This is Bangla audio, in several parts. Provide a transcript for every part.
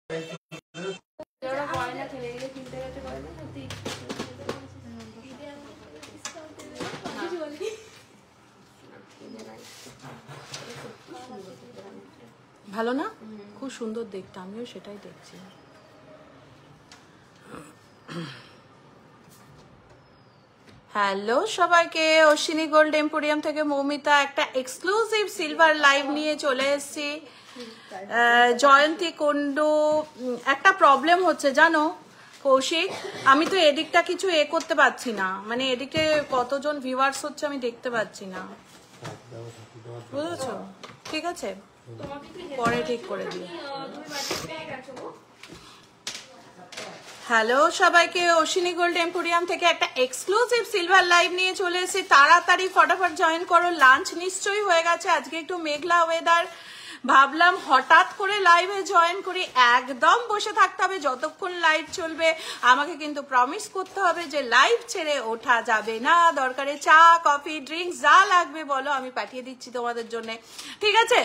ভালো না? খুব সুন্দর দেখতে, আমিও সেটাই দেখছি। হ্যালো সবাইকে, অশ্বিনী গোল্ড এম্পোরিয়াম থেকে মৌমিতা একটা এক্সক্লুসিভ সিলভার লাইভ নিয়ে চলে এসেছি। জয়ন্তী কুন্ডু, একটা প্রবলেম হচ্ছে জানো কৌশিক, আমি তো এদিকটা কিছু করতে পারছি না, মানে এদিকে কতজন ভিউয়ার্স হচ্ছে আমি দেখতে পাচ্ছি না, বুঝেছো? ঠিক আছে, পরে ঠিক করে দিই। হ্যালো সবাইকে, অশ্বিনী গোল্ড এম্পোরিয়াম থেকে একটা এক্সক্লুসিভ সিলভার লাইভ নিয়ে চলে এসেছি। তাড়াতাড়ি ফটাফট জয়েন করো। লাঞ্চ নিশ্চয়ই হয়ে গেছে, আজকে একটু মেঘলা ওয়েদার, ভাবলাম হঠাৎ করে লাইভে জয়েন করি। একদম বসে থাকতে হবে যতক্ষণ লাইভ চলবে, আমাকে কিন্তু প্রমিস করতে হবে যে লাইভ ছেড়ে ওঠা যাবে না। দরকারে চা কফি ড্রিঙ্কস যা লাগবে বলো, আমি পাঠিয়ে দিচ্ছি তোমাদের জন্য, ঠিক আছে?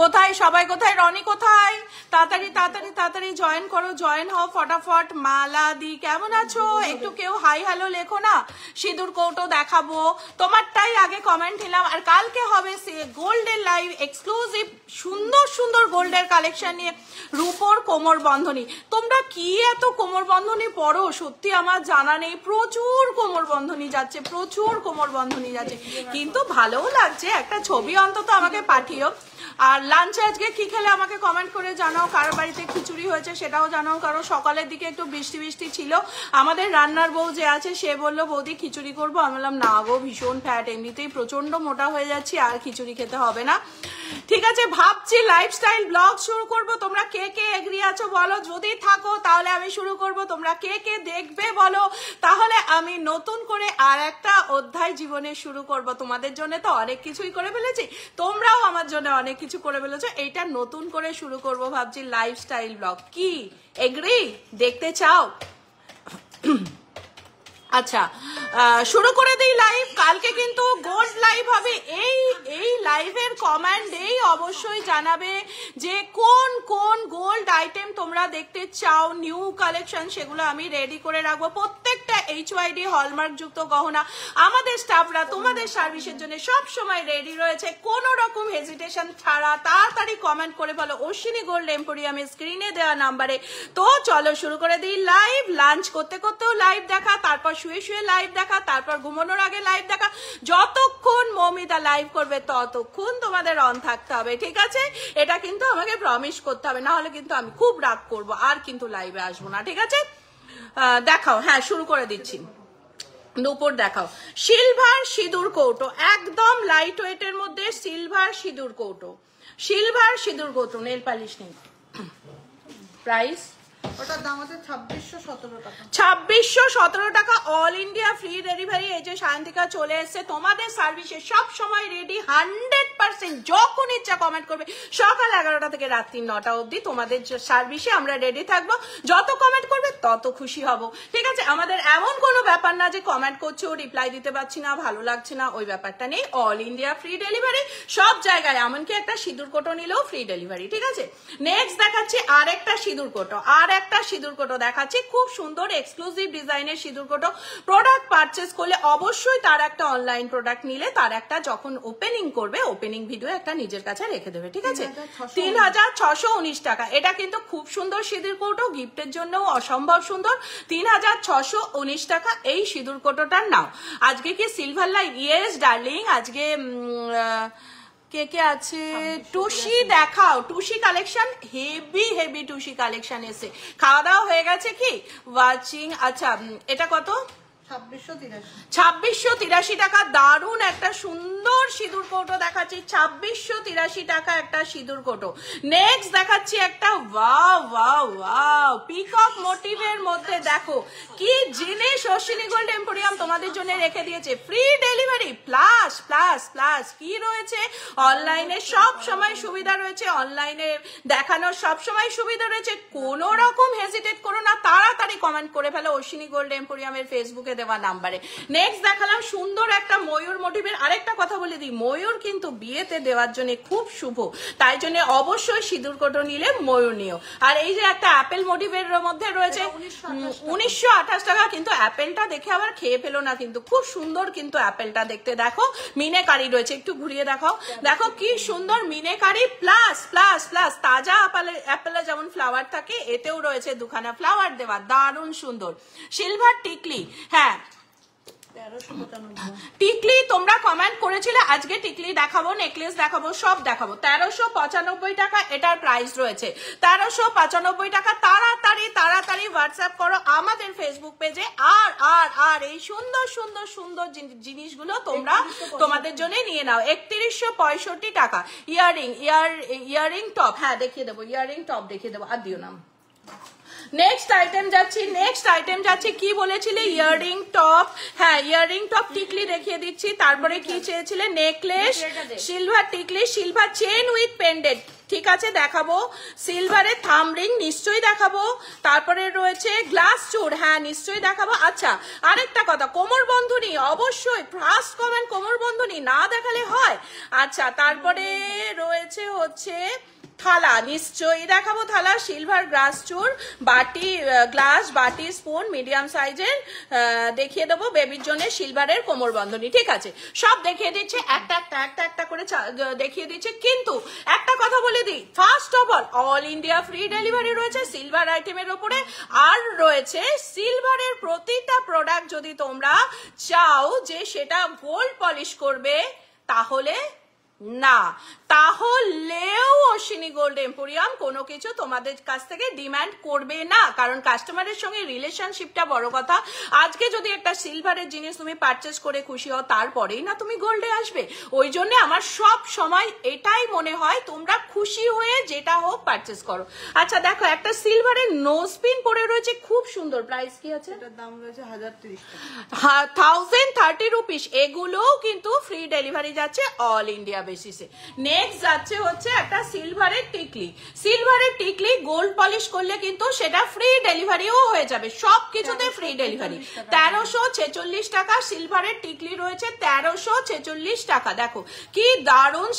কোথায় সবাই, কোথায় রনি, কোথায়? তাড়াতাড়ি তাড়াতাড়ি তাড়াতাড়ি জয়েন করো, জয়েন হও ফটাফট। মালা দি কেমন আছো? একটু কেউ হাই হ্যালো লেখো না। সিঁদুর কৌটো দেখাবো, তোমারটাই আগে কমেন্ট দিলাম। আর কালকে হবে গোল্ডের লাইভ, এক্সক্লুসিভ সুন্দর সুন্দর গোল্ডের কালেকশন নিয়ে। রূপোর কোমর বন্ধনী, তোমরা কি এত কোমর বন্ধনী পরো সত্যি আমার জানা নেই। প্রচুর কোমর বন্ধনী যাচ্ছে, প্রচুর কোমর বন্ধনী যাচ্ছে, কিন্তু ভালোও লাগছে। একটা ছবি অন্তত আমাকে পাঠিও। আর লাঞ্চে আজকে কি খেলে আমাকে কমেন্ট করে জানাও। কার বাড়িতে খিচুড়ি হয়েছে সেটাও জানাও, কারণ সকালের দিকে একটু বৃষ্টি বৃষ্টি ছিল। আমাদের রান্নার বউ যে আছে সে বললো বৌদি খিচুড়ি করবো, আমি বললাম না গো, ভীষণ ফ্যাট, এমনিতেই প্রচন্ড মোটা হয়ে যাচ্ছি, আর খিচুড়ি খেতে হবে না। ঠিক আছে, ভাবছি লাইফস্টাইল ব্লগ শুরু করব। তোমরা কে কে এগ্রি আছো বলো, যদি থাকো তাহলে আমি শুরু করব। তোমরা কে কে দেখবে বলো, তাহলে আমি নতুন করে আর একটা অধ্যায় জীবনে শুরু করব। তোমাদের জন্য তো অনেক কিছুই করে ফেলেছি, তোমরাও আমার জন্য অনেক কিছু করে ফেলেছো, এইটা নতুন করে শুরু করব ভাবছি লাইফস্টাইল ব্লগ। কি এগ্রি? দেখতে চাও? আচ্ছা, শুরু করে দিই লাইভ। কালকে কিন্তু গোল্ড লাইভ হবে। এই লাইভের কমেন্টেই অবশ্যই জানাবে যে কোন কোন গোল্ড আইটেম তোমরা দেখতে চাও, নিউ কালেকশন, সেগুলো আমি রেডি করে রাখবো। প্রত্যেকটা HYD হলমার্ক যুক্ত গহনা আমাদের স্টাফরা তোমাদের সার্ভিসের জন্য সব সময় রেডি রয়েছে, কোনো রকম হেজিটেশন ছাড়া। তাড়াতাড়ি কমেন্ট করে বলো অশ্বিনী গোল্ড এম্পোরিয়ামের স্ক্রিনে দেওয়া নাম্বারে। তো চলো শুরু করে দিই লাইভ। লাঞ্চ করতে করতেও লাইভ দেখা, তারপর শুয়ে শুয়ে লাইভ দেখা, তারপর ঘুমানোর আগে লাইভ দেখা। যতক্ষণ মৌমিতা লাইভ করবে ততক্ষণ তোমাদের অন থাকতে হবে, ঠিক আছে? এটা কিন্তু আমাকে প্রমিস করতে হবে, না হলে কিন্তু আমি খুব রাগ করব, আর কিন্তু লাইভে আসবো না, ঠিক আছে? দেখাও, হ্যাঁ শুরু করে দিচ্ছি। দুপুর দেখাও। সিলভার সিঁদুর কৌটো, একদম লাইট ওয়েটের মধ্যে সিলভার সিঁদুর কৌটো, সিলভার সিঁদুর কৌটো, নেল পালিশ নেই। প্রাইস ওটার দাম আছে 2617 টাকা। 2617 টাকা, অল ইন্ডিয়া ফ্রি ডেলিভারি। এই যে সায়ন্তিকা চলে এসছে তোমাদের সার্ভিসে, সব সময় রেডি 100%। যখন ইচ্ছা কমেন্ট করবে, সকাল 11টা থেকে রাত্রি 9টা অবধি তোমাদের সার্ভিসে আমরা রেডি থাকবো। যত কমেন্ট করবে তত খুশি হব, ঠিক আছে? আমাদের এমন কোনো ব্যাপার না যে কমেন্ট করছো রিপ্লাই দিতে পারছি না, ভালো লাগছে না, ওই ব্যাপারটা নেই। অল ইন্ডিয়া ফ্রি ডেলিভারি সব জায়গায়, এমনকি একটা সিঁদুর কোটো নিলেও ফ্রি ডেলিভারি, ঠিক আছে? নেক্সট দেখাচ্ছি আর একটা সিঁদুর কোটো, আর একটা সিঁদুর কোটো দেখাচ্ছি, খুব সুন্দর এক্সক্লুসিভ ডিজাইনের সিঁদুর কোটো। প্রোডাক্ট পারচেস করলে অবশ্যই তার একটা অনলাইন প্রোডাক্ট নিলে তার একটা যখন ওপেনিং করবে, ওপেনিং ভিডিও একটা নিজের কাছে রেখে দেবে, ঠিক আছে? 3619 টাকা। এটা কিন্তু খুব সুন্দর সিঁদুর কোটো, গিফটের জন্য অসম্ভব সুন্দর। 3619 টাকা এই সিঁদুর কোটোটার নাও। আজকে কি সিলভার লাইভ? ইয়েস ডার্লিং, আজকে কে কে আছে? টুসি দেখাও, টুসি কালেকশন, হেভি হেভি টুসি কালেকশন এসে। খাওয়া দাওয়া হয়ে গেছে কি? ওয়াচিং। আচ্ছা, এটা কত? 2683 টাকা। দারুন একটা সুন্দর সিঁদুর কৌটো দেখাচ্ছি, 2683 টাকা একটা সিঁদুর কৌটো। নেক্সট দেখাচ্ছি একটা ওয়াও ওয়াও ওয়াও পিকক মোটিভের মধ্যে, দেখো কি জিনিস অশ্বিনী গোল্ড এম্পোরিয়াম তোমাদের জন্য রেখে দিয়েছে। Free delivery plus plus plus কি রয়েছে? অনলাইনে সব সময় সুবিধা রয়েছে, অনলাইনে দেখানোর সব সময় সুবিধা রয়েছে। কোনো রকম হেজিটেট করো না, তাড়াতাড়ি কমেন্ট করে ফেলো অশ্বিনী গোল্ড এম্পোরিয়ামের ফেসবুকে দেওয়া নাম্বারে। নেক্সট দেখালাম সুন্দর একটা ময়ূর মোটিভের। আরেকটা কথা বলে দিই, ময়ূর কিন্তু বিয়েতে দেওয়ার জন্য খুব শুভ, তাই জন্য অবশ্যই সিঁদুর কোটো নিলে ময়ূর নিও। আর এই যে একটা অ্যাপেল মোটিভের মধ্যে রয়েছে 1928 টাকা, কিন্তু অ্যাপেলটা দেখে আবার খেয়ে ফেলো না, কিন্তু খুব সুন্দর কিন্তু অ্যাপেলটা দেখতে। দেখো মিনেকারি রয়েছে, একটু ঘুরিয়ে দেখাও, দেখো কি সুন্দর মিনেকারি প্লাস প্লাস প্লাস তাজা অ্যাপেলে যেমন ফ্লাওয়ার থাকে, এতেও রয়েছে দুখানা ফ্লাওয়ার দেওয়া, দারুণ সুন্দর। সিলভার টিকলি, হ্যাঁ টিকলি তোমরা কমেন্ট করেছিলে, আজকে টিকলি দেখাবো, নেকলেস দেখাবো, সব দেখাবো। 1395 টাকা এটার প্রাইস রয়েছে, 1395 টাকা। তাড়াতাড়ি তাড়াতাড়ি হোয়াটসঅ্যাপ করো আমাদের ফেসবুক পেজে। আর আর আর এই সুন্দর সুন্দর সুন্দর জিনিসগুলো তোমরা তোমাদের জন্য নিয়ে নাও। 3165 টাকা। ইয়ারিং টপ, হ্যাঁ দেখিয়ে দেবো, ইয়ারিং টপ দেখিয়ে দেবো, আর দিও না। নেক্সট আইটেম যাচ্ছি, কি বলেছিলে? ইয়ারিং টপ, হ্যাঁ ইয়ারিং টপ টিকলি দেখিয়ে দিচ্ছি। তারপরে কি চেয়েছিলে? নেকলেস, সিলভার টিকলি, সিলভার চেন উইথ পেন্ডেন্ট, ঠিক আছে দেখাবো। সিলভারের থাম রিং নিশ্চয়ই দেখাবো। তারপরে রয়েছে গ্লাস চুর, হ্যাঁ নিশ্চয়ই দেখাবো। আচ্ছা আরেকটা কথা, কোমর বন্ধনী অবশ্যই, ফার্স্ট কমেন্ট কোমর বন্ধনী না দেখালে হয়। আচ্ছা তারপরে রয়েছে হচ্ছে থালা, নিশ্চয়ই দেখাবো থালা, সিলভার গ্লাস চুর, বাটি গ্লাস, বাটি স্পুন মিডিয়াম সাইজের দেখিয়ে দেবো। বেবির জন্য সিলভারের কোমর বন্ধনী, ঠিক আছে সব দেখিয়ে দিচ্ছে, একটা করে দেখিয়ে দিচ্ছে। কিন্তু একটা কথা বলে দিই, first of all India free delivery রয়েছে সিলভার আইটেমের ওপরে। আর রয়েছে সিলভারের প্রতিটা প্রোডাক্ট যদি তোমরা চাও যে সেটা গোল্ড পলিশ করবে, তাহলেও অশ্বিনী গোল্ড এম্পোরিয়াম কোনো কিছু তোমাদের কাছ থেকে ডিমান্ড করবে না, কারণ কাস্টমারের সঙ্গে রিলেশনশিপটা বড় কথা। আজকে যদি একটা সিলভারের জিনিস তুমি পারচেস করে খুশি হও, তারপরেই না তুমি গোল্ডে আসবে। ওই জন্য আমার সব সময় এটাই মনে হয়, তোমরা খুশি হয়ে যেটা হোক পারচেস করো। আচ্ছা দেখো একটা সিলভারের নোজ পিন পরে রয়েছে, খুব সুন্দর, প্রাইস কি আছে? এটার দাম রয়েছে 1030 টাকা, 1030 রুপিস। এগুলোও কিন্তু ফ্রি ডেলিভারি যাচ্ছে অল ইন্ডিয়া বেসিসে। নেক্সট যাচ্ছে হচ্ছে একটা সিলভারের টিকলি, সিলভারের টিকলি গোল্ড পলিশ করলে কিন্তু সেটা ফ্রি ডেলিভারিও হয়ে যাবে, সবকিছুতে ফ্রি ডেলিভারি। 1346 টাকা সিলভারের টিকলি রয়েছে, 1346 টাকা। দেখো কি দারুণ,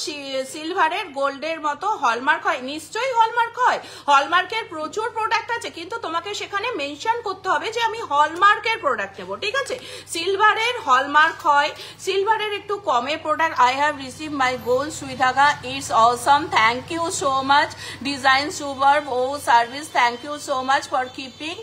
সিলভারের গোল্ডের মতো হলমার্ক হয়, নিশ্চয়ই হলমার্ক হয়, হলমার্কের প্রচুর প্রোডাক্ট আছে, কিন্তু তোমাকে সেখানে মেনশন করতে হবে যে আমি হলমার্কের প্রোডাক্ট নেবো, ঠিক আছে। সিলভারের হলমার্ক হয়, সিলভারের একটু কমে product. I have receive my gold sui dhaga, it's awesome, thank you so much. Design super, ও service, thank you so much for keeping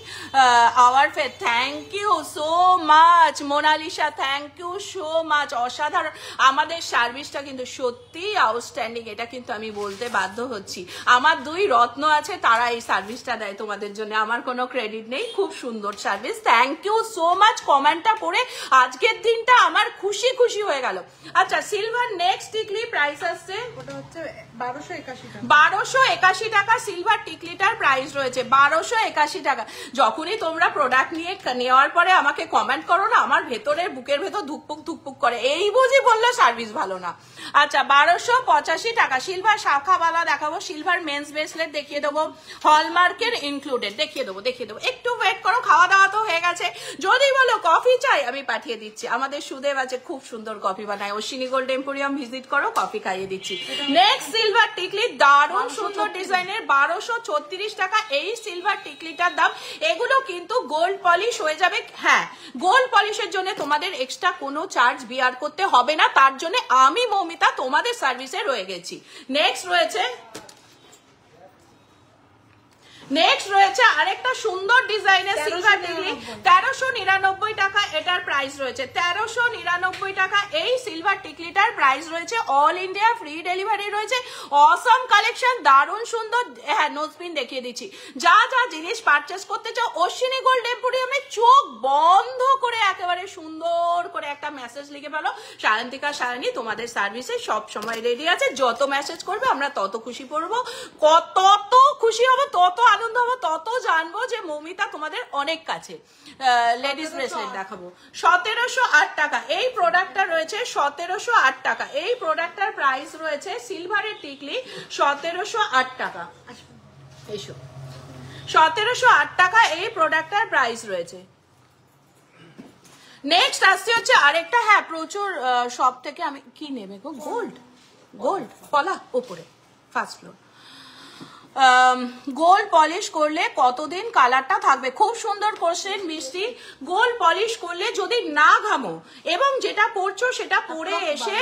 our faith, thank you so much. Monalisa, thank you so much, অসাধারণ। আমাদের সার্ভিসটা কিন্তু সত্যি আউটস্ট্যান্ডিং, এটা কিন্তু আমি বলতে বাধ্য হচ্ছি। আমার দুই রত্ন আছে, তারা এই সার্ভিসটা দেয় তোমাদের জন্য, আমার কোনো ক্রেডিট নেই, খুব সুন্দর service, thank you so much. কমেন্টটা পড়ে আজকের দিনটা আমার খুশি খুশি হয়ে গেল। আচ্ছা সিলভার নেক্সট টিকলি প্রাইস আসছে, ওটা হচ্ছে 1281 টাকা, 1281 টাকা সিলভার টিকলিটার প্রাইস রয়েছে, 1281 টাকা। যখনই তোমরা প্রোডাক্ট নিয়ে নেওয়ার পরে আমাকে কমেন্ট করো না, আমার ভেতরের বুকের ভেতর ধুকপুক ধুকপুক করে, এই বুঝি বললে সার্ভিস ভালো না। আচ্ছা 1285 টাকা সিলভার শাখাওয়ালা দেখাবো, সিলভার মেন্স ব্রেসলেট দেখিয়ে দেবো, হলমার্কের ইনক্লুডেড দেখিয়ে দেবো। একটু ওয়েট করো, খাওয়া দাওয়া তো হয়ে গেছে। যদি বলো কফি চাই আমি পাঠিয়ে দিচ্ছি, আমাদের সুদেব আছে, খুব সুন্দর কফি বানায়, অশ্বিনী গোল্ড এম্পোরিয়াম ভিজিট করো, কফি খাইয়ে দিচ্ছি। নেক্সট সিলভার টিকলি, দারুণ সুন্দর ডিজাইনের, 1236 টাকা এই সিলভার টিকলিটার দাম। এগুলো কিন্তু গোল্ড পলিশ হয়ে যাবে, হ্যাঁ গোল্ড পলিশের জন্য তোমাদের এক্সট্রা কোনো চার্জ বিয়ার করতে হবে না, তার জন্য আমি মৌমিতা তোমাদের সার্ভিসে রয়ে গেছি। নেক্সট রয়েছে আরেকটা সুন্দর ডিজাইনের সিলভার টিকলি, 1399 টাকা এটার প্রাইস রয়েছে, 1399 টাকা এই সিলভার টিকলিটার প্রাইস রয়েছে। অল ইন্ডিয়া ফ্রি ডেলিভারি রয়েছে, অসম কালেকশন, দারুণ সুন্দর। হ্যাঁ নোজপিন দেখিয়ে দিচ্ছি। যা যা জিনিস পারচেস করতে চাও অশ্বিনী গোল্ড এম্পোরিয়ামে চোখ বন্ধ করে একেবারে সুন্দর করে একটা মেসেজ লিখে ফেলো, সায়ন্তিকা সায়নী তোমাদের সার্ভিসে সব সময় রেডি আছে। যত মেসেজ করবে আমরা তত খুশি পড়বো, তত খুশি হবো, তত আনন্দ হবো, তত জানবো যে মৌমিতা তোমাদের অনেক কাছে। লেডিস ব্রেসলেট দেখাবো, 1708 টাকা এই প্রোডাক্টটা রয়েছে, 1708 টাকা এই প্রোডাক্টটার প্রাইস রয়েছে। সিলভারের টিকলি 1708 টাকা, এসো 1708 টাকা এই প্রোডাক্টটার প্রাইস রয়েছে। নেক্সট আসছে হচ্ছে আরেকটা, হ্যাঁ প্রচুর সব থেকে আমি কি নেবে গো, গোল্ড গোল্ড পলা উপরে ফার্স্ট ফ্লোর। গোল্ড পলিশ করলে কতদিন কালারটা থাকবে? খুব সুন্দর কোশ্চেন মিষ্টি। গোল্ড পলিশ করলে যদি না ঘামো এবং যেটা পরছো সেটা পরে এসে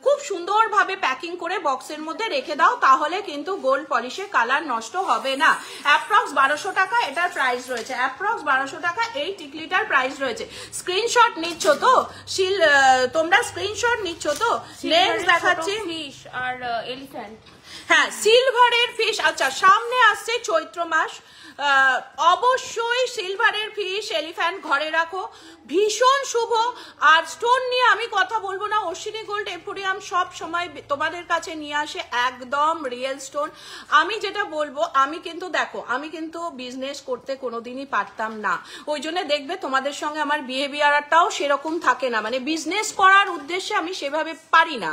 খুব সুন্দরভাবে প্যাকিং করে বক্সের মধ্যে রেখে দাও, তাহলে কিন্তু গোল্ড পলিশের কালার নষ্ট হবে না। অ্যাপ্রক্স 1200 টাকা এটার প্রাইস রয়েছে, অ্যাপ্রক্স 1200 টাকা এই টিকলিটার প্রাইস রয়েছে। স্ক্রিনশট নিচ্ছ তো তোমরা, স্ক্রিনশট নিচ্ছ তো? নেক্সট দেখাচ্ছি ফিশ আর এলিফ্যান্ট। হ্যাঁ সিলভারের ফিশ। আচ্ছা সামনে আসছে চৈত্র মাস, অবশ্যই সিলভারের ফিশ এলিফ্যান্ট ঘরে রাখো, ভীষণ শুভ। আর স্টোন নিয়ে আমি কথা বলবো না, অশ্বিনী গোল্ড এম্পোরিয়াম সব সময় তোমাদের কাছে নিয়ে আসে একদম রিয়েল স্টোন। আমি যেটা বলবো, আমি কিন্তু দেখো আমি কিন্তু বিজনেস করতে কোনোদিনই পারতাম না, ওই জন্য দেখবে তোমাদের সঙ্গে আমার বিহেভিয়ারটাও সেরকম থাকে না, মানে বিজনেস করার উদ্দেশ্যে আমি সেভাবে পারি না।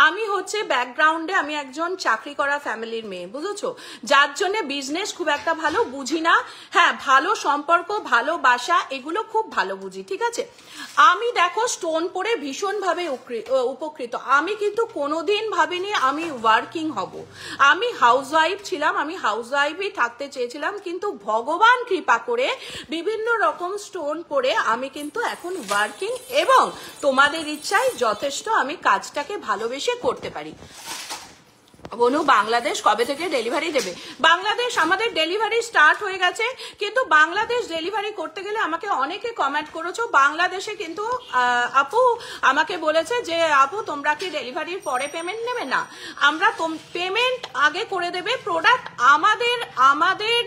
আমি হচ্ছে ব্যাকগ্রাউন্ডে আমি একজন চাকরি করা ফ্যামিলির মেয়ে, বুঝেছো, যার জন্য বিজনেস খুব একটা ভালো বুঝি না। হ্যাঁ ভালো সম্পর্ক ভালোবাসা এগুলো খুব ভালো বুঝি, ঠিক আছে। আমি দেখো স্টোন পরে ভীষণ ভাবে উপকৃত। আমি কিন্তু কোনোদিন ভাবিনি আমি ওয়ার্কিং হব, আমি হাউস ওয়াইফ ছিলাম, আমি হাউস ওয়াইফই থাকতে চেয়েছিলাম, কিন্তু ভগবান কৃপা করে বিভিন্ন রকম স্টোন পরে আমি কিন্তু এখন ওয়ার্কিং, এবং তোমাদের ইচ্ছায় যথেষ্ট আমি কাজটাকে ভালোবেসে করতে পারি। বনু বাংলাদেশ কবে থেকে ডেলিভারি দেবে? বাংলাদেশ আমাদের ডেলিভারি স্টার্ট হয়ে গেছে, কিন্তু বাংলাদেশ ডেলিভারি করতে গেলে আমাকে অনেকে কমেন্ট করেছো, বাংলাদেশে কিন্তু আপু আমাকে বলেছে যে আপু তোমরা কি ডেলিভারির পরে পেমেন্ট নেবে? না, আমরা পেমেন্ট আগে করে দেবে। প্রোডাক্ট আমাদের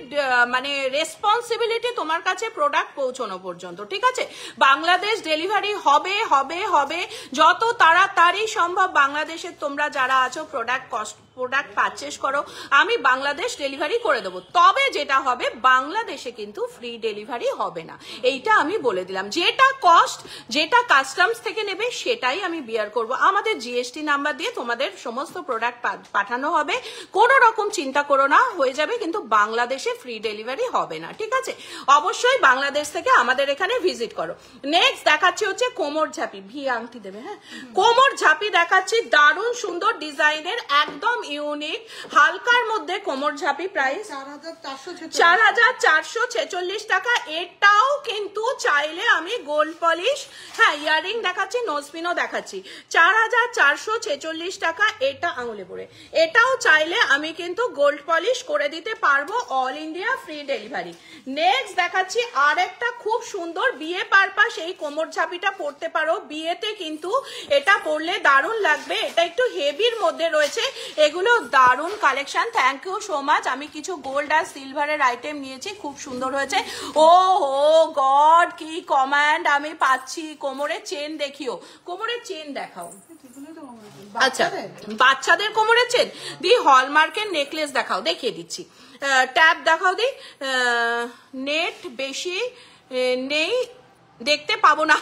মানে রেসপন্সিবিলিটি তোমার কাছে প্রোডাক্ট পৌঁছানো পর্যন্ত, ঠিক আছে। বাংলাদেশ ডেলিভারি হবে হবে হবে, যত তাড়াতাড়ি সম্ভব বাংলাদেশের তোমরা যারা আছো প্রোডাক্ট পারচেস করো, আমি বাংলাদেশ ডেলিভারি করে দেবো। তবে যেটা হবে বাংলাদেশে কিন্তু ফ্রি ডেলিভারি হবে না, এইটা আমি বলে দিলাম। যেটা কস্ট, যেটা কাস্টমস থেকে নেবে সেটাই আমি বিয়ার করব। আমাদের জিএসটি নাম্বার দিয়ে তোমাদের সমস্ত প্রোডাক্ট পাঠানো হবে, কোনো রকম চিন্তা করো না, হয়ে যাবে। কিন্তু বাংলাদেশে ফ্রি ডেলিভারি হবে না, ঠিক আছে। অবশ্যই বাংলাদেশ থেকে আমাদের এখানে ভিজিট করো। নেক্সট দেখাচ্ছি হচ্ছে কোমর ঝাঁপি, ভি আংটি দেবে, হ্যাঁ কোমর ঝাঁপি দেখাচ্ছি, দারুণ সুন্দর ডিজাইনের, একদম ইউনিক, হালকার মধ্যে কোমর ঝাঁপি, প্রাইস 4446 টাকা। এটাও কিন্তু চাইলে আমি গোল্ড পলিশ, হ্যাঁ ইয়ারিং দেখাচ্ছি, নোজপিনও দেখাচ্ছি, 4446 টাকা। এটা আঙুলে পরে, এটাও চাইলে আমি কিন্তু গোল্ড পলিশ করে দিতে পারবো, all India free delivery. Next দেখাচ্ছি আরেকটা খুব সুন্দর বিয়ে পারপাস, এই কোমর ঝাঁপিটা পরতে পারো বিয়েতে, কিন্তু এটা পরলে দারুণ লাগবে। এটা একটু হেভির মধ্যে রয়েছে, এগুলো দারুণ collection. Thank you so much. আমি কিছু গোল্ড আর সিলভারের আইটেম নিয়েছি, খুব সুন্দর হয়েছে। ও হো গড, কি কমান্ড আমি পাচ্ছি। কোমরের চেন দেখিও, কোমরের চেন দেখাও। আচ্ছা বাচ্চাদের কোমরের চেন দি, হলমার্কের নেকলেস দেখাও, দেখিয়ে দিচ্ছি। ট্যাপ দেখাও দি, নেট বেশি নেই দেখতে পাবো না।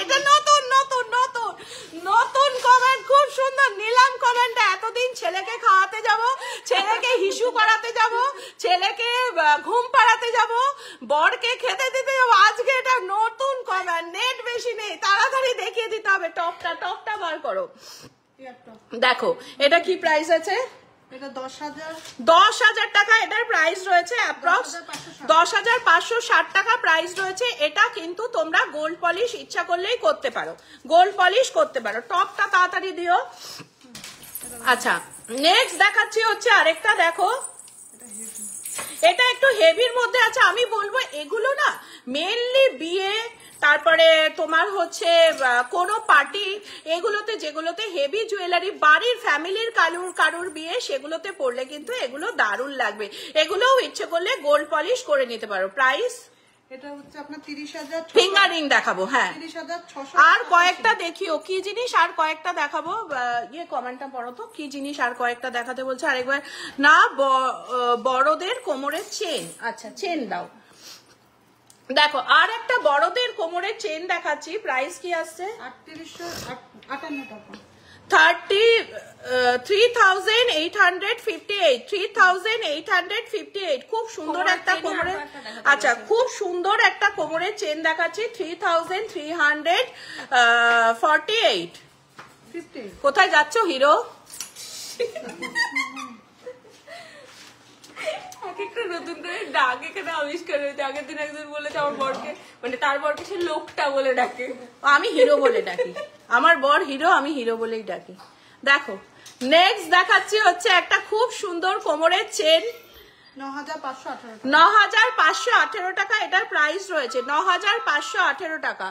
এটা নতুন নতুন নতুন নতুন কমেন্ট, খুব সুন্দর নিলাম কমেন্টটা। এতদিন ছেলেকে খাওয়াতে যাব, ছেলেকে হিসু করাতে যাব, ছেলেকে ঘুম পাড়াতে যাব, বরকে খেতে দিতে যাবো, আজকে এটা নতুন কমেন্ট। নেট বেশি নেই, তাড়াতাড়ি দেখিয়ে দিতে হবে। টপটা বার করো, দেখো এটা কি প্রাইস আছে। এটা 10,000 টাকা এটার প্রাইস রয়েছে, অ্যাপ্রক্স 10,560 টাকা প্রাইস রয়েছে। এটা কিন্তু তোমরা গোল্ড পলিশ ইচ্ছা করলেই করতে পারো, গোল্ড পলিশ করতে পারো। টপটা তাড়াতাড়ি দিও। আচ্ছা নেক্সট দেখাচ্ছি হচ্ছে আরেকটা, দেখো এটা একটু হেভির মধ্যে আছে। আমি বলবো এগুলো না মেনলি বিয়ে, তারপরে তোমার হচ্ছে কোনো পার্টি, এগুলোতে যেগুলোতে হেভি জুয়েলারি, বাড়ির ফ্যামিলির কারুর বিয়ে, সেগুলোতে পড়লে কিন্তু এগুলো দারুণ লাগবে। এগুলোও ইচ্ছে করলে গোল্ড পলিশ করে নিতে পারো। প্রাইস এটা হচ্ছে আপনার 30,000। ফিঙ্গার রিং দেখাবো, হ্যাঁ 30,600। আর কয়েকটা দেখিও কি জিনিস, আর কয়েকটা দেখাবো। কমেন্টটা পড়ো তো, কি জিনিস আর কয়েকটা দেখাতে বলছে আরেকবার। না বড়দের কোমরের চেন, আচ্ছা চেন দাও। দেখো আর একটা বড়দের কোমরের চেন দেখাচ্ছি, প্রাইস কি আসছে 3858 টাকা। 3,858 খুব সুন্দর একটা কোমরের, আচ্ছা খুব সুন্দর একটা কোমরের চেন দেখাচ্ছি 3,348। কোথায় যাচ্ছ হিরো? একটা নতুন করে ডাক এখানে আবিষ্কার হয়েছে। আগের দিন একজন বলেছে আমার বরকে, মানে তার বরকে সে লোকটা বলে ডাকে। আমি হিরো বলে ডাকি, আমার বর হিরো, আমি হিরো বলেই ডাকি। দেখো নেক্সট দেখাচ্ছি হচ্ছে একটা খুব সুন্দর কোমরের চেন 9,518 টাকা এটার প্রাইস রয়েছে। 9,518 টাকা,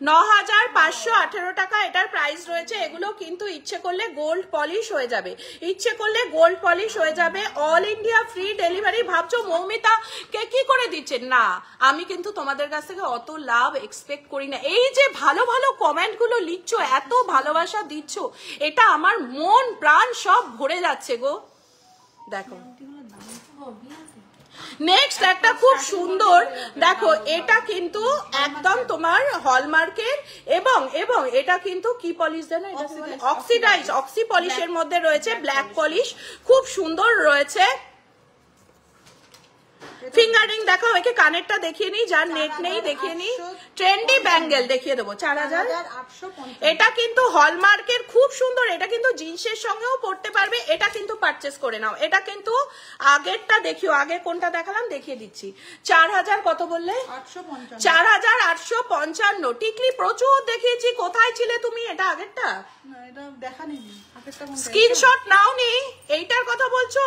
9,518 টাকা এটার প্রাইস রয়েছে। এগুলো কিন্তু ইচ্ছে করলে গোল্ড পলিশ হয়ে যাবে, ইচ্ছে করলে গোল্ড পলিশ হয়ে যাবে। All India free delivery. ভাবছো মৌমিতা কে কি করে দিচ্ছেন? না, আমি কিন্তু তোমাদের কাছ থেকে অত লাভ এক্সপেক্ট করি না। এই যে ভালো ভালো কমেন্ট গুলো লিখছো, এত ভালোবাসা দিচ্ছ, এটা আমার মন প্রাণ সব ভরে যাচ্ছে গো। দেখো নেক্সট একটা খুব সুন্দর, দেখো এটা কিন্তু একদম তোমার হলমার্কের এবং এবং এটা কিন্তু কি পলিশ দেন, অক্সিডাইজ অক্সি পলিশের মধ্যে রয়েছে, ব্ল্যাক পলিশ খুব সুন্দর রয়েছে। ফিঙ্গারিং দেখাও, একে কানেরটা দেখিয়ে নি, যার নেক নেই দেখিয়ে নি। ট্রেন্ডি ব্যাঙ্গেল দেখিয়ে দেবো 4,850। এটা কিন্তু হলমার্কের খুব সুন্দর, এটা কিন্তু জিন্সের সঙ্গেও পরতে পারবে। এটা কিন্তু পারচেস করে নাও। এটা কিন্তু আগেরটা দেখিও, আগে কোনটা দেখালাম দেখিয়ে দিচ্ছি। 4,000 কত বললে? 4,855। টিকলি প্রচুর দেখিয়েছি, কোথায় ছিলে তুমি? এটা আগেরটা স্ক্রিনশট নাও নি, এইটার কথা বলছো?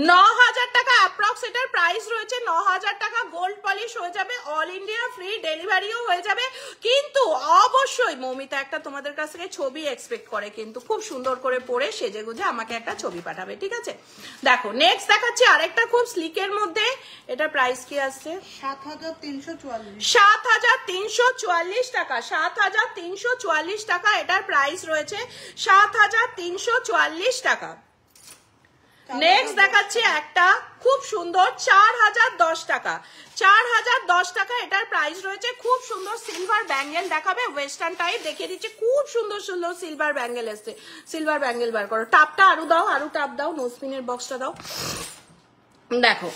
9,000 টাকা অ্যাপ্রক্স এটার প্রাইস রয়েছে। 9,000 টাকা গোল্ড পলিশ হয়ে যাবে, অল ইন্ডিয়া ফ্রি ডেলিভারিও হয়ে যাবে। কিন্তু অবশ্যই মৌমিতা একটা তোমাদের কাছ থেকে ছবি এক্সপেক্ট করে, কিন্তু খুব সুন্দর করে পরে সেজে গুজে আমাকে একটা ছবি পাঠাবে, ঠিক আছে? দেখো নেক্সট দেখাচ্ছি আরেকটা খুব স্লিকের মধ্যে। এটার প্রাইস কি আসছে? 7,344 টাকা। 7,344 টাকা এটার প্রাইস রয়েছে। 7,344 টাকা। নেক্সট দেখাচ্ছি একটা খুব সুন্দর 4,010 টাকা। 4,010 টাকা এটার প্রাইস রয়েছে। খুব সুন্দর সিলভার ব্যাঙ্গেল দেখাবে, ওয়েস্টার্ন টাইপ দেখিয়ে দিচ্ছি। খুব সুন্দর সুন্দর সিলভার ব্যাঙ্গেল এসছে। সিলভার ব্যাঙ্গেল বার করো, টাপটা আরো দাও, আরো টাপ দাও, নোজপিনের বক্সটা দাও। দেখো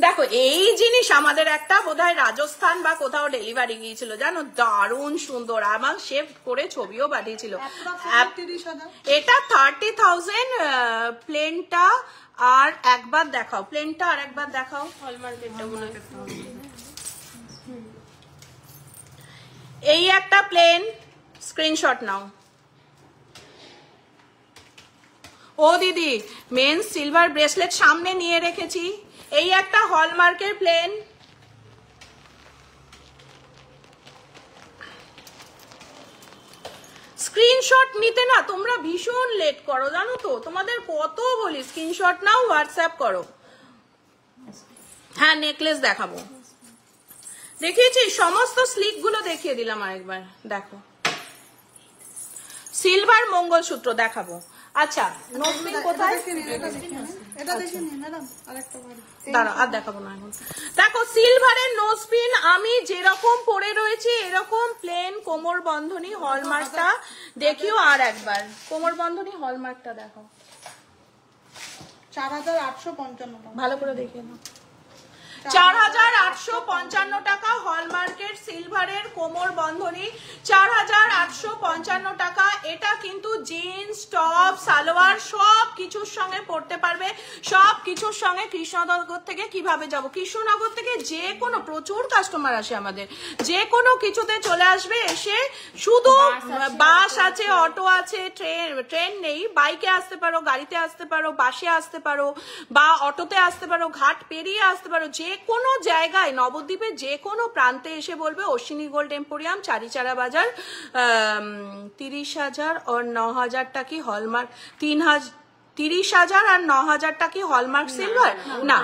দেখো এই জিনিস আমাদের একটা বোধহয় রাজস্থান বা কোথাও ডেলিভারি গিয়েছিল, জানো, দারুণ সুন্দর। আমার শেভ করে ছবিও পাঠিয়েছিল। এটা 30,000 প্লেনটা। আর একবার দেখাও প্লেনটা, আর একবার দেখাও। হলমার্কেরটা মনে হয়। এই একটা প্লেন, স্ক্রিনশট নাও। ও দিদি মেন সিলভার ব্রেসলেট সামনে নিয়ে রেখেছি। এই একটা হলমার্কের প্লেন, স্ক্রিনশট নিতে না তোমরা ভীষণ লেট করো, জানো তো, তোমাদের কত বলি স্ক্রিনশট নাও, হোয়াটসঅ্যাপ করো। হ্যাঁ নেকলেস দেখাবো, দেখিয়েছি সমস্ত স্লিক গুলো দেখিয়ে দিলাম আরেকবার। দেখো সিলভার মঙ্গলসূত্র দেখাবো। আচ্ছা নোজপিন কোথায়? দাঁড়া আর দেখাবো না এখন। দেখো সিলভারের নোজপিন আমি যেরকম পরে রয়েছি এরকম প্লেন কোমর বন্ধনী হলমার্কটা দেখিও আর একবার। কোমর বন্ধনী হলমার্কটা দেখো। 4,855 ভালো করে দেখে নাও। 4,855 টাকা হলমার্কের সিলভারের কোমর বন্ধনী। 4,855 টাকা। এটা কিন্তু জিন্স টপ সালোয়ার সব কিছুর সঙ্গে পড়তে পারবে, সব কিছুর সঙ্গে। কৃষ্ণনগর থেকে কিভাবে যাব? কৃষ্ণনগর থেকে যে কোনো, প্রচুর কাস্টমার আসে আমাদের, যে কোনো কিছুতে চলে আসবে এসে। শুধু বাস আছে, অটো আছে, ট্রেন নেই, বাইকে আসতে পারো, গাড়িতে আসতে পারো, বাসে আসতে পারো, বা অটোতে আসতে পারো, ঘাট পেরিয়ে আসতে পারো। যে কোনো জায়গায় নবদ্বীপের যে কোনো প্রান্তে এসে বলবে অশ্বিনী গোল্ড এম্পোরিয়াম, চারিচারা বাজার। 30,000 और 9,000 টাকি হলমার্ক, 3,000 30,000 আর 9,000টা কি হলমার্ক সিলভার? না,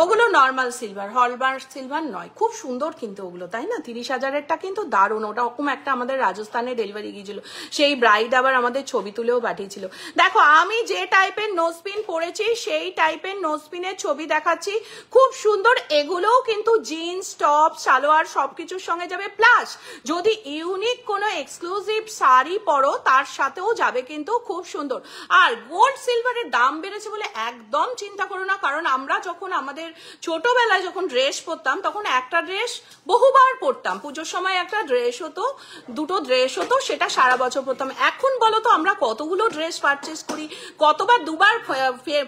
ওগুলো নর্মাল সিলভার, হলমার্ক সিলভার নয়। খুব সুন্দর কিন্তু ওগুলো, তাই না? 30,000-এরটা কিন্তু দারুণ। ওটা ওরকম একটা আমাদের রাজস্থানে ডেলিভারি গিয়েছিল, সেই ব্রাইড আবার আমাদের ছবি তুলেও পাঠিয়েছিল। দেখো আমি যে টাইপের নোজপিন পরেছি সেই টাইপের নোজপিনের ছবি দেখাচ্ছি, খুব সুন্দর। এগুলোও কিন্তু জিন্স, টপ, সালোয়ার সবকিছুর সঙ্গে যাবে। প্লাস যদি ইউনিক কোনো এক্সক্লুসিভ শাড়ি পরো তার সাথেও যাবে কিন্তু, খুব সুন্দর। আর গোল্ড সিলভারের দাম বেড়েছে বলে একদম চিন্তা করো না, কারণ আমরা যখন আমাদের ছোটবেলায় যখন ড্রেস পরতাম তখন একটা ড্রেস বহুবার পরতাম। পুজোর সময় একটা ড্রেস হতো, দুটো ড্রেস হতো, সেটা সারা বছর পরতাম। এখন বলো তো আমরা কতগুলো ড্রেস পারচেস করি, কতবার দুবার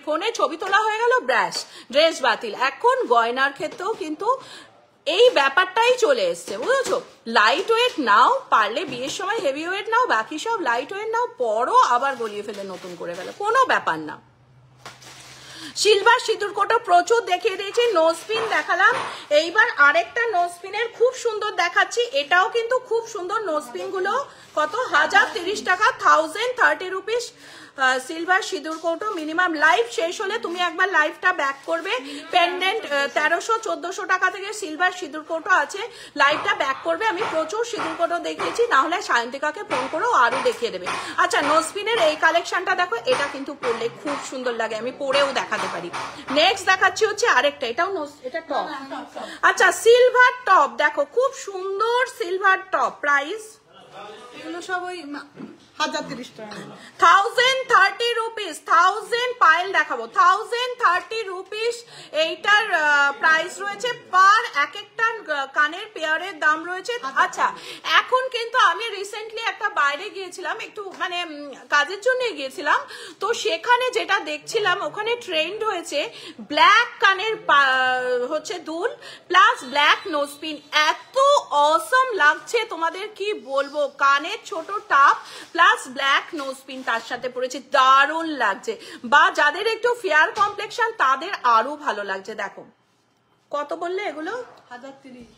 ফোনে ছবি তোলা হয়ে গেল, ব্যাস ড্রেস বাতিল। এখন গয়নার ক্ষেত্রেও কিন্তু এই ব্যাপারটাই চলে এসছে, বুঝেছো? লাইট ওয়েট নাও, পারলে বিয়ের সময় হেভি ওয়েট নাও, বাকি সব লাইট ওয়েট নাও, পরও আবার গলিয়ে ফেলে নতুন করে ফেলে, কোনো ব্যাপার না। সিলভার সিঁদুর কোটো প্রচুর দেখিয়ে দিয়েছি, নোজপিন দেখালাম। এইবার আরেকটা নোজপিনের খুব সুন্দর দেখাচ্ছি, এটাও কিন্তু খুব সুন্দর। নোজপিন গুলো কত? 1030 টাকা, 1030 রুপিস। সিলভার সিঁদুর কৌটো মিনিমাম লাইভ শেষ হলে তুমি একবার লাইভটা ব্যাক করবে। পেন্ডেন্ট 1300-1400 টাকা থেকে সিলভার সিঁদুর কৌটো আছে, লাইভটা ব্যাক করবে। আমি প্রচুর সিঁদুর কৌটো দেখিয়েছি, না হলে সায়ন্তিকাকে ফোন করেও আরো দেখিয়ে দেবে। আচ্ছা নোজপিনের এই কালেকশনটা দেখো, এটা কিন্তু পরলে খুব সুন্দর লাগে, আমি পরেও দেখাতে পারি। নেক্সট দেখাচ্ছি হচ্ছে আরেকটা, এটাও এটা টপ। আচ্ছা সিলভার টপ দেখো, খুব সুন্দর সিলভার টপ। প্রাইস এগুলো সব ওই 1030 টাকা। 1030 রুপিস। 1000 পায়েল দেখাবো, 1030 রুপিস। এইটার প্রাইস রয়েছে পার এক একটা কানের পেয়ারের দাম রয়েছে। আচ্ছা এখন কিন্তু আমি রিসেন্টলি একটা বাইরে গিয়েছিলাম, একটু মানে কাজের জন্য গিয়েছিলাম, তো সেখানে যেটা দেখছিলাম ওখানে ট্রেন্ড হয়েছে ব্ল্যাক কানের হচ্ছে দুল প্লাস ব্ল্যাক নোজপিন। এত অসম লাগছে তোমাদের কি বলবো, কানের ছোট টাপ প্লাস ব্ল্যাক নোজপিন তার সাথে পড়েছে, দারুণ লাগছে। বা যাদের একটু ফেয়ার কমপ্লেকশন তাদের আরো ভালো লাগছে। দেখো কত বললে এগুলো? 1030।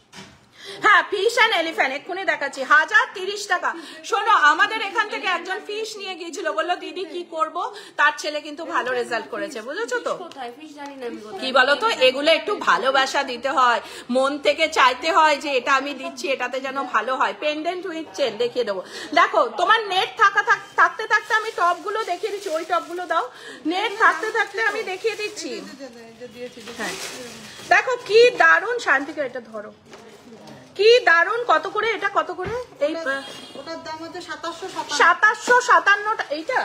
হ্যাঁ ফিশ অ্যান্ড এলিফ্যান্ট এক্ষুনি দেখাচ্ছি, 1030 টাকা। শোনো আমাদের এখান থেকে একজন ফিশ নিয়ে গিয়েছিল, বললো দিদি কি করব, তার ছেলে কিন্তু ভালো রেজাল্ট করেছে, বুঝেছো তো? কোথায় ফিশ জানি না আমি কোথায়। কি বলতো, এগুলো একটু ভালোবাসা দিতে হয়, মন থেকে চাইতে হয় যে এটা আমি দিচ্ছি, এটাতে যেন ভালো হয়। পেন্ডেন্ট উইথ চেন দেখিয়ে দেবো। দেখো তোমার নেট থাকতে থাকতে আমি টপ গুলো দেখিয়ে দিচ্ছি, ওই টপ গুলো দাও। নেট থাকতে থাকতে আমি দেখিয়ে দিচ্ছি। হ্যাঁ দেখো কি দারুণ, শান্তিকে এটা ধরো, কি দারুণ। কত করে এটা, কত করে? এই ওটার দাম হচ্ছে 2757। এইটা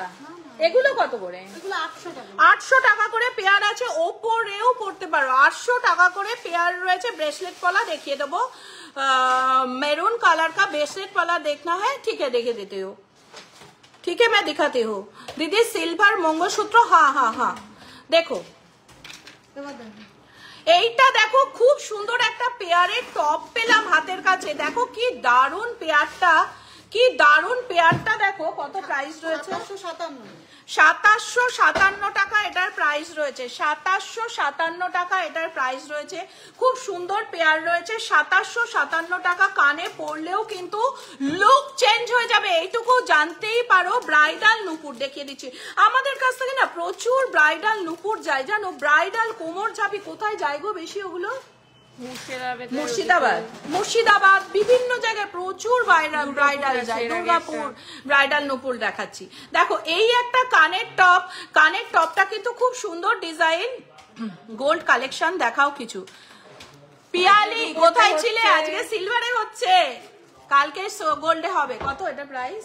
এগুলো কত করে? এগুলো 800 টাকা। 800 টাকা করে পেয়ার আছে, ওপরেও পড়তে পারো। 800 টাকা করে পেয়ার রয়েছে। ব্রেসলেট পলা দেখিয়ে দেবো, মেरून कलर का ब्रेसलेट वाला देखना है, ठीक है देखे देते हो, ठीक है मैं दिखाती हूँ दीदी। सिल्वर मंगलसूत्र, हाँ हाँ हाँ देखो এইটা দেখো, খুব সুন্দর একটা পেয়ারের টপ পেলাম হাতের কাছে। দেখো কি দারুণ পেয়ারটা, কি দারুণ পেয়ারটা। দেখো কত প্রাইস রয়েছে? 2757 টাকা এটার প্রাইস রয়েছে। 2757 টাকা এটার প্রাইস রয়েছে। খুব সুন্দর পেয়ার রয়েছে, 2757 টাকা। কানে পরলেও কিন্তু লুক চেঞ্জ হয়ে যাবে, এইটুকু জানতেই পারো। ব্রাইডাল নুপুর দেখিয়ে দিচ্ছি, আমাদের কাছ থেকে না প্রচুর ব্রাইডাল নুপুর যায় জানো। ব্রাইডাল কোমর ঝাঁপি কোথায় যায় গো বেশি? ওগুলো মুর্শিদাবাদ বিভিন্ন জায়গায় প্রচুর ব্রাইডাল যায়। দুর্গাপুর ব্রাইডাল নুপুর দেখাচ্ছি। দেখো এই একটা কানের টপ, কানের টপটা কিন্তু খুব সুন্দর ডিজাইন। গোল্ড কালেকশন দেখাও কিছু। পিয়ালি কোথায় ছিলে? আজকে সিলভারে হচ্ছে, কালকে গোল্ডে হবে। কত এটা প্রাইস?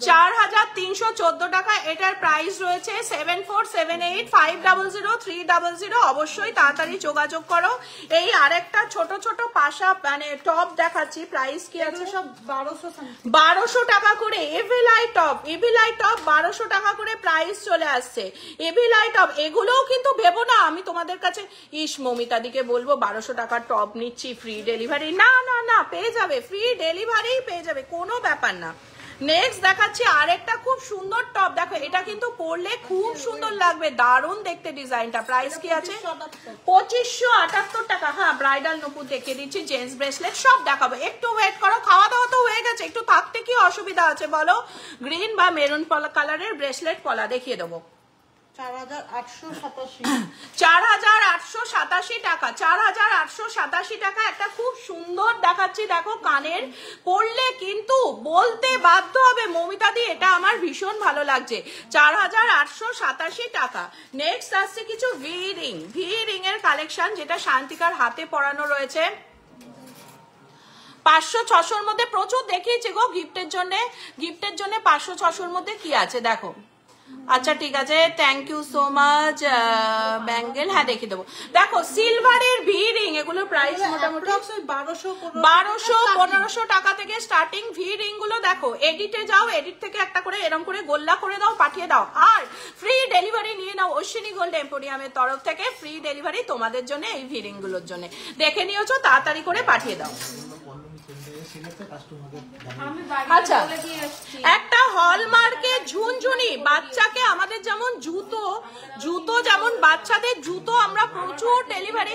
4314 টাকা এটার প্রাইস রয়েছে। 7478500300। অবশ্যই তাড়াতাড়ি যোগাযোগ করো। এই আরেকটা ছোট ছোট পাশা মানে টপ দেখাচ্ছি, প্রাইস কি আছে? সব 1200 টাকা করে। এভিলাই টপ 1200 টাকা করে প্রাইস চলে আসছে। এভিলাই টপ এগুলোও কিন্তু ভেবো না আমি তোমাদের কাছে ইস মমিতা দিকে বলবো 1200 টাকার টপ নিচ্ছি ফ্রি ডেলিভারি, না না না, পেয়ে যাবে, ফ্রি ডেলিভারি পেয়ে যাবে, কোনো ব্যাপার না। নেক্সট দেখাচ্ছি আরেকটা খুব সুন্দর টপ। দেখো এটা কিন্তু পরলে খুব সুন্দর লাগবে, দারুণ দেখতে ডিজাইনটা। প্রাইস কি আছে? 2578 টাকা। হ্যাঁ ব্রাইডাল নুপুর দেখিয়ে দিচ্ছি, জেন্টস ব্রেসলেট সব দেখাবো। একটু ওয়েট করো, খাওয়া দাওয়া তো হয়ে গেছে, একটু থাকতে কি অসুবিধা আছে বলো? গ্রিন বা মেরুন কালারের ব্রেসলেট পলা দেখিয়ে দেবো। 4,887 4,887 টাকা, 4,887 টাকা। একটা খুব সুন্দর দেখাচ্ছি, দেখো কানের পরলে কিন্তু বলতে বাধ্য হবে মৌমিতা দি এটা আমার ভীষণ ভালো লাগছে। 4,887 টাকা। নেক্সট আসছে কিছু ভি রিং এর কালেকশন, যেটা শান্তিকার হাতে পরানো রয়েছে। 500-600 মধ্যে প্রচুর দেখিয়েছি গো গিফটের জন্য। 500-600 মধ্যে কি আছে দেখো। আচ্ছা ঠিক আছে, thank you so much. Bangle হ্যাঁ দেখিয়ে দেবো। দেখো সিলভারের ভি রিং, এগুলোর প্রাইস মোটামুটি 1200-1500 টাকা থেকে স্টার্টিং। ভি রিং গুলো দেখো, এডিটে যাও, এডিট থেকে একটা করে এরকম করে গোল্লা করে দাও, পাঠিয়ে দাও। আর ফ্রি ডেলিভারি নিয়ে নাও অশ্বিনী গোল্ড এম্পোরিয়ামের তরফ থেকে। ফ্রি ডেলিভারি তোমাদের জন্য এই ভি রিং গুলোর জন্য। দেখে নিয়েছো, তাড়াতাড়ি করে পাঠিয়ে দাও। আচ্ছা, একটা হলমার্কের ঝুনঝুনি বাচ্চাকে, আমাদের যেমন জুতো যেমন বাচ্চাদের জুতো আমরা প্রচুর ডেলিভারি,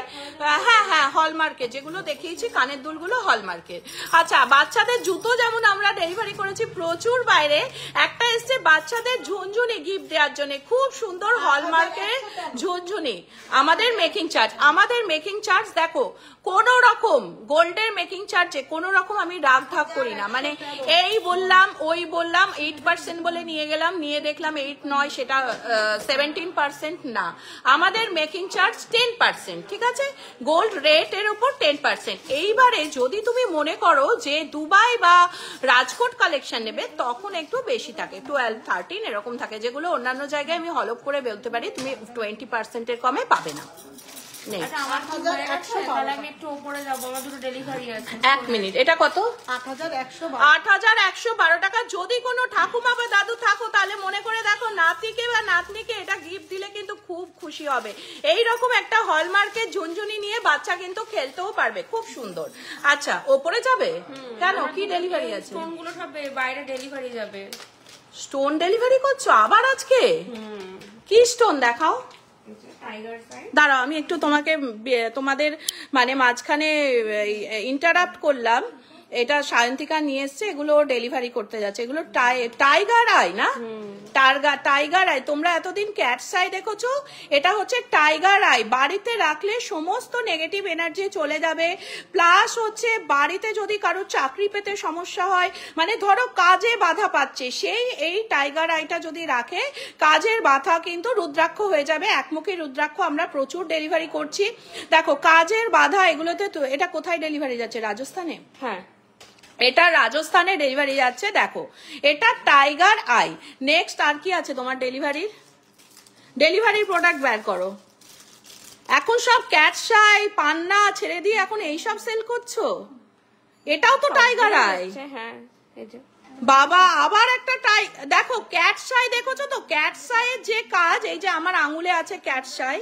হ্যাঁ হলমার্কের যেগুলো দেখিয়েছি কানের দুলগুলো হলমার্কের। আচ্ছা, বাচ্চাদের জুতো যেমন আমরা ডেলিভারি করেছি প্রচুর বাইরে, একটা এসছে বাচ্চাদের ঝুনঝুনি গিফট দেওয়ার জন্য। খুব সুন্দর হলমার্কের ঝুনঝুনি। আমাদের মেকিং চার্জ দেখো, কোন রকম গোল্ডের মেকিং চার্জে কোন রকম আমি রাগ ঢাক করি না। মানে এই বললাম ওই বললাম, 8% বলে নিয়ে গেলাম, নিয়ে দেখলাম 8 নয়, সেটা 17% না। আমাদের মেকিং চার্জ 10%, ঠিক আছে? গোল্ড রেট এর উপর 10%। এইবারে যদি তুমি মনে করো যে দুবাই বা রাজকোট কালেকশন নেবে, তখন একটু বেশি থাকে, 12-13 এরকম থাকে, যেগুলো অন্যান্য জায়গায় আমি হলপ করে বলতে পারি তুমি 20% এর কমে পাবে না। এক মিনিট, এটা কত? 8,112 টাকা। যদি কোনো ঠাকুমা বা দাদু থাকো, তাহলে মনে করে দেখো নাতিকে বা নাতনিকে এটা গিফট দিলে কিন্তু খুব খুশি হবে। এইরকম একটা হলমার্কের ঝুনঝুনি নিয়ে বাচ্চা কিন্তু খেলতেও পারবে, খুব সুন্দর। আচ্ছা, ওপরে যাবে কেন? কি ডেলিভারি আছে? স্টোনগুলো সব বাইরে ডেলিভারি যাবে। স্টোন ডেলিভারি করছো আবার আজকে? কি স্টোন দেখাও। দাঁড়াও, আমি একটু তোমাদের মানে মাঝখানে ইন্টারাপ্ট করলাম। এটা সায়ন্তিকা নিয়ে এসছে, এগুলো ডেলিভারি করতে যাচ্ছে। এগুলো টাইগার আই না? Tiger I. তোমরা এতদিন ক্যাটস আই দেখেছো, এটা হচ্ছে টাইগার আই। বাড়িতে রাখলে সমস্ত নেগেটিভ এনার্জি চলে যাবে। প্লাস হচ্ছে বাড়িতে যদি কারোর চাকরি পেতে সমস্যা হয়, মানে ধরো কাজে বাধা পাচ্ছে, এই টাইগার আইটা যদি রাখে, কাজের বাধা কিন্তু রুদ্রাক্ষ হয়ে যাবে। একমুখী রুদ্রাক্ষ আমরা প্রচুর ডেলিভারি করছি। দেখো কাজের বাধা এগুলোতে। তো এটা কোথায় ডেলিভারি যাচ্ছে? রাজস্থানে। হ্যাঁ, এটা রাজস্থানে ডেলিভারি যাচ্ছে। দেখো এটা টাইগার আই। নেক্সট আর কি আছে তোমার ডেলিভারির প্রোডাক্ট বের করো। এখন সব ক্যাটসাই পান্না ছেড়ে দিয়ে এখন এইসব সেল করছো। এটাও তো টাইগার আই। হ্যাঁ, বাবা আবার একটা দেখো ক্যাটসাই দেখেছো তো? ক্যাটসাইয়ের যে কাজ, এই যে আমার আঙুলে আছে ক্যাটসাই,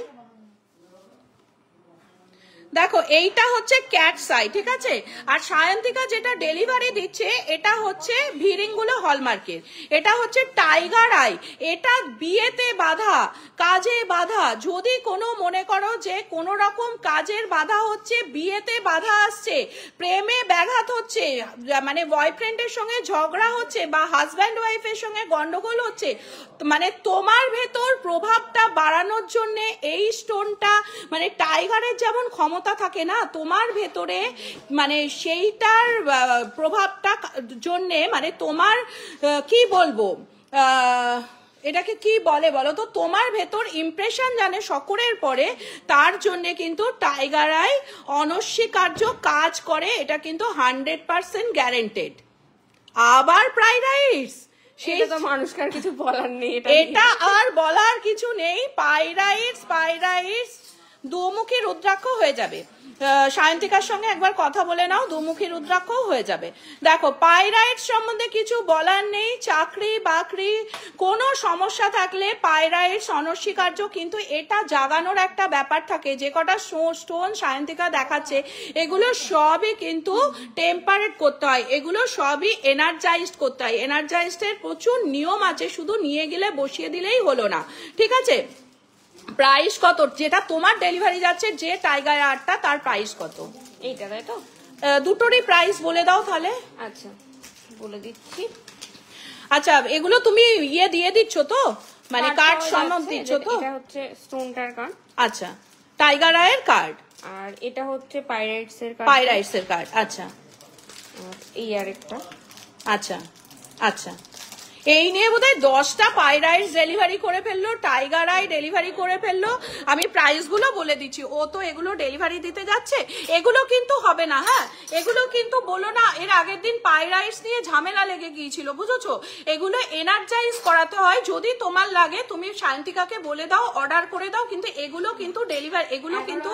দেখো এইটা হচ্ছে ক্যাটসাই, ঠিক আছে? আর সায়ন্তিকা যেটা ডেলিভারি দিচ্ছে, এটা হচ্ছে ভিরিং গুলো হলমার্কের। এটা হচ্ছে টাইগার আই। এটা বিয়েতে বাধা, কাজে বাধা। যদি কোনো মনে করো যে কোনো রকম কাজের বাধা হচ্ছে, বিয়েতে বাধা আসছে, প্রেমে ব্যাঘাত হচ্ছে, মানে বয়ফ্রেন্ডের সঙ্গে ঝগড়া হচ্ছে বা হাজব্যান্ড ওয়াইফের সঙ্গে গন্ডগোল হচ্ছে, মানে তোমার ভেতর প্রভাবটা বাড়ানোর জন্য এই স্টোনটা, মানে টাইগারের যেমন ক্ষমতা থাকে না তোমার ভেতরে, মানে সেইটার প্রভাবটা জন্যে, মানে তোমার কি বলবো, এটাকে কি বলে বলো তো, তোমার ভেতর ইমপ্রেশন জানে শকরের পরে, তার জন্য কিন্তু টাইগার আই অনস্বীকার্য কাজ করে। এটা কিন্তু 100% গ্যারেন্টেড। আবার পাইরাইটস, সেটা তো মানুষকে আর কিছু বলার নেই, এটা আর বলার কিছু নেই। পাইরাইটস দুমুখী রুদ্রাক্ষ হয়ে যাবে। সায়ন্তিকার সঙ্গে একবার কথা বলে নাও, দুমুখী রুদ্রাক্ষ হয়ে যাবে। দেখো পাইরাইটস সম্বন্ধে কিছু বলার নেই। চাকরি বাকরি কোনো সমস্যা থাকলে পাইরাইটস অনস্বীকার্য, কিন্তু এটা জাগানোর একটা ব্যাপার থাকে। যে কটা স্টোন সায়ন্তিকা দেখাচ্ছে, এগুলো সবই কিন্তু টেম্পারেট করতে হয়, এগুলো সবই এনার্জাইজড করতে হয়। এনার্জাইজডের প্রচুর নিয়ম আছে, শুধু নিয়ে গেলে বসিয়ে দিলেই হলো না, ঠিক আছে? প্রাইস কত? যেটা তোমার ডেলিভারি যাচ্ছে, যে টাইগার আর্টটা, তার প্রাইস কত? এইটা তাই তো? দুটোরই প্রাইস বলে দাও তাহলে। আচ্ছা, বলে দিচ্ছি। আচ্ছা এগুলো তুমি ইয়ে দিয়ে দিচ্ছ তো, মানে কার্ড কার্ড সনদ দিচ্ছ তো? এটা হচ্ছে স্টোনটার কার্ড, আচ্ছা টাইগার আয়ের কার্ড, আর এটা হচ্ছে পাইরাইটস এর কার্ড, পাইরাইটস এর কার্ড। আচ্ছা আর এই আরেকটা। আচ্ছা আচ্ছা, এই নিয়ে বোধহয় 10টা পাইরাইটস ডেলিভারি করে ফেললো, টাইগার আই ডেলিভারি করে ফেললো। আমি প্রাইস গুলো বলে দিচ্ছি, ও তো এগুলো ডেলিভারি দিতে যাচ্ছে। এগুলো কিন্তু হবে না, হ্যাঁ এগুলো কিন্তু বলো না, এর আগের দিন পাইরাইটস নিয়ে ঝামেলা লেগে গিয়েছিল, বুঝেছো? এগুলো এনার্জাইজ করাতে হয়। যদি তোমার লাগে তুমি সায়ন্তিকাকে বলে দাও, অর্ডার করে দাও, কিন্তু এগুলো কিন্তু ডেলিভারি, এগুলো কিন্তু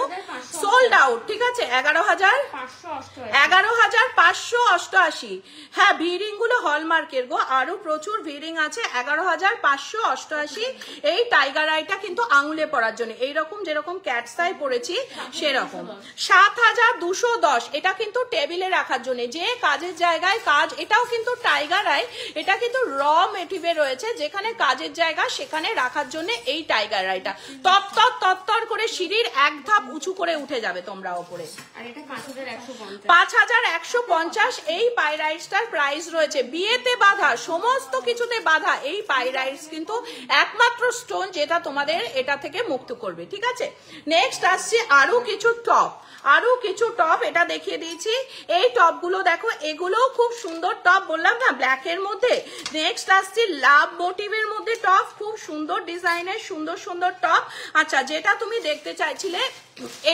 সোল্ড আউট, ঠিক আছে? 11,588। হ্যাঁ ভিরিং গুলো হলমার্কের গো, আরো প্রচুর ভিরিং আছে। 11,588 এই টাইগার আইটা কিন্তু আঙুলে পরার জন্য, এইরকম যেরকম ক্যাটসাই পরেছি সেরকম। 7,210 এটা কিন্তু টেবিলে রাখার জন্য, যে কাজের জায়গায় কাজ, এটাও কিন্তু টাইগার আই, এটা কিন্তু র মেটিভে রয়েছে, যেখানে কাজের জায়গা সেখানে রাখার জন্য এই টাইগার আইটা তত্তর তত্তর করে সিঁড়ির এক ধাপ উঁচু করে উঠে যাবে তোমরা ওপরে। আর এটা 5,150। 5,150 এই পাইরাইটসটার প্রাইস রয়েছে। বিয়েতে বাধা, সমস্ত কিছুতে বাধা, এই পাইরাইটস কিন্তু একমাত্র স্টোন যেটা তোমাদের এটা থেকে মুক্ত করবে, ঠিক আছে? নেক্সট আসছে আরো কিছু টপ, আরো কিছু টপ, এটা দেখিয়ে দিয়েছি। এই টপ গুলো দেখো, এগুলো খুব সুন্দর টপ, বললাম না ব্ল্যাক এর মধ্যে। নেক্সট আসছে লাভ মোটিভের মধ্যে টপ, খুব সুন্দর ডিজাইনের সুন্দর সুন্দর টপ। আচ্ছা যেটা তুমি দেখতে চাইছিলে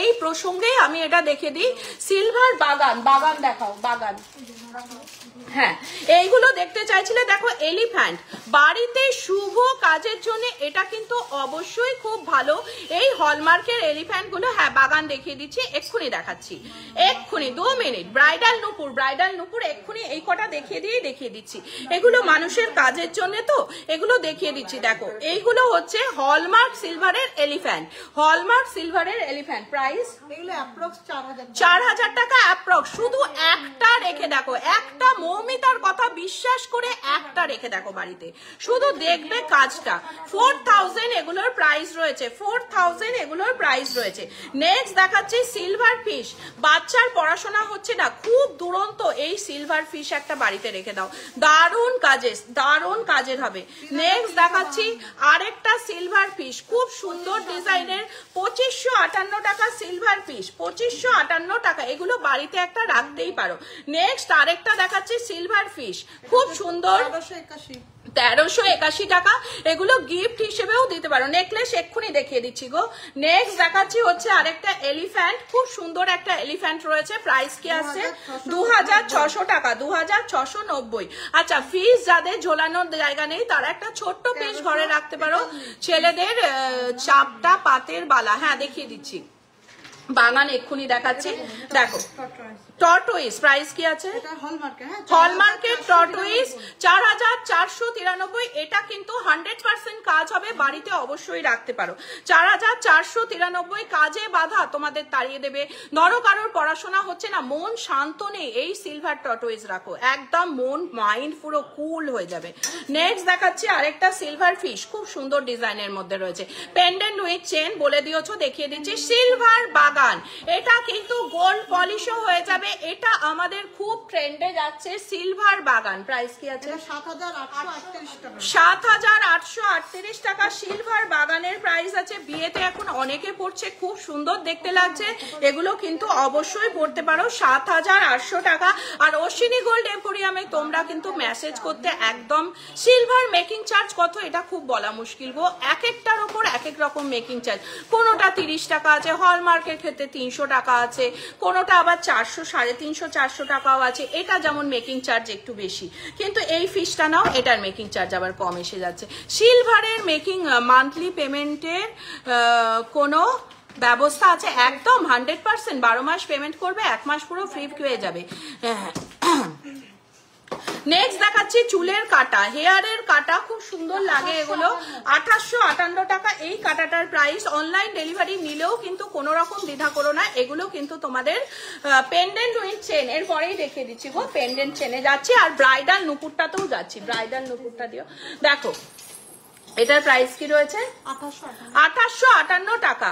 এই প্রসঙ্গেই আমি এটা দেখে দিই, সিলভার বাগান, বাগান দেখাও, বাগান। হ্যাঁ এইগুলো দেখতে চাইছিলে, দেখো এলিফ্যান্ট, বাড়িতে শুভ কাজের জন্য এটা কিন্তু অবশ্যই খুব ভালো। এই হলমার্কের এলিফ্যান্ট গুলো, হ্যাঁ বাগান দেখিয়ে দিচ্ছি, এক্ষুনি দেখাচ্ছি, এক্ষুনি 2 মিনিট। ব্রাইডাল নুপুর, ব্রাইডাল নুপুর এক্ষুনি এই কটা দেখিয়ে দিচ্ছি। এগুলো মানুষের কাজের জন্য তো, এগুলো দেখিয়ে দিচ্ছি। দেখো এইগুলো হচ্ছে হলমার্ক সিলভারের এলিফ্যান্ট, হলমার্ক সিলভারের এলিফ্যান্ট, প্রাইস এগুলো অ্যাপ্রক্স 4,000। 4,000 টাকা অ্যাপ্রক্স। শুধু একটা রেখে দেখো, একটা মৌমিতার কথা বিশ্বাস করে একটা রেখে দেখো বাড়িতে, শুধু দেখবে কাজটা। 4,000 এগুলোর প্রাইস রয়েছে, 4,000 এগুলোর প্রাইস রয়েছে। নেক্সট দেখাচ্ছি সিলভার ফিশ, বাচ্চার পড়াশোনা হচ্ছে না, খুব দুরন্ত এই সিলভার ফিশ একটা বাড়িতে রেখে দাও, দারুণ কাজের হবে। নেক্সট দেখাচ্ছি আরেকটা সিলভার ফিশ, খুব সুন্দর ডিজাইনের, 2,558 টাকা সিলভার ফিশ, 2,558 টাকা, এগুলো বাড়িতে একটা রাখতেই পারো। নেক্সট আরেকটা দেখাচ্ছি সিলভার ফিশ, খুব সুন্দর, 1,381 টাকা, এগুলো গিফট হিসেবেও দিতে পারো। নেকলেস এক্ষুনি দেখিয়ে দিচ্ছি গো। নেক্সট দেখাচ্ছি হচ্ছে আরেকটা এলিফ্যান্ট, খুব সুন্দর একটা এলিফ্যান্ট রয়েছে, প্রাইস কি আসছে 2,600 টাকা, 2,690। আচ্ছা ফিস যাদের ঝোলানোর জায়গা নেই তারা একটা ছোট্ট পিস ঘরে রাখতে পারো, ছেলেদের চাপটা পাতের বালা, হ্যাঁ দেখিয়ে দিচ্ছি, বাগান এক্ষুনি দেখাচ্ছি। দেখো টর্টোইস, প্রাইস কি আছে? হলমার্কের টর্টোইস 4,493, এটা কিন্তু 100% কাজ হবে, বাড়িতে অবশ্যই রাখতে পারো। 4,493 কাজে বাধা তোমাদের তাড়িয়ে দেবে। ধরো কারোর পড়াশোনা হচ্ছে না, মন শান্ত নেই, এই সিলভার টর্টোইস রাখো, একদম মন মাইন্ড পুরো কুল হয়ে যাবে। নেক্সট দেখাচ্ছি আরেকটা সিলভার ফিশ, খুব সুন্দর ডিজাইনের মধ্যে রয়েছে, পেন্ডেন্ট উইথ চেন, বলে দিয়েছো দেখিয়ে দিচ্ছি। সিলভার বাগান, এটা কিন্তু গোল্ড পলিশও হয়ে যাবে, এটা আমাদের খুব ট্রেন্ডে যাচ্ছে, সিলভার বাগান, প্রাইস কি আছে? 7,838 টাকা সিলভার বাগানের প্রাইস আছে। বিয়েতে এখন অনেকে পড়ছে, খুব সুন্দর দেখতে লাগছে, এগুলো কিন্তু অবশ্যই পড়তে পারো, 7,800 টাকা। আর অশ্বিনী গোল্ড এম্পোরিয়ামে তোমরা কিন্তু মেসেজ করতে একদম, সিলভার মেকিং চার্জ কত এটা খুব বলা মুশকিল গো, এক একটার উপর এক এক রকম মেকিং চার্জ, কোনোটা 30 টাকা আছে, হলমার্কের ক্ষেত্রে 300 টাকা আছে, কোনোটা আবার 400, 350, 400 টাকাও আছে। এটা যেমন মেকিং চার্জ একটু বেশি, কিন্তু এই ফিশটা নাও, এটার মেকিং চার্জ আবার কম এসে যাচ্ছে। সিলভারের মেকিং মান্থলি পেমেন্টের কোনো ব্যবস্থা আছে? একদম 100%, 12 মাস পেমেন্ট করবে, 1 মাস পুরো ফ্রি হয়ে যাবে। নেক্সট দেখাচ্ছি চুলের কাটা, হেয়ারের কাটা, খুব সুন্দর লাগে এগুলো, 2,858 টাকা এই কাটাটার প্রাইস। অনলাইন ডেলিভারি নিলেও কিন্তু কোনো রকম দ্বিধা করো না, এগুলো কিন্তু তোমাদের পেন্ডেন্ট উইথ চেন, এরপরেই দেখিয়ে দিচ্ছি গো, পেন্ডেন্ট চেনে যাচ্ছি, আর ব্রাইডাল নুপুরটাতেও যাচ্ছি, ব্রাইডাল নুপুরটা দিও। দেখো এটার প্রাইস কি রয়েছে? 2,858 টাকা।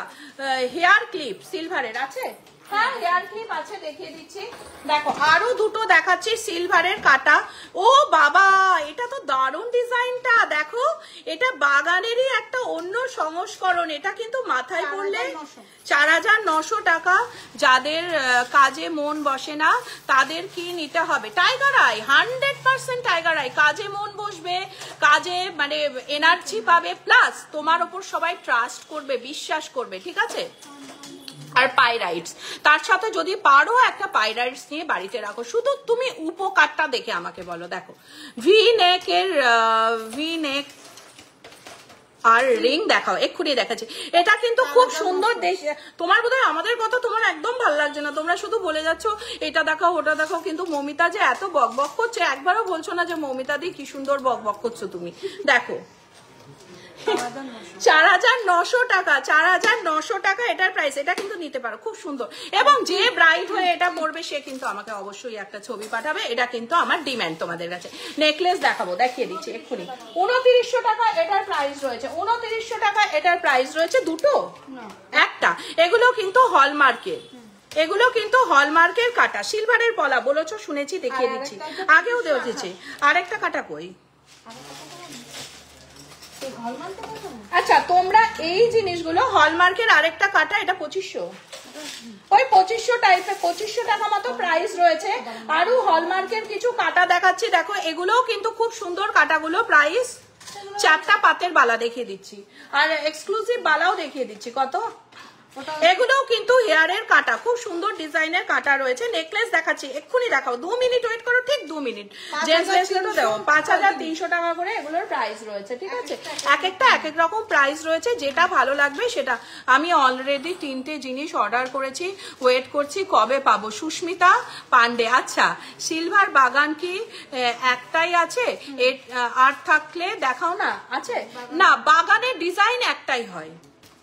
হেয়ার ক্লিপ সিলভারের আছে, হ্যাঁ হেয়ার ক্লিপ আছে, দেখিয়ে দিচ্ছি। দেখো আরো দুটো দেখাচ্ছি সিলভারের কাটা। ও বাবা, এটা তো দারুণ ডিজাইনটা। দেখো এটা বাগানেরই একটা অন্য সংস্করণ। এটা কিন্তু মাথায় পড়লে 4900 টাকা। যাদের কাজে মন বসে না তাদের কি নিতে হবে? Tiger I, 100% tiger I. কাজে মন বসবে, কাজে মানে এনার্জি পাবে, প্লাস তোমার ওপর সবাই ট্রাস্ট করবে, বিশ্বাস করবে, ঠিক আছে? আর পাইরাইটস তার সাথে যদি পারো একটা পাইরাইটস নিয়ে বাড়িতে রাখো। শুধু তুমি উপকারটা দেখে আমাকে বলো। দেখো ভি নেক আর রিং দেখাও, এক্ষুনি দেখাচ্ছি। এটা কিন্তু খুব সুন্দর। তোমার বোধহয় আমাদের কথা তোমার একদম ভালো লাগছে না, তোমরা শুধু বলে যাচ্ছ এটা দেখাও ওটা দেখাও। কিন্তু মৌমিতা যে এত বকবক করছে, একবারও বলছো না যে মৌমিতা দি কি সুন্দর বকবক করছো তুমি। দেখো 4900 টাকা, 4900 টাকা এটার প্রাইস। এটা কিন্তু নিতে পারো, খুব সুন্দর। এবং যে ব্রাইড হয়ে এটা পরবে সে কিন্তু আমাকে অবশ্যই একটা ছবি পাঠাবে। এটা কিন্তু আমার ডিমান্ড তোমাদের কাছে। নেকলেস দেখাবো, দেখিয়ে দিচ্ছি এক্ষুনি। 2900 টাকা এটার প্রাইস রয়েছে, 2900 টাকা এটার প্রাইস রয়েছে। দুটো একটা, এগুলো কিন্তু হলমার্কের, এগুলো কিন্তু হলমার্কের কাটা। সিলভারের পলা বলেছো, শুনেছি, দেখিয়ে দিচ্ছি। আগেও দেওয়া দিচ্ছি। আরেকটা কাটা কই? আচ্ছা তোমরা এই জিনিসগুলো হলমার্কের আরেকটা কাটা, এটা 2500, ওই 2500 টাইপের, 2500 টাকা মতো প্রাইস রয়েছে। আরো হলমার্কের কিছু কাটা দেখাচ্ছি। দেখো এগুলোও কিন্তু খুব সুন্দর কাটাগুলো। প্রাইস 4টা পাতের বালা দেখিয়ে দিচ্ছি, আর এক্সক্লুসিভ বালাও দেখিয়ে দিচ্ছি। কত? এগুলোও কিন্তু হেয়ারের কাটা, খুব সুন্দর ডিজাইনের কাটা রয়েছে। নেকলেস দেখাচ্ছি, এক্ষুনি দেখাও। 2 মিনিট ওয়েট করো, ঠিক 2 মিনিট। জেন্টস ব্রেসলেটও দেখো 5300 টাকা করে এগুলোর প্রাইস রয়েছে, ঠিক আছে? এক একটা এক এক রকম প্রাইস রয়েছে, যেটা ভালো লাগবে সেটা। আমি অলরেডি 3টে জিনিস অর্ডার করেছি, ওয়েট করছি কবে পাবো। সুস্মিতা পান্ডে, আচ্ছা সিলভার বাগান কি একটাই আছে? আর থাকলে দেখাও না। আছে না, বাগানের ডিজাইন একটাই হয়,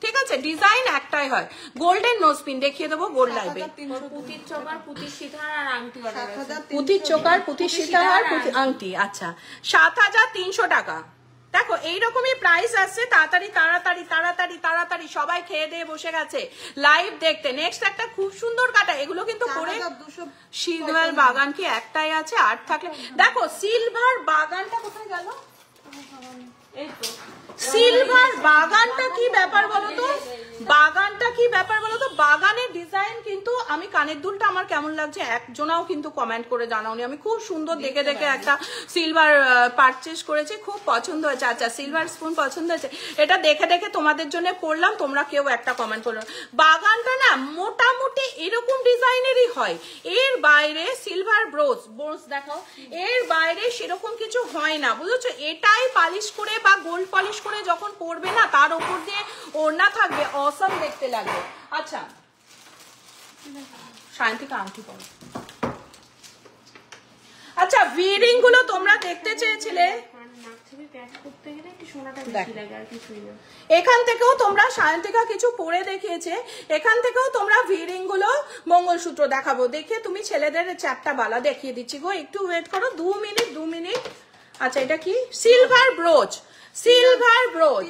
ঠিক আছে? ডিজাইন একটাই হয়। গোল্ডেন নোজপিন দেখিয়ে দেবো, গোল্ড লাইভে। পুতির চোকার, পুতির সিতার আর আংটি অর্ডার আছে। পুতির চোকার, পুতির সিতার আর আংটি, আচ্ছা 7300 টাকা। দেখো এইরকমই প্রাইস আসছে। তাড়াতাড়ি তাড়াতাড়ি তাড়াতাড়ি তাড়াতাড়ি সবাই খেয়ে দিয়ে বসে গেছে লাইভ দেখতে। নেক্সট একটা খুব সুন্দর কাটা, এগুলো কিন্তু পরে। সিলভার বাগান কি একটাই আছে? আর থাকলে দেখো সিলভার বাগানটা কোথায় গেল? এই তো সিলভার বাগানটা কি ব্যাপার বলো তো? বাগানটা কি ব্যাপার বলো তো? বাগানের ডিজাইন কিন্তু আমি কানের দুলটা আমার কেমন লাগছে একজনাও কিন্তু কমেন্ট করে জানাওনি। আমি খুব সুন্দর দেখে দেখে একটা সিলভার পারচেজ করেছি, খুব পছন্দ হয়েছে। আচ্ছা সিলভার স্পুন পছন্দ হয়েছে, এটা দেখে দেখে তোমাদের জন্য পড়লাম, তোমরা কেউ একটা কমেন্ট করলো। বাগানটা না মোটামুটি এরকম ডিজাইনেরই হয়, এর বাইরে সিলভার ব্রোজ দেখাও, এর বাইরে সেরকম কিছু হয় না, বুঝেছো? এটাই পালিশ করে বা গোল্ড পলিশ করে যখন পরবে না, তার উপর দিয়ে ওড়না থাকবে, অসম দেখতে লাগবে। আচ্ছা শান্তিকা আংটি পরো। আচ্ছা ভিরিং গুলো তোমরা দেখতে চেয়েছিলে, এখান থেকেও তোমরা সায়ন্তিকা কিছু পরে দেখিয়েছে, এখান থেকেও তোমরা ভিরিং গুলো, মঙ্গলসূত্র দেখাবো। দেখে তুমি ছেলেদের 4টা বালা দেখিয়ে দিচ্ছি গো, একটু ওয়েট করো 2 মিনিট 2 মিনিট। আচ্ছা এটা কি? সিলভার ব্রোচ, সিলভার ব্রোচ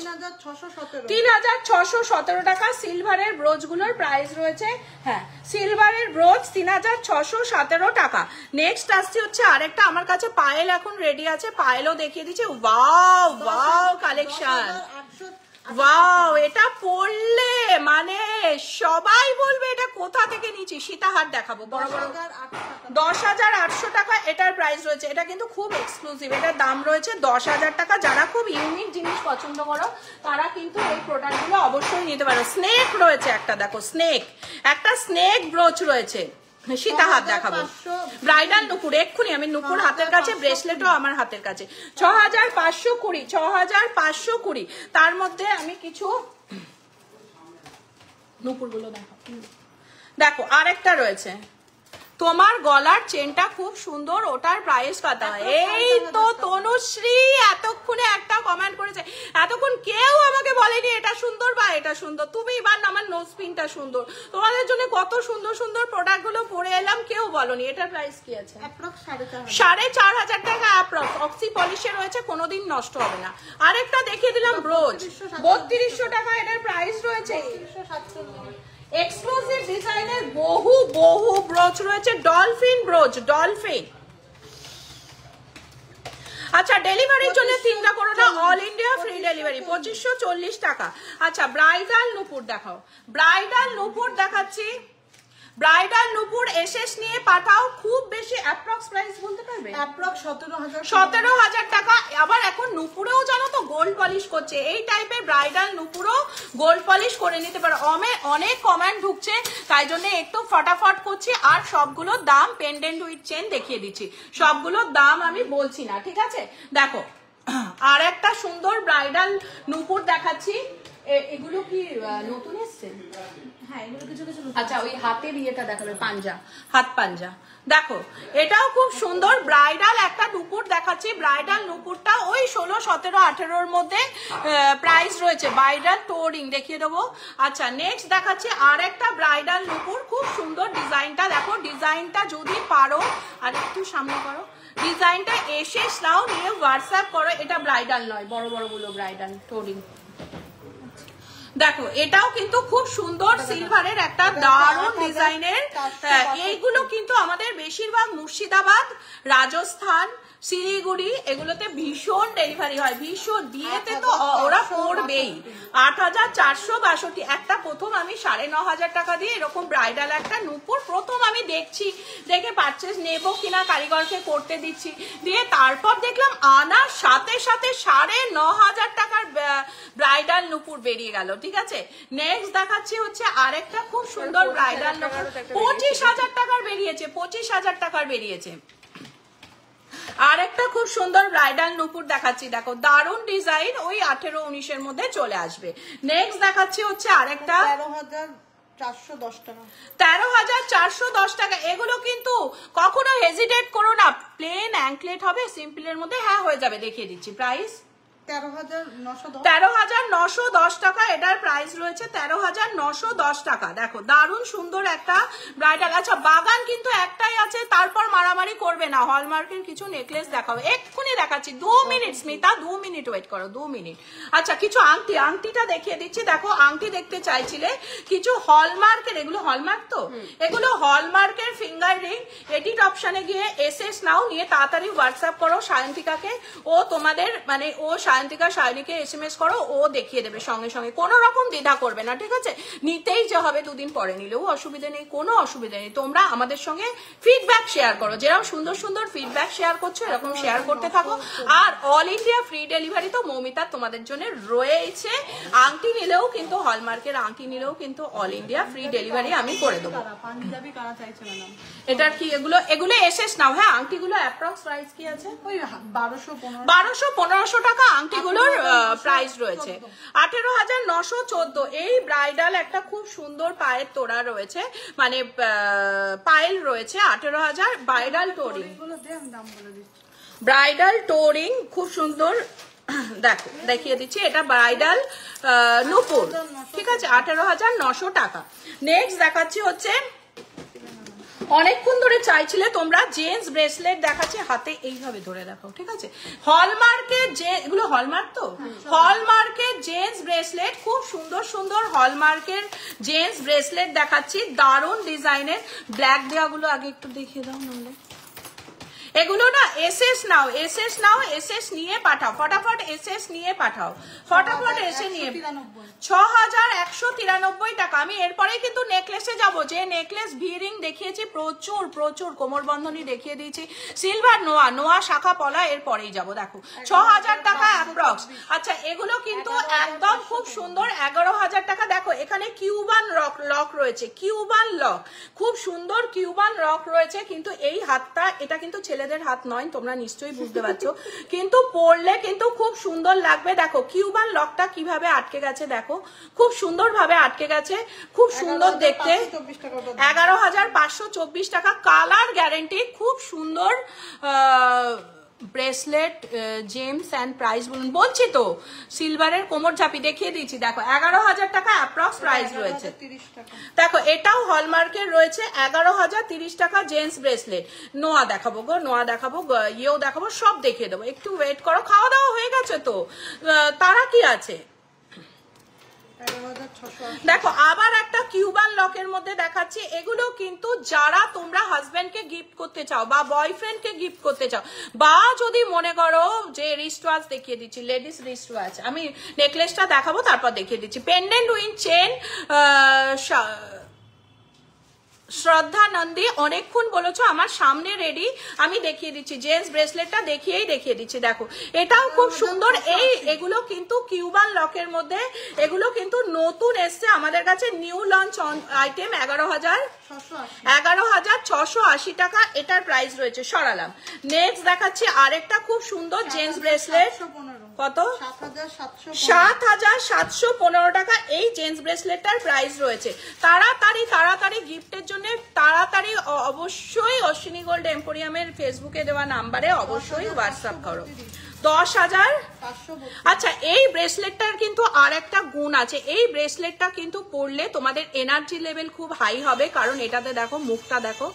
3617 টাকা। সিলভারের ব্রোচ গুলোর প্রাইস রয়েছে, হ্যাঁ সিলভারের ব্রোচ 3617 টাকা। নেক্সট আসছে হচ্ছে আরেকটা, আমার কাছে পায়েল এখন রেডি আছে, পায়েলও দেখিয়ে দিচ্ছে। ওয়াও ওয়াও কালেকশন, ওয়াও এটা পরলে মানে সবাই বলবে এটা কোথা থেকে নিচ্ছি। সীতাহার দেখাবো, বড় বড় 10,800 টাকা এটার প্রাইস রয়েছে। এটা কিন্তু খুব এক্সক্লুসিভ, এটার দাম রয়েছে 10,000 টাকা। যারা খুব ইউনিক জিনিস পছন্দ করো তারা কিন্তু এই প্রোডাক্টগুলো অবশ্যই নিতে পারো। স্নেক রয়েছে একটা, দেখো স্নেক, একটা স্নেক ব্রোচ রয়েছে। সীতাহার দেখাবো, ব্রাইডাল নুপুর, এক্ষুনি আমি নুপুর হাতের কাছে, ব্রেসলেটও আমার হাতের কাছে। 6520, 6520। তার মধ্যে আমি কিছু নুপুর গুলো দেখো, দেখো আরেকটা রয়েছে। তোমার গলার চেনটা খুব সুন্দর, ওটার প্রাইস কত? এই তো তনুশ্রী এতক্ষণে একটা কমেন্ট করেছে, এতক্ষণ কেউ আমাকে বলেনি এটা সুন্দর বা এটা সুন্দর। তুমি এবার আমার নোজ পিনটা সুন্দর, তোমাদের জন্য কত সুন্দর সুন্দর প্রোডাক্ট গুলো পরে এলাম, কেউ বলনি। এটার প্রাইস কি আছে? 4500 টাকা অ্যাপ্রক্স। অক্সি পলিশে রয়েছে, কোনোদিন নষ্ট হবে না। আরেকটা দেখিয়ে দিলাম ব্রোচ, 3200 টাকা এটার প্রাইস রয়েছে। এক্সক্লুসিভ ডিজাইনের বহু বহু ব্রোচ রয়েছে, ডলফিন ব্রোচ, ডলফিন। আচ্ছা ডেলিভারির জন্য চিন্তা করো না, অল ইন্ডিয়া ফ্রি ডেলিভারি, 2540 টাকা। আচ্ছা ব্রাইডাল নুপুর দেখাও, ব্রাইডাল নুপুর দেখাচ্ছি, ব্রাইডাল নুপুর এসএস নিয়ে পাঠাও, খুব বেশি অ্যাপ্রক্স প্রাইস বলতে পারবে? অ্যাপ্রক্স 17,000 17,000 টাকা। আবার এখন নুপুরেও জানো তো গোল্ড পলিশ করছে, এই টাইপের ব্রাইডাল নুপুরও গোল্ড পলিশ করে নিতে পারো। অনেক কমেন্ট ঢুকছে, তাই জন্য একটু ফটাফট করছি। আর সবগুলোর দাম পেন্ডেন্ট উইথ চেন দেখিয়ে দিচ্ছি, সবগুলোর দাম আমি বলছি না, ঠিক আছে? দেখো আর একটা সুন্দর ব্রাইডাল নুপুর দেখাচ্ছি। এগুলো কি নতুন এসছে? হ্যাঁ এগুলো কিছু কিছু আচ্ছা ওই হাতের ইয়েটা দেখাবে, পাঞ্জা, হাত পাঞ্জা। দেখো এটাও খুব সুন্দর ব্রাইডাল একটা নুপুর দেখাচ্ছি। ব্রাইডাল নুপুরটা ওই 16, 17, 18 মধ্যে প্রাইস রয়েছে। ব্রাইডাল টোরিং দেখিয়ে দেবো। আচ্ছা নেক্সট দেখাচ্ছি আর একটা ব্রাইডাল নুপুর, খুব সুন্দর ডিজাইনটা দেখো, ডিজাইনটা যদি পারো আর একটু সামনে করো, ডিজাইনটা এসে নাও নিয়ে হোয়াটসঅ্যাপ করো। এটা ব্রাইডাল নয়, বড় বড় গুলো ব্রাইডাল টোরিং। দেখো এটাও কিন্তু খুব সুন্দর সিলভারের একটা দারুণ ডিজাইনের। এইগুলো কিন্তু আমাদের বেশিরভাগ মুর্শিদাবাদ, রাজস্থান, শিলিগুড়ি এগুলোতে ভীষণ ডেলিভারি হয়, ভীষণ। বিয়েতে তো ওরা করবেই। 8,462 একটা। প্রথম আমি 9,500 টাকা দিয়ে এরকম ব্রাইডাল একটা নুপুর প্রথম আমি দেখছি, দেখে পারচেজ নেবো কিনা কারিগরকে করতে দিচ্ছি, দিয়ে তারপর দেখলাম আনার সাথে সাথে 9,500 টাকার ব্রাইডাল নুপুর বেরিয়ে গেল, ঠিক আছে? নেক্সট দেখাচ্ছি হচ্ছে আরেকটা খুব সুন্দর ব্রাইডাল নুপুর, 25,000 টাকার বেরিয়েছে, 25,000 টাকার বেরিয়েছে। আর একটা খুব সুন্দর ব্রাইডাল নুপুর দেখাচ্ছি, দেখো দারুণ ডিজাইন, ওই 18-19 মধ্যে চলে আসবে। নেক্সট দেখাচ্ছি হচ্ছে আরেকটা 13,410 টাকা, 13,410 টাকা। এগুলো কিন্তু কখনো হেজিটেট করো না, প্লেন অ্যাঙ্কলেট হবে সিম্পলের মধ্যে, হ্যাঁ হয়ে যাবে, দেখিয়ে দিচ্ছি। প্রাইস 13,910 টাকা, এটার প্রাইস রয়েছে 13,910 টাকা। দেখো দারুণ সুন্দর একটা ব্রাইডাল। আচ্ছা বাগান কিন্তু একটাই আছে, তারপর মারামারি করবে না। হলমার্কের কিছু নেকলেস দেখাবো, এক্ষুনি দেখাচ্ছি, 2 মিনিট স্মিতা, 2 মিনিট ওয়েট করো, 2 মিনিট। আচ্ছা কিছু আংটি, আংটিটা দেখিয়ে দিচ্ছি। দেখো আংটি দেখতে চাইছিলে, কিছু হলমার্কের, এগুলো হলমার্ক তো, এগুলো হলমার্কের ফিঙ্গার রিং। এডিট অপশনে গিয়ে এসএস নাও নিয়ে তাড়াতাড়ি হোয়াটসঅ্যাপ করো সায়ন্তিকাকে, ও তোমাদের মানে ও সায়ন্তিকা শায়নিকে এসএমএস করো, ও দেখিয়ে দেবে সঙ্গে সঙ্গে, কোনো রকম দ্বিধা করবে না, ঠিক আছে? নিতেই যে হবে, 2 দিন পরে নিলেও অসুবিধা নেই, কোনো অসুবিধা নেই। তোমরা আমাদের সঙ্গে ফিডব্যাক শেয়ার করো, যেরকম সুন্দর সুন্দর ফিডব্যাক শেয়ার করছো এরকম শেয়ার করতে থাকো। আর অল ইন্ডিয়া ফ্রি ডেলিভারি তো মৌমিতা তোমাদের জন্য রয়েছে। আংটি নিলেও কিন্তু, হলমার্কের আংটি নিলেও কিন্তু অল ইন্ডিয়া ফ্রি ডেলিভারি আমি করে দেবো। পাঞ্জাবি কারা চাইছে ম্যাডাম? এটার কি এগুলো এসএস নাও। হ্যাঁ আংটিগুলো অ্যাপ্রক্স প্রাইস কি আছে? ওই 1200-1500 টাকা আংটিগুলোর প্রাইস রয়েছে। 18,914। এই ব্রাইডাল একটা খুব সুন্দর পায়ের তোড়া রয়েছে, মানে পায়েল রয়েছে, 18,000। ব্রাইডাল টোরিং, ব্রাইডাল টোরিং খুব সুন্দর, দেখো দেখিয়ে দিচ্ছি, এটা ব্রাইডাল নুপুর, ঠিক আছে? 18,900 টাকা। নেক্সট দেখাচ্ছি হচ্ছে, অনেকক্ষণ ধরে চাইছিলে তোমরা জেন্টস ব্রেসলেট দেখাচ্ছি, হাতে এইভাবে ধরে দেখাও, ঠিক আছে? হলমার্কের যে এগুলো হলমার্ক তো, হলমার্কের জেন্টস ব্রেসলেট, খুব সুন্দর সুন্দর হলমার্কের জেন্টস ব্রেসলেট দেখাচ্ছি, দারুণ ডিজাইনের। ব্ল্যাক দেওয়াগুলো আগে একটু দেখিয়ে দাও, নাহলে এগুলো না এসএস নাও, এসএস নাও, এসএস নিয়ে পাঠাও, ফটাফট এসএস নিয়ে পাঠাও, ফটাফট এসে নিয়ে। 6,193 টাকা। আমি এরপরে কিন্তু নেকলেসে যাব, যে নেকলেস ভিরিং দেখিয়েছি, প্রচুর প্রচুর কোমর বন্ধনী দেখিয়ে দিয়েছি, সিলভার নোয়া শাখা পলা, এরপরেই যাব। দেখো 6,000 টাকা অ্যাপ্রক্স। আচ্ছা এগুলো কিন্তু একদম খুব সুন্দর, 11,000 টাকা। দেখো এখানে কিউবান লক রয়েছে, কিউবান লক, খুব সুন্দর কিউবান লক রয়েছে। কিন্তু এই হাতটা, এটা কিন্তু ছেলেদের হাত নয়, তোমরা নিশ্চয়ই বুঝতে পারছো, কিন্তু পরলে কিন্তু খুব সুন্দর লাগবে। দেখো কিউবান লকটা কিভাবে আটকে গেছে, দেখো খুব সুন্দর ভাবে আটকে গেছে, খুব সুন্দর দেখতে। 11,524 টাকা, কালার গ্যারেন্টি, খুব সুন্দর ব্রেসলেট। জেমস অ্যান্ড প্রাইস বলুন, বলছি তো সিলভারের কোমর ঝাঁপি দেখিয়ে দিয়েছি। দেখো 11,000 টাকা অ্যাপ্রক্স প্রাইস রয়েছে। দেখো এটাও হলমার্কের রয়েছে, 11,030 টাকা জেন্টস ব্রেসলেট। নোয়া দেখাবো গো, নোয়া দেখাবো, ইয়েও দেখাবো, সব দেখিয়ে দেবো। একটু ওয়েট করো, খাওয়া দাওয়া হয়ে গেছে তো, তারা কি আছে? দেখো আবার একটা কিউবান লকের মধ্যে দেখাচ্ছি, এগুলো কিন্তু যারা তোমরা হাজবেন্ডকে গিফট করতে চাও বা বয়ফ্রেন্ডকে গিফট করতে চাও, বা যদি মনে করো যে রিস্ট ওয়াচ দেখিয়ে দিচ্ছি, লেডিস রিস্ট ওয়াচ, আমি নেকলেসটা দেখাবো তারপর দেখিয়ে দিচ্ছি। পেন্ডেন্ট উইথ চেন, শ্রদ্ধা নন্দী অনেকক্ষণ বলেছো আমার সামনে রেডি, আমি দেখিয়ে দিচ্ছি। জেন্টস ব্রেসলেটটা দেখিয়ে দিচ্ছি, দেখো এটাও খুব সুন্দর। এগুলো কিন্তু কিউবান লকের মধ্যে, এগুলো কিন্তু নতুন এসছে আমাদের কাছে, নিউ লঞ্চ আইটেম। 11,680 টাকা এটার প্রাইস রয়েছে। সরালাম। নেক্সট দেখাচ্ছি আরেকটা খুব সুন্দর জেন্টস ব্রেসলেট। কত? 7,715 টাকা এই জেন্টস ব্রেসলেটটার প্রাইস রয়েছে। তাড়াতাড়ি গিফটের জন্য তাড়াতাড়ি অবশ্যই অশ্বিনী গোল্ড এম্পোরিয়ামের ফেসবুকে দেওয়া নাম্বারে অবশ্যই হোয়াটসঅ্যাপ করো। 10,000। আচ্ছা, এই ব্রেসলেটটার কিন্তু আর একটা গুণ আছে, এই ব্রেসলেটটা কিন্তু পরলে তোমাদের এনার্জি লেভেল খুব হাই হবে, কারণ এটাতে দেখো মুখটা দেখো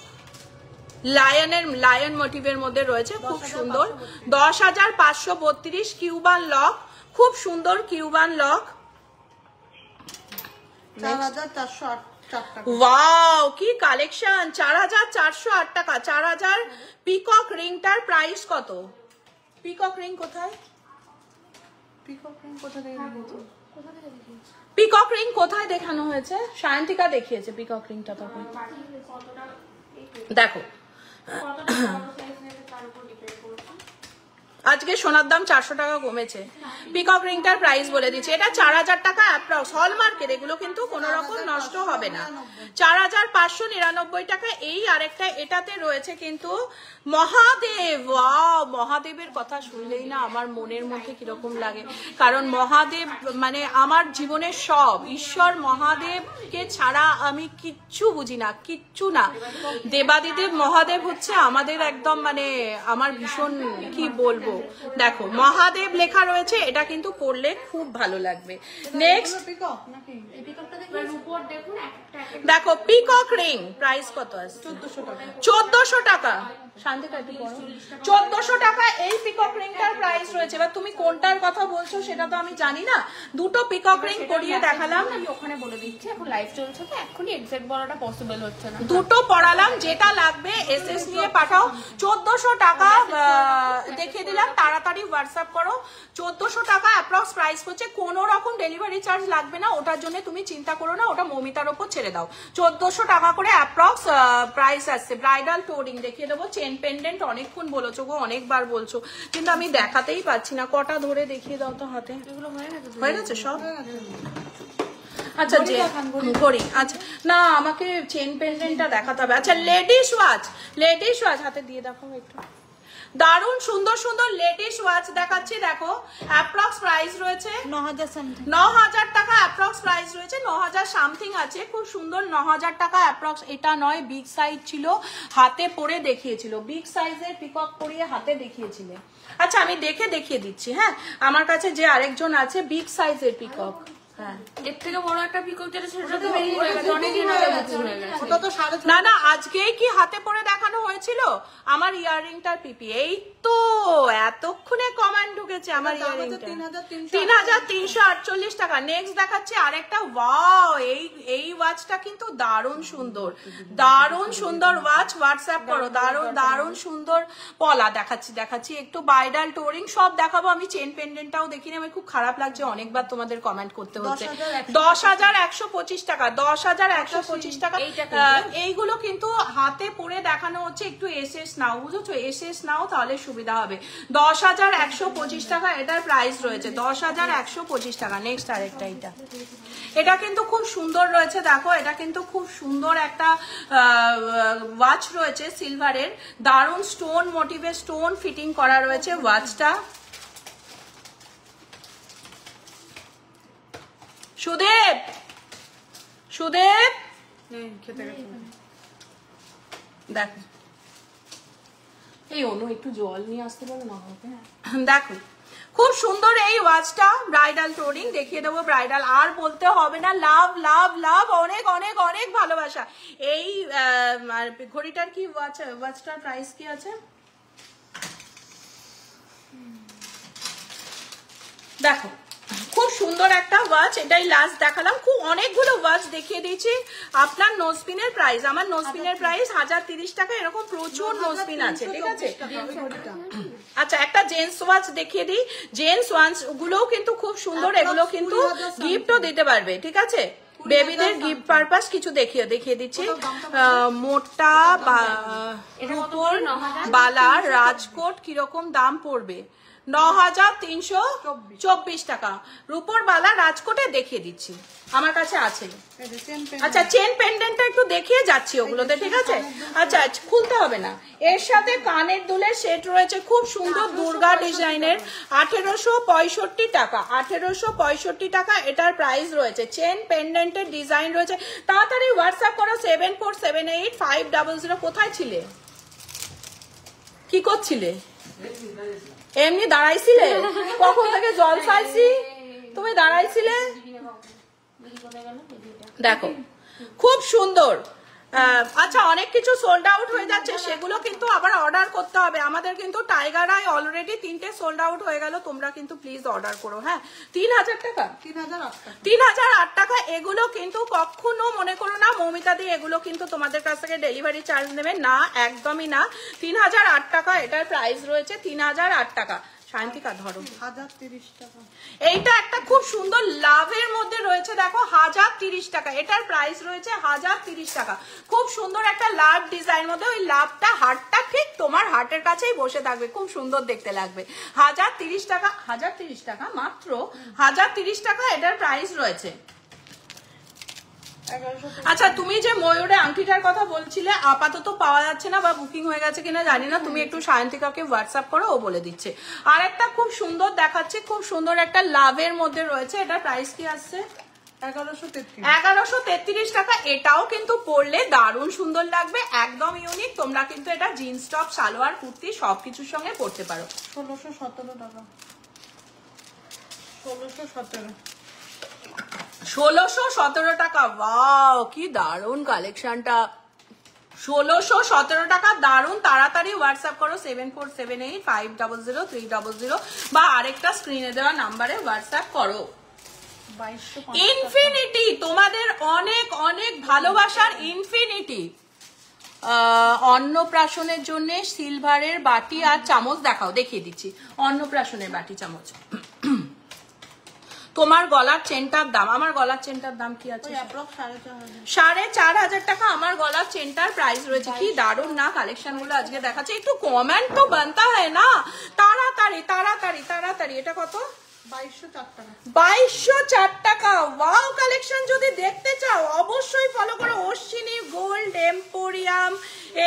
লায়ন মোটিভের মধ্যে রয়েছে, খুব সুন্দর। 10,532 কিউবান লক, খুব সুন্দর কিউবান লক। 4,408 টাকা। ওয়াও কি কালেকশন! 4,408 টাকা। 4,000। পিকক রিংটার প্রাইস কত? পিকক রিং কোথায়? পিকক রিং কোথা থেকে নিয়েছো? পিকক রিং কোথায় দেখানো হয়েছে? সায়ন্তিকা দেখিয়েছে পিকক রিংটা তখন। দেখো আজকে সোনার দাম 400 টাকা কমেছে। পিকক রিংটার প্রাইস বলে দিচ্ছি, এটা 4,000 টাকা অ্যাপ্রক্স, হলমার্কের, এগুলো কিন্তু কোনো রকম নষ্ট হবে না। 4,599 টাকা। এই আরেকটা এটাতে রয়েছে কিন্তু মহাদেব। ওয়াও, মহাদেবের কথা শুনলেই না আমার মনের মধ্যে কিরকম লাগে, কারণ মহাদেব মানে আমার জীবনের সব। ঈশ্বর মহাদেবকে ছাড়া আমি কিচ্ছু বুঝি না, কিচ্ছু না। দেবাদিদেব মহাদেব হচ্ছে আমাদের একদম মানে আমার ভীষণ কি বলবো। দেখো মহাদেব লেখা রয়েছে, এটা কিন্তু পড়লে খুব ভালো লাগবে। নেক্সট দেখো পিকক রিং প্রাইস কত আছে? 1400 টাকা। শান্তিকা একটু বলো। 1400 টাকা এই পিকক রিংটার প্রাইস রয়েছে। এবার তুমি কোনটার কথা বলছো সেটা তো আমি জানি না। দুটো পিকক রিং পরিয়ে দেখালাম, আমি ওখানে বলে দিচ্ছি, এখন লাইভ চলছে তো এখনই এক্সাক্ট বলাটা পসিবল হচ্ছে না। দুটো পড়ালাম, যেটা লাগবে এসএস নিয়ে পাঠাও। 1400 টাকা দেখিয়ে দিলাম, তাড়াতাড়ি হোয়াটসঅ্যাপ করো। 1400 টাকা অ্যাপ্রক্স প্রাইস হচ্ছে, কোনো রকম ডেলিভারি চার্জ লাগবে না, ওটার জন্য তুমি চিন্তা করো না, ওটা মমিতার ওপর ছেড়ে দাও। 1400 টাকা করে অ্যাপ্রক্স প্রাইস আসছে। ব্রাইডাল টোরিং দেখিয়ে দেবো, চেন পেন্ডেন্ট অনেকক্ষণ বলেছো গো, অনেকবার বলছো, কিন্তু আমি দেখাতেই পাচ্ছি না। কটা ধরে দেখিয়ে দাও তো হাতে। এগুলো হয়ে গেছে সব? আচ্ছা যে ঘড়ি, আচ্ছা না আমাকে চেন পেন্ডেন্টটা দেখাতে হবে। আচ্ছা লেডিস ওয়াচ হাতে দিয়ে দেখো একটু। দারুণ সুন্দর সুন্দর লেডিস ওয়াচ দেখাচ্ছি, দেখো অ্যাপ্রক্স প্রাইস রয়েছে 9,000 টাকা। অ্যাপ্রক্স প্রাইস রয়েছে 9,000 সামথিং আছে, খুব সুন্দর। 9,000 টাকা অ্যাপ্রক্স। এটা নয়, বিগ সাইজ ছিল, হাতে পরে দেখিয়েছিল, বিগ সাইজের পিকক পরিয়ে হাতে দেখিয়েছিলে। আচ্ছা আমি দেখিয়ে দিচ্ছি। হ্যাঁ, আমার কাছে যে আরেকজন আছে বিগ সাইজের পিকক, হ্যাঁ এর থেকে বড় একটা পিকক যেটা সেটা তো বেরিয়ে হয়ে গেছে, অনেকদিন হয়ে গেছে। ওটা তো 3.5 না আজকেই কি হাতে পরে দেখানো হয়েছিল আমার ইয়াররিংটার পিপি? এই তো এতক্ষণে কমেন্ট ঢুকেছে আমার ইয়াররিংটা। 3,348 টাকা। নেক্সট দেখাচ্ছি আরেকটা। ওয়াও, এই ওয়াচটা কিন্তু দারুণ সুন্দর ওয়াচ। হোয়াটসঅ্যাপ করো। দারুণ সুন্দর পলা দেখাচ্ছি একটু ব্রাইডাল টোরিং সব দেখাবো। আমি চেন পেন্ডেন্টটাও দেখিনি, আমার খুব খারাপ লাগছে, অনেকবার তোমাদের কমেন্ট করতে হচ্ছে। 10,125 টাকা। 10,125 টাকা। এইগুলো কিন্তু হাতে পরে দেখানো হচ্ছে, একটু এসএস নাও, বুঝেছো? এসএস নাও তাহলে সুবিধা হবে। 10,125 টাকা এটার প্রাইস রয়েছে। 10,125 টাকা। নেক্সট আরেকটা, এটা কিন্তু খুব সুন্দর রয়েছে, দেখো এটা কিন্তু খুব সুন্দর একটা ওয়াচ রয়েছে সিলভারের, দারুণ স্টোন মোটিভে স্টোন ফিটিং করা রয়েছে ওয়াচটা। সুদেব দেখো, এই অনু একটু জল নিয়ে আসতে বলো না আমাকে। দেখো খুব সুন্দর এই ওয়াচটা, ব্রাইডাল টোরিং দেখিয়ে দেবো। ব্রাইডাল আর বলতে হবে না, লাভ লাভ লাভ, অনেক অনেক অনেক ভালোবাসা। এই ঘড়িটার কি ওয়াচটার প্রাইস কি আছে দেখো, খুব সুন্দর একটা ওয়াচ, এটাই লাস্ট দেখালাম। খুব অনেকগুলো ওয়াচ দেখিয়ে দিয়েছি। আপনার নোজপিনের প্রাইস, আমার নোজপিনের প্রাইস 1030 টাকা। এরকম প্রচুর নোজপিন আছে, ঠিক আছে। আচ্ছা, একটা জেন্টস ওয়াচ দেখিয়ে দিই। জেন্টস ওয়াচ গুলোও কিন্তু খুব সুন্দর, এগুলো কিন্তু গিফটও দিতে পারবে, ঠিক আছে। বেবিদের গিফট পারপাস কিছু দেখিয়ে দিচ্ছি। মোটা বালা রাজকোট কিরকম দাম পড়বে? 9324 টাকা। রূপোর বালা রাজকোটে দেখিয়ে দিচ্ছি, আমার কাছে আছে। আচ্ছা, চেন পেন্ডেন্টটা একটু দেখিয়ে যাচ্ছি ওগুলোতে, ঠিক আছে। আচ্ছা, খুলতে হবে না। এর সাথে কানের দুলের সেট রয়েছে, খুব সুন্দর দুর্গা ডিজাইনের, 1865 টাকা। 1865 টাকা এটার প্রাইস রয়েছে। চেন পেন্ডেন্টের ডিজাইন রয়েছে। তাড়াতাড়ি হোয়াটসঅ্যাপ করো 7478500500। কোথায় ছিলে, কি করছিলে? এমনি দাঁড়াইছিলে? কখন থেকে জল চাইছি, তুমি দাঁড়াইছিলে। দেখো খুব সুন্দর। আচ্ছা, অনেক কিছু সোল্ড আউট হয়ে যাচ্ছে, সেগুলো কিন্তু আবার অর্ডার করতে হবে আমাদের। কিন্তু টাইগার আই অলরেডি 3টে সোল্ড আউট হয়ে গেল। তোমরা কিন্তু প্লিজ অর্ডার করো। হ্যাঁ, 3000 টাকা, 3008 টাকা। এগুলো কিন্তু কখনো মনে করো না মৌমিতা দি এগুলো কিন্তু তোমাদের কাছ থেকে ডেলিভারি চার্জ নেবে না, একদমই না। 3008 টাকা এটার প্রাইস রয়েছে, 3008 টাকা। শান্তিকা ধরো, 1030 টাকা। এইটা একটা খুব সুন্দর লাভের মধ্যে রয়েছে, দেখো 1030 টাকা এটার প্রাইস রয়েছে। 1030 টাকা খুব সুন্দর একটা লাভ ডিজাইন মধ্যে। ওই লাভটা হার্টটা ঠিক তোমার হার্টের কাছেই বসে থাকবে, খুব সুন্দর দেখতে লাগবে। 1030 টাকা, 1030 টাকা মাত্র 1030 টাকা এটার প্রাইস রয়েছে। আচ্ছা, তুমি যে ময়ূরে আংটিটার কথা বলছিলে আপাতত পাওয়া যাচ্ছে না বা বুকিং হয়ে গেছে কিনা জানি না, তুমি একটু সায়ন্তিকাকে হোয়াটসঅ্যাপ করো, ও বলে দিচ্ছে। আর একটা খুব সুন্দর দেখাচ্ছে, খুব সুন্দর একটা লাভের মধ্যে রয়েছে, এটার প্রাইস কি আসছে? 1133 টাকা। এটাও কিন্তু পরলে দারুণ সুন্দর লাগবে, একদম ইউনিক। তোমরা কিন্তু এটা জিন্স টপ, সালোয়ার, কুর্তি সবকিছুর সঙ্গে পরতে পারো। 1617 টাকা, 1617 1617 টাকা। ওয়াও, কি দারুণ কালেকশনটা। 1617 টাকা, দারুণ। তাড়াতাড়ি হোয়াটসঅ্যাপ করো 7478500300 বা আরেকটা স্ক্রিনে দেওয়া নাম্বারে হোয়াটসঅ্যাপ করো। ইনফিনিটি, তোমাদের অনেক অনেক ভালোবাসার ইনফিনিটি। অন্নপ্রাশনের জন্য সিলভারের বাটি আর চামচ দেখাও, দেখিয়ে দিচ্ছি। অন্নপ্রাশনের বাটি চামচ। তোমার গলার চেনটার দাম, আমার গলার চেনটার দাম কি আছে? 4500 টাকা আমার গলার চেনটার প্রাইস রয়েছে। কি দারুণ না কালেকশন গুলো আজকে দেখাচ্ছে। একটু কমেন্ট তো বানতা হয় না, তাড়াতাড়ি তাড়াতাড়ি তাড়াতাড়ি। এটা কত? 2204 টাকা। ওয়াও কালেকশন যদি দেখতে চাও অবশ্যই ফলো করো অশ্বিনী গোল্ড এম্পোরিয়াম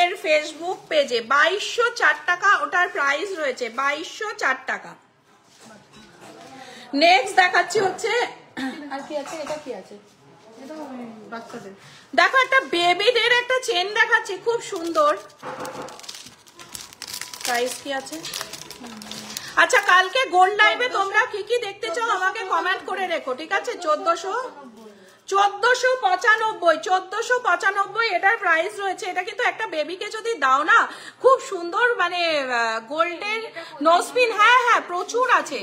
এর ফেসবুক পেজে। 2204 টাকা ওটার প্রাইস রয়েছে, 2204 টাকা। নেক্সট দেখাচ্ছি হচ্ছে, আর কি আছে? এটা কি আছে? দেখো একটা বেবিদের একটা চেন দেখাচ্ছি, খুব সুন্দর। প্রাইস কি আছে? আচ্ছা, কালকে গোল্ড লাইভে তোমরা কি কি দেখতে চাও আমাকে কমেন্ট করে রেখো, ঠিক আছে। 1495 এটার প্রাইস রয়েছে। এটা কিন্তু একটা বেবিকে যদি দাও না, খুব সুন্দর, মানে গোল্ডের নোজপিন। হ্যাঁ হ্যাঁ, প্রচুর আছে।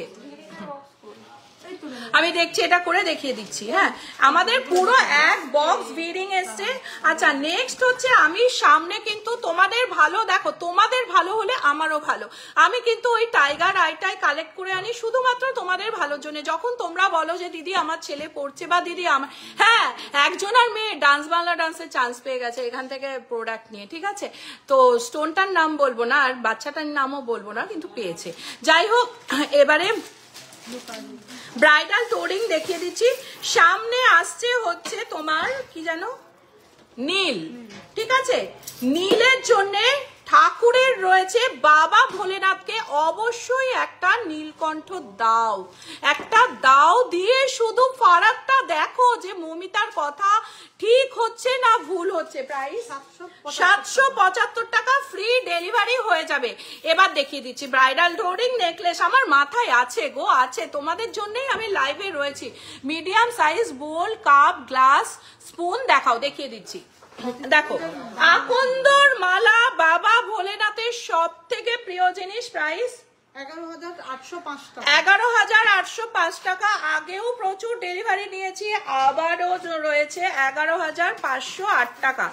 আমি দেখছি, এটা করে দেখিয়ে দিচ্ছি। হ্যাঁ, আমাদের পুরো এক বক্স বিডিং এসছে। আচ্ছা, নেক্সট হচ্ছে আমি সামনে কিন্তু তোমাদের ভালো, দেখো তোমাদের ভালো হলে আমারও ভালো। আমি কিন্তু ওই টাইগার আইটাই কালেক্ট করে আনি শুধুমাত্র তোমাদের ভালোর জন্য। যখন তোমরা বলো যে দিদি আমার ছেলে পড়ছে বা দিদি আমার, হ্যাঁ, একজন আর মেয়ে ডান্স বাংলা ডান্সের চান্স পেয়ে গেছে এখান থেকে প্রোডাক্ট নিয়ে, ঠিক আছে। তো স্টোনটার নাম বলবো না আর বাচ্চাটার নামও বলবো না, কিন্তু পেয়েছে। যাই হোক, এবারে ব্রাইডাল টোরিং দেখিয়ে দিচ্ছি। সামনে আসছে হচ্ছে তোমার কি জানো, নীল, ঠিক আছে। নীলের জন্য ঠাকুরের রয়েছে, বাবা ভোলেনাথকে অবশ্যই একটা নীলকণ্ঠ দাও, একটা দাও। দিয়ে শুধু ফারাকটা দেখো যে মৌমিতার কথা ঠিক হচ্ছে না ভুল হচ্ছে। প্রাইস 775 টাকা, ফ্রি ডেলিভারি হয়ে যাবে। এবার দেখিয়ে দিচ্ছি ব্রাইডাল ডোরিং নেকলেস। আমার মাথায় আছে গো, আছে, তোমাদের জন্যই আমি লাইভে রয়েছি। মিডিয়াম সাইজ বোল, কাপ, গ্লাস, স্পুন দেখাও, দেখিয়ে দিচ্ছি। দেখো, আকন্দর মালা বাবা ভোলেনাথের সব থেকে প্রিয় জিনিস। প্রাইস 11,805 টাকা। 11,805 টাকা। আগেও প্রচুর ডেলিভারি নিয়েছি, আবারও রয়েছে 11,508 টাকা।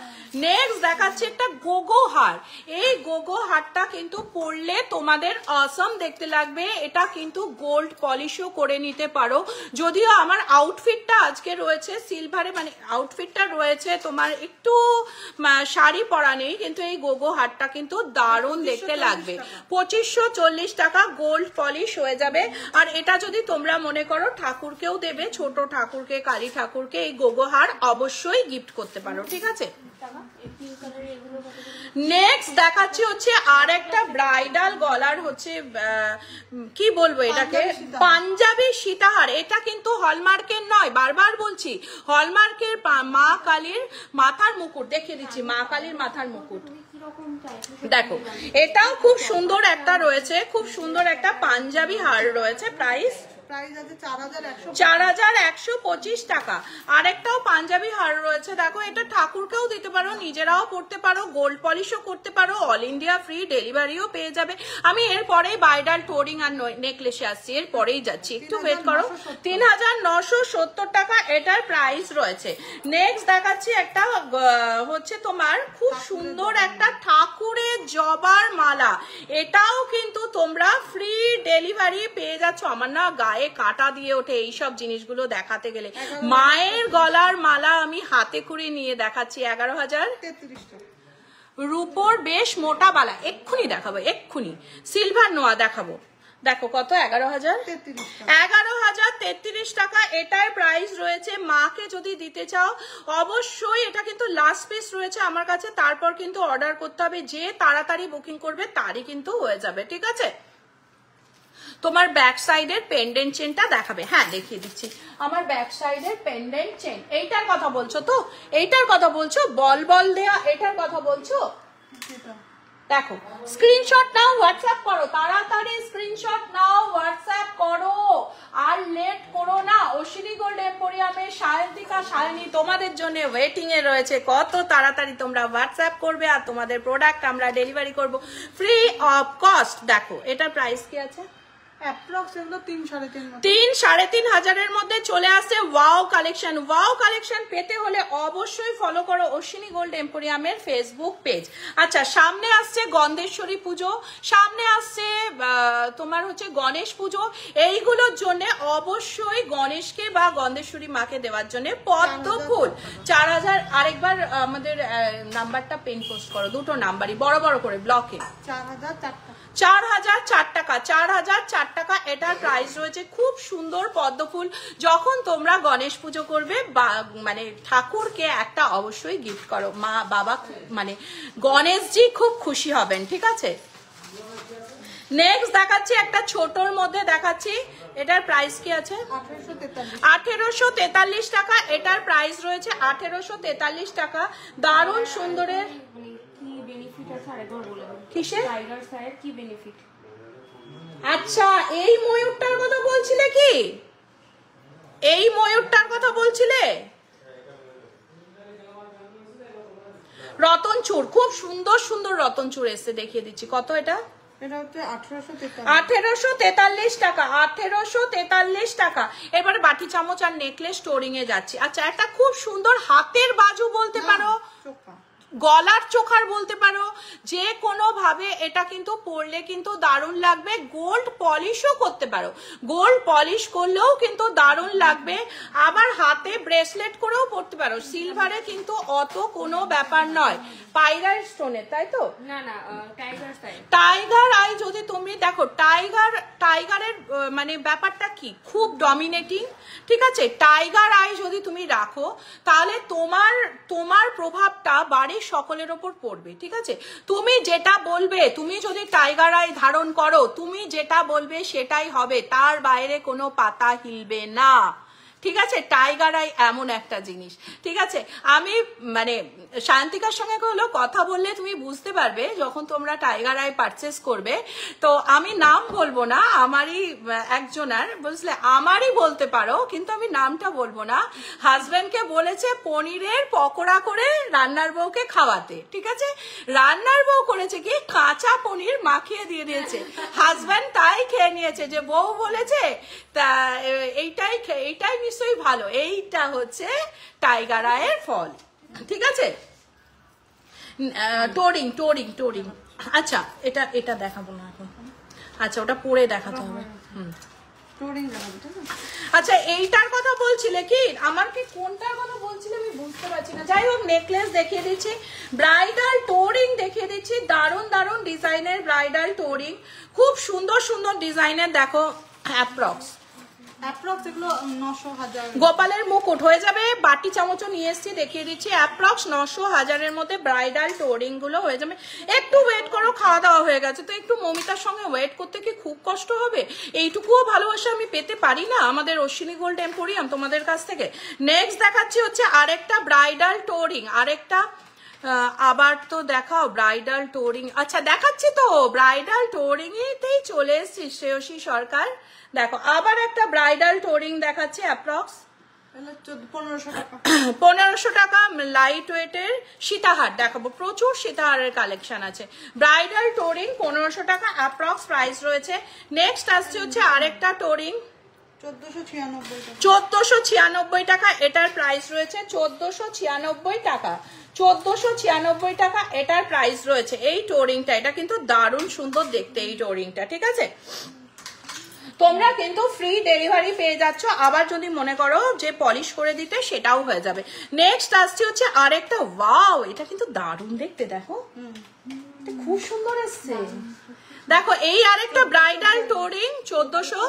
নেক্সট দেখাচ্ছি একটা গোগো হার। এই গোগো হারটা কিন্তু পরলে তোমাদের অসম দেখতে লাগবে। এটা কিন্তু গোল্ড পলিশও করে নিতে পারো। যদিও আমার আউটফিটটা আজকে রয়েছে সিলভারে, মানে আউটফিটটা রয়েছে তোমার একটু শাড়ি পরা নেই, কিন্তু এই গোগো হারটা কিন্তু দারুণ দেখতে লাগবে। 2540 টাকা গোল্ড পলিশ হয়ে যাবে। আর এটা যদি তোমরা মনে করো ঠাকুরকেও দেবে, ছোট ঠাকুরকে, কালী ঠাকুরকে, এই গোগো হার অবশ্যই গিফট করতে পারো, ঠিক আছে। নেক্সট দেখাচ্ছি হচ্ছে আর একটা ব্রাইডাল গলার হচ্ছে কি বলবো এটাকে, পাঞ্জাবি সীতাহার। এটা কিন্তু হলমার্কের নয়, বারবার বলছি, হলমার্কের মা কালীর মাথার মুকুট দেখিয়ে দিচ্ছি, মা কালীর মাথার মুকুট দেখো। এটাও খুব সুন্দর একটা রয়েছে, খুব সুন্দর একটা পাঞ্জাবি হার রয়েছে। প্রাইস আছে 4,125 4,125 টাকা। আরেকটাও পাঞ্জাবি হার রয়েছে দেখো, এটা ঠাকুরকেও দিতে পারো, নিজেরাও পড়তে পারো, গোল্ড পলিশও করতে পারো, অল ইন্ডিয়া ফ্রি ডেলিভারিও পেয়ে যাবে। আমি এরপরেই ব্রাইডাল টোরিং আর নেকলেসে আসছি, এরপরেই যাচ্ছি, একটু ওয়েট করো। 3,970 টাকা এটার প্রাইস রয়েছে। নেক্সট দেখাচ্ছি একটা হচ্ছে তোমার খুব সুন্দর একটা ঠাকুরের জবার মালা। এটাও কিন্তু তোমরা ফ্রি ডেলিভারি পেয়ে যাচ্ছ। আমার না গায়ে কাটা দিয়ে ওঠে এইসব জিনিসগুলো দেখাতে গেলে। মায়ের গলার মালা আমি হাতে করে নিয়ে দেখাচ্ছি 11,033 টাকা। রূপোর বেশ মোটা বালা, এক্ষুনি দেখাবো, এক্ষুনি সিলভার নোয়া দেখাবো। দেখো কত, 11,033 টাকা এটার প্রাইস রয়েছে। মাকে যদি দিতে চাও অবশ্যই, এটা কিন্তু লাস্ট পিস রয়েছে আমার কাছে, তারপর কিন্তু অর্ডার করতে হবে। যে তাড়াতাড়ি বুকিং করবে তারই কিন্তু হয়ে যাবে, ঠিক আছে। তোমার ব্যাক সাইডের পেন্ডেন্ট চেনটা দেখাবে, হ্যাঁ দেখিয়ে দিচ্ছি। আমার ব্যাক সাইডের পেন্ডেন্ট চেন, এইটার কথা বলছো তো, এইটার কথা বলছো, বল বল দেয়া এটার কথা বলছো। দেখো স্ক্রিনশট নাও, হোয়াটসঅ্যাপ করো, তাড়াতাড়ি স্ক্রিনশট নাও, হোয়াটসঅ্যাপ করো, আর লেট করো না। অশ্বিনী গোল্ড এম্পোরিয়ামে সায়ন্তিকা, সায়নী তোমাদের জন্য ওয়েটিং এ রয়েছে। কত তাড়াতাড়ি তোমরা হোয়াটসঅ্যাপ করবে আর তোমাদের প্রোডাক্ট আমরা ডেলিভারি করব ফ্রি অফ কস্ট। দেখো এটার প্রাইস কি আছে, অ্যাপ্রক্স এগুলো 3,500 মধ্যে চলে আসছে। ওয়াও কালেকশন, ওয়াও কালেকশন পেতে হলে অবশ্যই ফলো করো অশ্বিনী গোল্ড এম্পোরিয়ামের ফেসবুক পেজ। আচ্ছা, সামনে আসছে গন্ধেশ্বরী পুজো, সামনে আসছে তোমার হচ্ছে গণেশ পুজো। এইগুলোর জন্য অবশ্যই গণেশকে বা গন্ধেশ্বরী মাকে দেওয়ার জন্য পদ্ম ফুল 4,000। আরেকবার আমাদের নাম্বারটা পেন পোস্ট করো, দুটো নাম্বারই বড় বড় করে ব্লকে। 4,004 টাকা, 4,004 টাকা এটার প্রাইস রয়েছে। খুব সুন্দর পদ্ম ফুল। যখন তোমরা গণেশ পুজো করবে বা মানে ঠাকুরকে একটা অবশ্যই গিফট করো, মা বাবা মানে গণেশজি খুব খুশি হবেন, ঠিক আছে। নেক্সট দেখাচ্ছি একটা ছোটর মধ্যে দেখাচ্ছি, এটার প্রাইস কি আছে, 1,843 টাকা এটার প্রাইস রয়েছে। 1,843 টাকা, দারুণ সুন্দরের। আচ্ছা, এই ময়ূরটার কথা বলছিলে কি, এই ময়ূরটার কথা বলছিলে, রতনচূড়, খুব সুন্দর সুন্দর রতনচূড় এসছে, দেখিয়ে দিচ্ছি। কত এটা, 1,843 টাকা, 1,843 টাকা। এবারে বাটি চামচ আর নেকলেস স্টোরিং এ যাচ্ছি। আচ্ছা, একটা খুব সুন্দর হাতের বাজু বলতে পারো, গলার চোখার বলতে পারো, যে কোনো ভাবে এটা কিন্তু পরলে কিন্তু দারুণ লাগবে। গোল্ড পলিশও করতে পারো, গোল্ড পলিশ করলেও কিন্তু দারুণ লাগবে। আবার হাতে ব্রেসলেট করেও পরতে পারো, সিলভারে কিন্তু অত কোনো ব্যাপার নয়। পাইরার স্টোনের, তাই তো, না না টাইগার সাইড, টাইগার আই যদি তুমি দেখো, টাইগারের মানে ব্যাপারটা কি, খুব ডমিনেটিং, ঠিক আছে। টাইগার আই যদি তুমি রাখো তাহলে তোমার প্রভাবটা বাড়ির সকলের ওপর পড়বে, ঠিক আছে। তুমি যেটা বলবে, তুমি যদি টাইগার আই ধারণ করো, তুমি যেটা বলবে সেটাই হবে, তার বাইরে কোনো পাতা হিলবে না, ঠিক আছে, টাইগার আই এমন একটা জিনিস, ঠিক আছে। আমি মানে শান্তিকার সঙ্গে হলো কথা বললে তুমি বুঝতে পারবে যখন তোমরা টাইগার আই পারচেস করবে। তো আমি নাম বলবো না, আমারই একজনার, বুঝলে, আমারই বলতে পারো, কিন্তু আমি নামটা বলবো না। হাজব্যান্ডকে বলেছে পনিরের পকোড়া করে রান্নার বউকে খাওয়াতে, ঠিক আছে। রান্নার বউ করেছে কি, কাঁচা পনির মাখিয়ে দিয়ে দিয়েছে, হাজব্যান্ড তাই খেয়ে নিয়েছে, যে বউ বলেছে তা এইটাই নিশ্চয়ই ভালো। এইটা হচ্ছে টাইগার আয়ের ফল, ঠিক আছে। টোরিং টোরিং টোরিং, আচ্ছা এটা এটা দেখাবো না এখন, আচ্ছা ওটা পরে দেখাতে হবে। আচ্ছা এইটার কথা বলছিলে কি, আমার কি কোনটার কথা বলছিলে আমি বুঝতে পারছি না। যাই হোক, নেকলেস দেখিয়ে দিচ্ছি, ব্রাইডাল টোরিং দেখিয়ে দিচ্ছি, দারুণ দারুণ ডিজাইনের ব্রাইডাল টোরিং, খুব সুন্দর সুন্দর ডিজাইনের। দেখো অ্যাপ্রক্স এগুলো 900,000। গোপালের মুকুট হয়ে যাবে, বাটি চামচও নিয়ে এসছি দেখিয়ে দিচ্ছি, অ্যাপ্রক্স 900,000-এর মধ্যে ব্রাইডাল টোরিং গুলো হয়ে যাবে। একটু ওয়েট করো, খাওয়া দাওয়া হয়ে গেছে তো একটু মমিতার সঙ্গে ওয়েট করতে কি খুব কষ্ট হবে? এইটুকুও ভালোবাসা আমি পেতে পারি না আমাদের অশ্বিনী গোল্ড এম্পোরিয়াম তোমাদের কাছ থেকে। নেক্সট দেখাচ্ছি হচ্ছে আরেকটা ব্রাইডাল টোরিং, আরেকটা আবার তো দেখাও ব্রাইডাল টোরিং। আচ্ছা দেখাচ্ছি তো, ব্রাইডাল টোরিং এতেই চলে এসছি শ্রেয়সী সরকার। দেখো আবার একটা ব্রাইডাল টোরিং দেখাচ্ছে, অ্যাপ্রক্স 1500 টাকা, লাইট ওয়েটের সীতাহার দেখাবো, প্রচুর সীতাহারের কালেকশন আছে। ব্রাইডাল টোরিং 1500 টাকা অ্যাপ্রক্স প্রাইস রয়েছে। নেক্সট আসছে হচ্ছে আরেকটা টোরিং 1496 টাকা, এটার প্রাইস রয়েছে 1496 টাকা, 1496 টাকা এটার প্রাইস রয়েছে। এই টোরিংটা, এটা কিন্তু দারুণ সুন্দর দেখতে এই টোরিংটা, ঠিক আছে। তোমরা কিন্তু ফ্রি ডেলিভারি পেয়ে যাচ্ছ, আবার যদি মনে করো যে পলিশ করে দিতে সেটাও হয়ে যাবে। নেক্সট আসছে হচ্ছে আরেকটা, ওয়াও এটা কিন্তু দারুণ দেখতে, দেখো খুব সুন্দর এসছে। দেখো এই আরেকটা ব্রাইডাল টোরিং 1400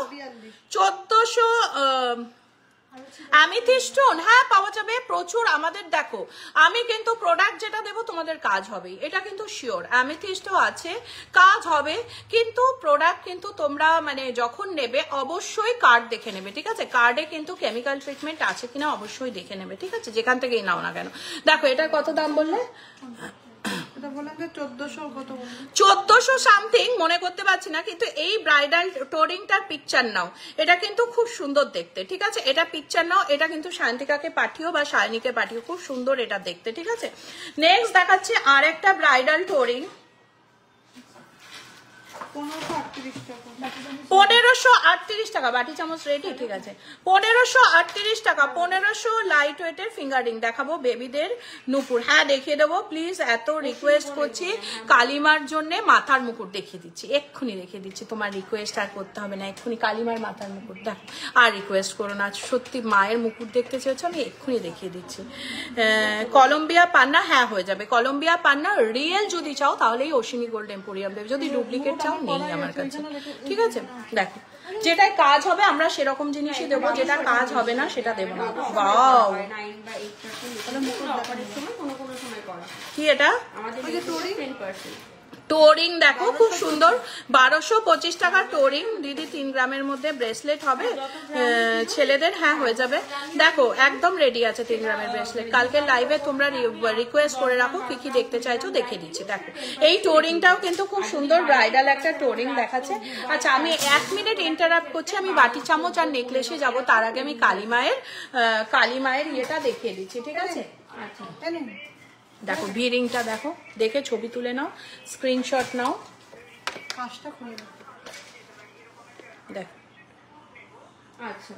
অ্যামিথিস্টোন, হ্যাঁ পাওয়া যাবে প্রচুর আমাদের। দেখো আমি কিন্তু প্রোডাক্ট যেটা দেবো তোমাদের কাজ হবে, এটা কিন্তু শিওর। অ্যামিথিস্টও আছে, কাজ হবে, কিন্তু প্রোডাক্ট কিন্তু তোমরা মানে যখন নেবে অবশ্যই কার্ড দেখে নেবে, ঠিক আছে। কার্ডে কিন্তু কেমিক্যাল ট্রিটমেন্ট আছে কিনা অবশ্যই দেখে নেবে, ঠিক আছে, যেখান থেকেই নাও না কেন। দেখো এটার কত দাম বললে? 1400 সামথিং, মনে করতে পারছি না, কিন্তু এই ব্রাইডাল টোরিংটার পিকচার নাও, এটা কিন্তু খুব সুন্দর দেখতে, ঠিক আছে। এটা পিকচার নাও, এটা কিন্তু শান্তিকাকে পাঠিও বা শালিনীকে পাঠিও, খুব সুন্দর এটা দেখতে, ঠিক আছে। নেক্সট দেখাচ্ছি আর একটা ব্রাইডাল টোরিং 1538 টাকা, বাটি চামচ রেডি, ঠিক আছে। 1538 টাকা, 1500 লাইট ওয়েটের ফিঙ্গারিং দেখাবো, বেবিদের নুপুর, হ্যাঁ দেখিয়ে দেবো প্লিজ, এত রিকোয়েস্ট করছি। কালিমার জন্য মাথার মুকুট দেখিয়ে দিচ্ছি, এক্ষুনি দেখিয়ে দিচ্ছি, তোমার রিকোয়েস্ট আর করতে হবে না, এক্ষুনি কালিমার মাথার মুকুট দেখো, আর রিকোয়েস্ট করো না, সত্যি মায়ের মুকুট দেখতে চেয়েছো, আমি এক্ষুনি দেখিয়ে দিচ্ছি। কলম্বিয়া পান্না, হ্যাঁ হয়ে যাবে, কলম্বিয়া পান্না রিয়েল যদি চাও তাহলেই অশ্বিনী গোল্ড এম্পোরিয়াম দেবে, যদি ডুপ্লিকেট চাও নেই আমার কাছে, ঠিক আছে। দেখো যেটাই কাজ হবে আমরা সেরকম জিনিসই দেবো, যেটা কাজ হবে না সেটা দেবো না। ওয়াও কি এটা টোরিং, দেখো খুব সুন্দর, 1225 টাকার টোরিং দিদি, 3 গ্রামের মধ্যে ব্রেসলেট হবে ছেলেদের, হ্যাঁ হয়ে যাবে। দেখো একদম রেডি আছে 3 গ্রামের ব্রেসলেট, কালকে লাইভে তোমরা রিকোয়েস্ট করে রাখো কি কি দেখতে চাইছো, দেখিয়ে দিচ্ছি। দেখো এই টোরিংটাও কিন্তু খুব সুন্দর ব্রাইডাল একটা টোরিং দেখাচ্ছে। আচ্ছা আমি 1 মিনিট ইন্টারাপ্ট করছি, আমি বাটি চামচ আর নেকলেসে যাব, তার আগে আমি কালিমায়ের ইয়েটা দেখিয়ে দিচ্ছি, ঠিক আছে। আচ্ছা দেখো ভিরিংটা দেখো, দেখে ছবি তুলে নাও, স্ক্রিনশট নাও, দেখো। আচ্ছা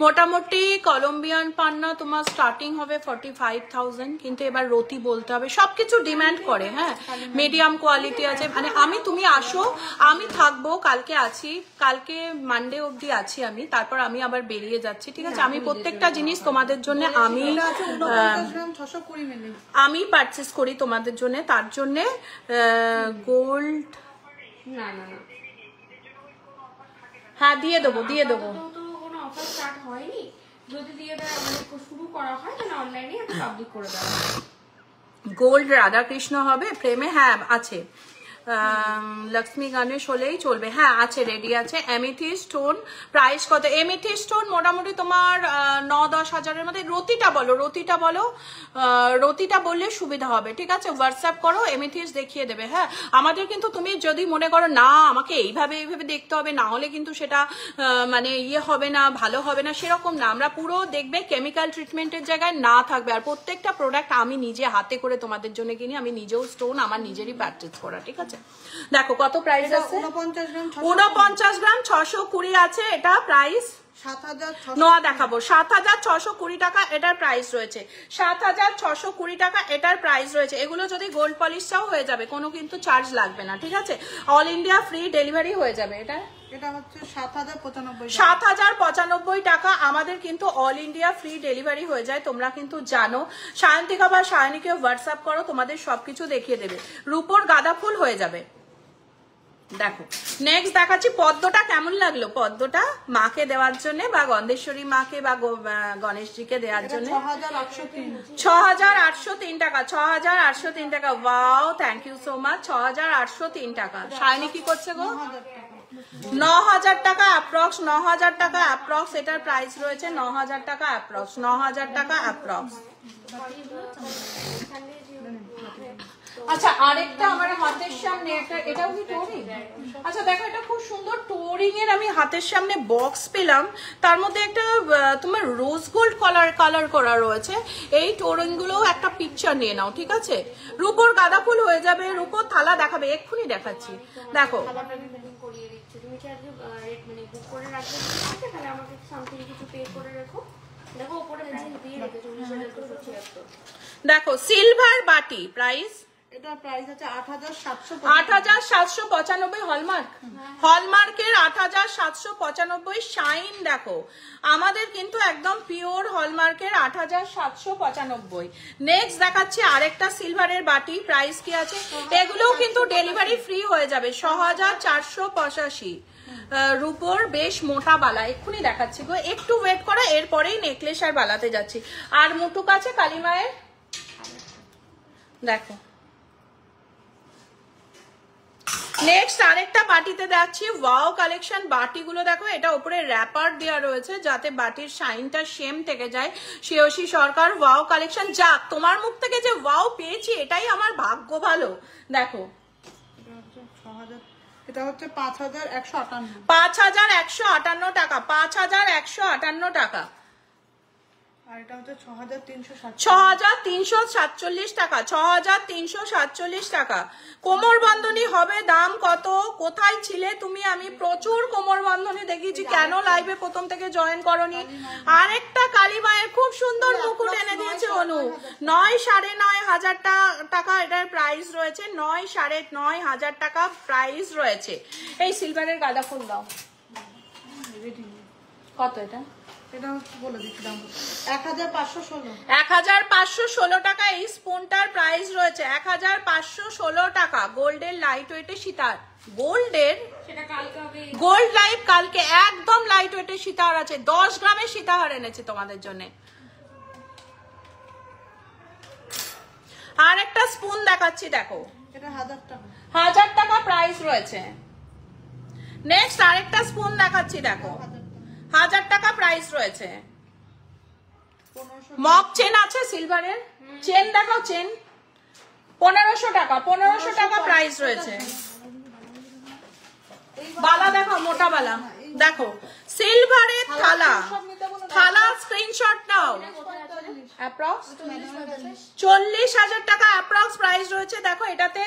মোটামুটি কলম্বিয়ান পান্না তোমার স্টার্টিং হবে 45,000, কিন্তু এবার রতি বলতে হবে, সবকিছু ডিমান্ড করে, হ্যাঁ মিডিয়াম কোয়ালিটি আছে, মানে তুমি আসো, আমি থাকবো, কালকে আছি, কালকে মানডে অবধি আছি আমি, তারপর আমি আবার বেরিয়ে যাচ্ছি, ঠিক আছে। আমি প্রত্যেকটা জিনিস তোমাদের জন্য আমি পারচেস করি তোমাদের জন্য, তার জন্য গোল্ড না না না, হ্যাঁ দিয়ে দেবো স্টার্ট হয়নি, যদি দিয়ে দেয় মানে শুরু করা হয় তাহলে অনলাইনে একটা পাবলিক করে দেওয়া হয়। গোল্ড রাধাকৃষ্ণ হবে ফ্রেমে, হ্যাঁ আছে, লক্ষ্মী গণেশ হলেই চলবে। হ্যাঁ আছে, রেডি আছে। এমিথি স্টোন প্রাইস কত? এমিথি স্টোন মোটামুটি তোমার 9-10 হাজারের মধ্যে। রতিটা বলো, রতিটা বলো, রতিটা বললে সুবিধা হবে, ঠিক আছে? হোয়াটসঅ্যাপ করো, এমিথিস দেখিয়ে দেবে। হ্যাঁ আমাদের কিন্তু তুমি যদি মনে করো না আমাকে এইভাবে এইভাবে দেখতে হবে, না হলে কিন্তু সেটা মানে ইয়ে হবে না, ভালো হবে না, সেরকম না। আমরা পুরো দেখবে কেমিক্যাল ট্রিটমেন্টের জায়গায় না থাকবে। আর প্রত্যেকটা প্রোডাক্ট আমি নিজে হাতে করে তোমাদের জন্য কিনি, আমি নিজেও স্টোন আমার নিজেরই পারচেজ করা, ঠিক আছে? দেখো কত প্রাইস আছে, 49 গ্রাম 620 আছে। এটা প্রাইস 7,600 নোয়া দেখাবো, 7,620 টাকা এটার প্রাইস রয়েছে। 7,620 টাকা এটার প্রাইস রয়েছে। এগুলো যদি গোল্ড পলিশটাও হয়ে যাবে, কোনো কিন্তু চার্জ লাগবে না, ঠিক আছে? অল ইন্ডিয়া ফ্রি ডেলিভারি হয়ে যাবে। এটা হচ্ছে 7,095 7,095 টাকা আমাদের কিন্তু অল ইন্ডিয়া ফ্রি ডেলিভারি হয়ে যায়, তোমরা কিন্তু জানো। সায়ন্তিকা বা সায়নীকে হোয়াটসঅ্যাপ করো, তোমাদের সবকিছু দেখিয়ে দেবে। রূপোর গাঁদা ফুল হয়ে যাবে। দেখো নেক্সট দেখাচ্ছি, পদ্মটা কেমন লাগলো? পদ্মটা মাকে দেওয়ার জন্য বা গন্ধেশ্বরী মাকে বা গণেশজিকে দেওয়ার জন্য 6,803 টাকা, 6,803 টাকা। Wow, thank you so much. 6,803 টাকা। সায়নী কি করছে গো? 9,000 টাকা অ্যাপ্রক্স, 9,000 টাকা অ্যাপ্রক্স এটার প্রাইস রয়েছে। 9,000 টাকা অ্যাপ্রক্স, 9,000 টাকা অ্যাপ্রক্স। আচ্ছা আরেকটা আমার হাতের সামনে একটা, এটাও কি টোরিং? আচ্ছা দেখো এটা খুব সুন্দর টোরিং এর আমি হাতের সামনে বক্স পেলাম, তার মধ্যে একটা তোমার রোজ গোল্ড কালার করা রয়েছে। এই টোরিং গুলো একটা পিকচার নিয়ে নাও, ঠিক আছে? রূপোর গাঁদা ফুল হয়ে যাবে। রূপোর থালা দেখাবে, এক্ষুনি দেখাচ্ছি। দেখো দেখো সিলভার বাটি প্রাইস, এটা প্রাইস আছে 8,795 হলমার্ক, হলমার্কের 8,795 শাইন। দেখো আমাদের কিন্তু একদম পিওর হলমার্কের 8,795। নেক্সট দেখাচ্ছি আরেকটা সিলভারের বাটি, প্রাইস কি আছে? এগুলোও কিন্তু ডেলিভারি ফ্রি হয়ে যাবে। 6,485। রূপোর বেশ মোটা বালা, এক্ষুনি দেখাচ্ছি গো, একটু ওয়েট করো, এরপরেই নেকলেস আর বালাতে যাচ্ছি। আর মুটুক আছে কালিমায়ের, দেখো। নেক্সট আরেকটা বাটিতে যাচ্ছি, ওয়াও কালেকশন। বাটিগুলো দেখো, এটা উপরে র্যাপার দেওয়া রয়েছে যাতে বাটির শাইনটা সেম থেকে যায়। শ্রেয়সী সরকার, ওয়াও কালেকশন। যাক, তোমার মুখ থেকে যে ওয়াও পেয়েছি এটাই আমার ভাগ্য ভালো। দেখো এটা হচ্ছে 5,158, 5,158 টাকা, 5,158 টাকা। আর এটা হচ্ছে 6,347 টাকা, 6,347 টাকা। কোমর বন্ধনী হবে দাম কত? কোথায় ছিলে তুমি? আমি প্রচুর কোমর বন্ধনী দেখিয়েছি, কেন লাইভে প্রথম থেকে জয়েন করনি? আরেকটা কালীমায়ের খুব সুন্দর মুকুট এনে দিয়েছে অনু। 9,9,500 টাকা এটার প্রাইস রয়েছে। 9,9,500 টাকা প্রাইস রয়েছে। এই সিলভারের গাঁদা ফুল দাও, কত এটা? এটা হচ্ছে বলে দিচ্ছি দাম 1,516, 1,516 টাকা। এই স্পুনটার প্রাইস রয়েছে 1,516 টাকা। গোল্ডের লাইট ওয়েটে সীতার, গোল্ডের গোল্ড লাইভ কালকে একদম লাইট ওয়েটে সীতাহার আছে। 10 গ্রামের সীতাহার এনেছে তোমাদের জন্য। আর একটা স্পুন দেখাচ্ছি, দেখো এটা 1,000 টাকা, 1,000 টাকা প্রাইস রয়েছে। নেক্সট আরেকটা স্পুন দেখাচ্ছি, দেখো 1,000 টাকা প্রাইস রয়েছে। মক চেন আছে সিলভারের, চেন দেখাও, চেন 1,500 টাকা, 1,500 টাকা প্রাইস রয়েছে। বালা দেখাও, মোটা বালা দেখো, সিলভারের থালা, থালা স্ক্রিনশট নাও। অ্যাপ্রক্স 40,000 টাকা অ্যাপ্রক্স প্রাইস রয়েছে। দেখো এটাতে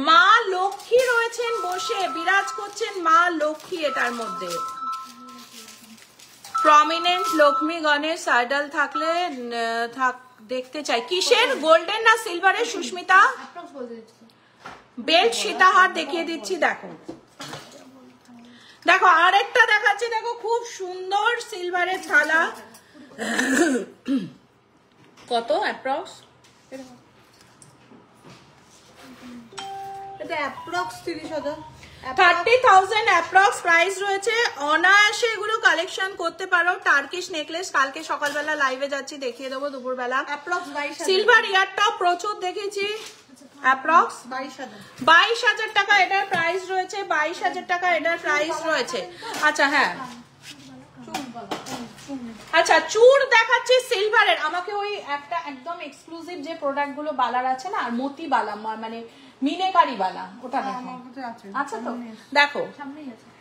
মা লক্ষ্মী রয়েছেন বসে, বিরাজ করছেন মা লক্ষ্মী। এটার মধ্যে প্রমিনেন্ট লক্ষ্মী গণেশ সাইডাল থাকলে দেখতে চাই। কিসের, গোল্ডেন না সিলভারের? সুস্মিতা বেল্ট সীতাহার দেখিয়ে দিচ্ছি। দেখো দেখো আরেকটা দেখাচ্ছি, দেখো খুব সুন্দর সিলভারের থালা। কত অ্যাপ্রক্স? এটা অ্যাপ্রক্স 30,000, 30,000 অ্যাপ্রক্স প্রাইস রয়েছে। অনায়াসে এগুলো কালেকশন করতে পারো। টার্কিশ নেকলেস কালকে সকালবেলা লাইভে যাচ্ছি, দেখিয়ে দেবো দুপুরবেলা। অ্যাপ্রক্স 22,000। সিলভার ইয়ারটাও প্রচুর দেখেছি। অ্যাপ্রক্স 22,000 22,000 টাকা এটার প্রাইস রয়েছে, 22,000 টাকা এটার প্রাইস রয়েছে। আচ্ছা হ্যাঁ, আচ্ছা চূড় দেখাচ্ছি সিলভারের। আমাকে ওই একটা একদম এক্সক্লুসিভ যে প্রোডাক্ট গুলো বালার আছে না, আর মতি বালা মানে মিনেকারি বালা, ওটা দেখো। আমার কাছে আছে। আচ্ছা তো দেখো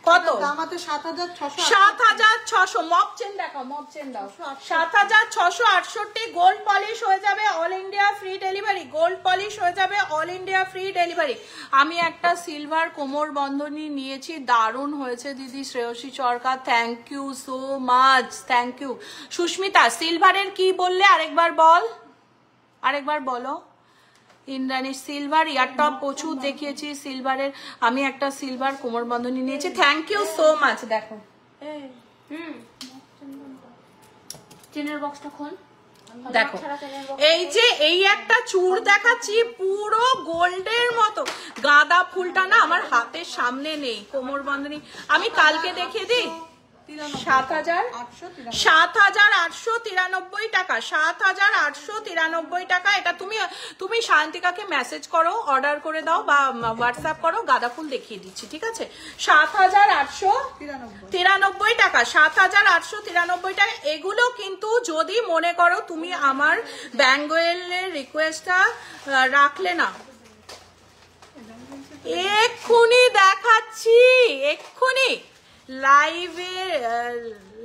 কত দাম আছে 7,600 7,600। মপ চেন দেখাও, মপ চেন দাও। 7,668 গোল্ড পলিশ হয়ে যাবে, all India free delivery. Gold polish হয়ে যাবে, অল ইন্ডিয়া ফ্রি ডেলিভারি। আমি একটা সিলভার কোমর বন্ধনী নিয়েছি, দারুণ হয়েছে দিদি। Shreyasi Sarkar, thank you so much, thank you. Susmita, সিলভারের কি বললে আরেকবার বল, আরেকবার বলো। ইন্দ্রাণী, সিলভার ইয়ারটপ প্রচুর দেখিয়েছি সিলভারের। আমি একটা সিলভার কোমর বন্ধনী নিয়েছি, থ্যাংক ইউ সো মাচ। দেখো চেনের বক্সটা খোল, দেখো এই যে এই একটা চূড় দেখাচ্ছি পুরো গোল্ডের মতো। গাঁদা ফুলটা না আমার হাতের সামনে নেই, কোমর বন্ধনী আমি কালকে দেখিয়ে দিই। 7,893 টাকা, 7,893 টাকা। এটা তুমি শান্তিকাকে মেসেজ করো, অর্ডার করে দাও বা হোয়াটসঅ্যাপ করো, গাঁদা ফুল দেখিয়ে দিচ্ছি, ঠিক আছে। 7,893 টাকা, 7,893 টাকা। এগুলো কিন্তু যদি মনে করো তুমি আমার ব্যাঙ্গেলের রিকোয়েস্টটা রাখলে না, এক্ষুনি দেখাচ্ছি, এক্ষুনি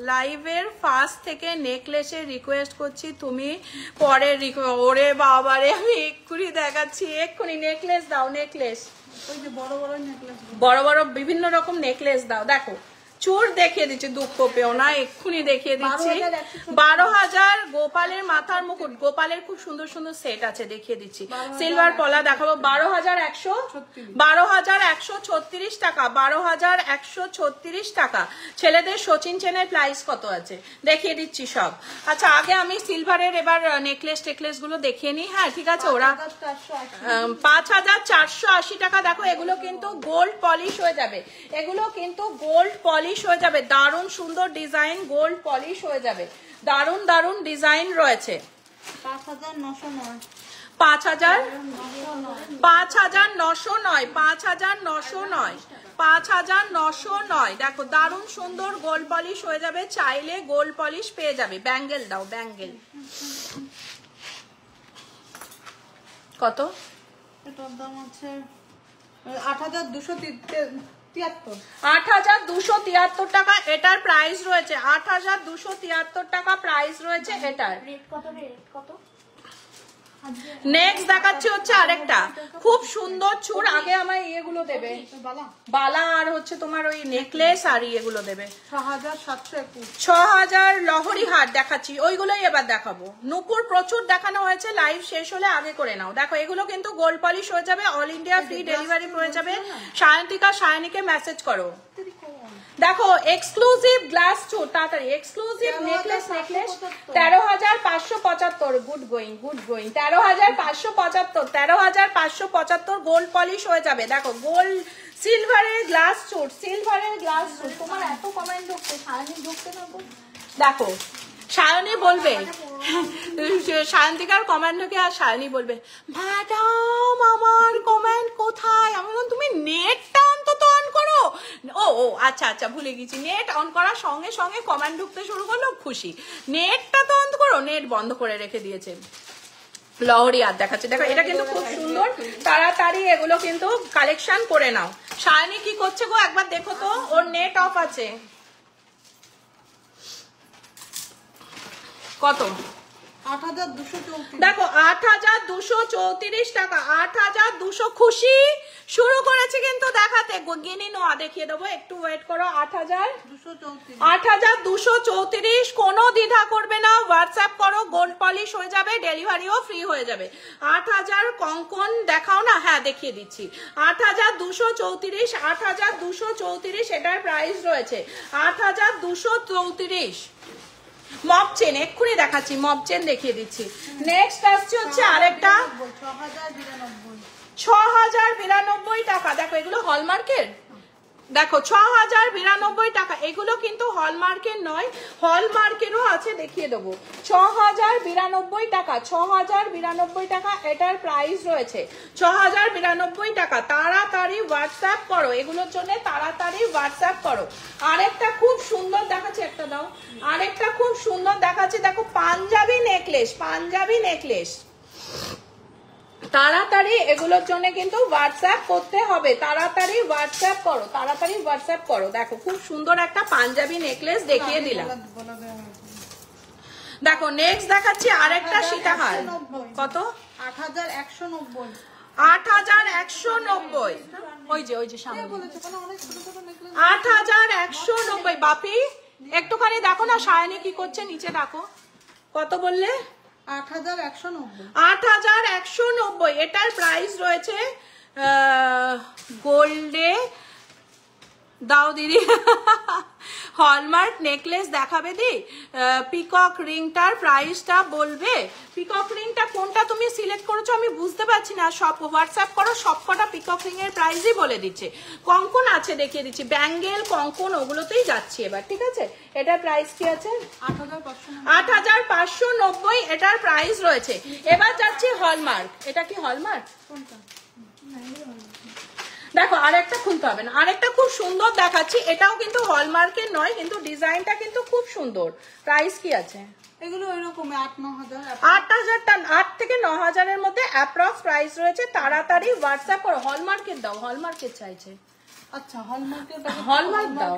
লাইভের ফার্স্ট থেকে নেকলেসের রিকোয়েস্ট করছি, তুমি পরে ওরে বাবারে আমি এক্ষুনি দেখাচ্ছি, এক্ষুনি নেকলেস দাও, নেকলেস ওই যে বড় বড় নেকলেস, বড় বড় বিভিন্ন রকম নেকলেস দাও। দেখো চূড় দেখিয়ে দিচ্ছি, দুঃখ পেও না, এক্ষুনি দেখিয়ে দিচ্ছি। 12,000 গোপালের মাথার মুকুট, গোপালের খুব সুন্দর সুন্দর সেট আছে, দেখিয়ে দিচ্ছি। সিলভার পলা দেখাবো, 12,136 টাকা, 12,136 টাকা। ছেলেদের সচিন চেনের প্রাইস কত আছে দেখিয়ে দিচ্ছি সব। আচ্ছা আগে আমি সিলভারের এবার নেকলেস টেকলেস গুলো দেখিয়ে নিই, হ্যাঁ ঠিক আছে। ওরা 5,480 টাকা। দেখো এগুলো কিন্তু গোল্ড পলিশ হয়ে যাবে, এগুলো কিন্তু গোল্ড পলিশ হয়ে যাবে, দারুণ সুন্দর ডিজাইন, গোল্ড পলিশ হয়ে যাবে, দারুণ দারুণ ডিজাইন রয়েছে। 5,909 5,909 5,909 5,909। দেখো দারুণ সুন্দর গোল্ড পলিশ হয়ে যাবে, চাইলে গোল্ড পলিশ পেয়ে যাবে। ব্যাঙ্গেল দাও, ব্যাঙ্গেল কত? এটার দাম আছে 8,273 8,273 টাকা এটার প্রাইস রয়েছে, 8,273 টাকা প্রাইস রয়েছে এটার। রেট কত, রেট কত? নেক্সট দেখাচ্ছি হচ্ছে আরেকটা খুব সুন্দর চূড়। আগে আমায় ইয়েগুলো দেবে, বালা আর হচ্ছে তোমার ওই নেকলেস আর ইয়েগুলো দেবে। 6,721 6,000 লহরি হার দেখাচ্ছি, ওইগুলোই এবার দেখাবো। নুপুর প্রচুর দেখানো হয়েছে, লাইভ শেষ হলে আগে করে নাও। দেখো এগুলো কিন্তু গোল্ড পলিশ হয়ে যাবে, অল ইন্ডিয়া ফ্রি ডেলিভারি হয়ে যাবে। সায়ন্তিকা, সায়নীকে মেসেজ করো। দেখো এক্সক্লুসিভ গ্লাস চূড়, তাড়াতাড়ি exclusive necklace, necklace 13,575। Good going, good going. 13,575, 13,575 gold polish হয়ে যাবে। দেখো গোল্ড সিলভারের গ্লাস চূড়, সিলভারের গ্লাস চূড়। তোমার এত কমেন্ট ঢুকছে, সায়নী ঢুকতে না। দেখো সায়নী বলবে, সায়ন্তিকার কমেন্ট ঢুকে আর সায়নী বলবে ম্যাডাম আমার কমেন্ট কোথায়? আমি বললাম তুমি নেটটা অন্তত অন করো। ও ও আচ্ছা আচ্ছা ভুলে গেছি, নেট অন করার সঙ্গে সঙ্গে কমেন্ট ঢুকতে শুরু করলো, খুশি। নেটটা তো অন করো, নেট বন্ধ করে রেখে দিয়েছে। লহরি আর দেখাচ্ছে, দেখো এটা কিন্তু খুব সুন্দর, তাড়াতাড়ি এগুলো কিন্তু কালেকশন করে নাও। সায়নী কি করছে গো একবার দেখো তো, ওর নেট অফ আছে। কত? 8,234 দেখো 8,234 টাকা, 8,200। খুশি শুরু করেছে কিন্তু দেখাতে, গিনি নোয়া দেখিয়ে দেবো, একটু ওয়েট করো। 8,234, কোনো দ্বিধা করবে না, হোয়াটসঅ্যাপ করো, গোল্ড পলিশ হয়ে যাবে, ডেলিভারিও ফ্রি হয়ে যাবে। 8,000 কঙ্কন দেখাও না, হ্যাঁ দেখিয়ে দিচ্ছি। 8,234, 8,234 এটার প্রাইস রয়েছে, 8,234। মপ চেন এক্ষুনি দেখাচ্ছি, মপ চেন দেখিয়ে দিচ্ছি। নেক্সট আসছে হচ্ছে আরেকটা 6,092 টাকা। দেখো এগুলো হলমার্কের, দেখো 6,092 টাকা। এগুলো কিন্তু হলমার্কের নয়, হলমার্কেরও আছে, দেখিয়ে দেবো। 6092 টাকা, 6092 টাকা এটার প্রাইস রয়েছে, 6092 টাকা। তাড়াতাড়ি হোয়াটসঅ্যাপ করো, এগুলোর জন্য তাড়াতাড়ি হোয়াটসঅ্যাপ করো। আরেকটা খুব সুন্দর দেখাচ্ছে, একটা দাও, আরেকটা খুব সুন্দর দেখাচ্ছে, দেখো পাঞ্জাবি নেকলেস, পাঞ্জাবি নেকলেস। তাড়াতাড়ি এগুলোর জন্য কিন্তু হোয়াটসঅ্যাপ করতে হবে, তাড়াতাড়ি হোয়াটসঅ্যাপ করো, তাড়াতাড়ি হোয়াটসঅ্যাপ করো। দেখো খুব সুন্দর একটা পাঞ্জাবি নেকলেস দেখিয়ে দিলাম। দেখো নেক্সট দেখাচ্ছি আরেকটা সীতাহার, কত? 8190। 8190, ওই যে সামনে 8190। বাপি একটুখানি দেখো না সায়নী কি করছে, নিচে দেখো। কত বললে? 8190। 8190 এটার প্রাইস রয়েছে। গোল্ডে দাও দিদি। হলমার্ক নেকলেস দেখাবে দি? পিকক রিংটার প্রাইসটা বলবে? পিকক রিংটা কোনটা তুমি সিলেক্ট করেছো আমি বুঝতে পারছি না। সব হোয়াটসঅ্যাপ করো, সবকটা পিকক রিং এর প্রাইসই বলে দিচ্ছে। কঙ্কন আছে দেখিয়ে দিচ্ছি, ব্যাঙ্গেল কঙ্কন ওগুলোতেই যাচ্ছি এবার, ঠিক আছে? এটার প্রাইস কি আছে? 8590 এটার প্রাইস রয়েছে। এবার যাচ্ছি হলমার্ক। এটা কি হলমার্ক? দেখো আরেকটা খুলতে হবে না, আরেকটা খুব সুন্দর দেখাচ্ছি, এটাও কিন্তু হলমার্কের নয়, কিন্তু ডিজাইনটা কিন্তু খুব সুন্দর। প্রাইস কি আছে? এগুলো এরকম 8-9000। 8 থেকে 9000 এর মধ্যে অ্যাপ্রক্স প্রাইস রয়েছে। তাড়াতাড়ি হোয়াটসঅ্যাপ করো। হলমার্কের দাও, হলমার্কের চাইছে। আচ্ছা হলমার্কের, হলমার্ক দাও।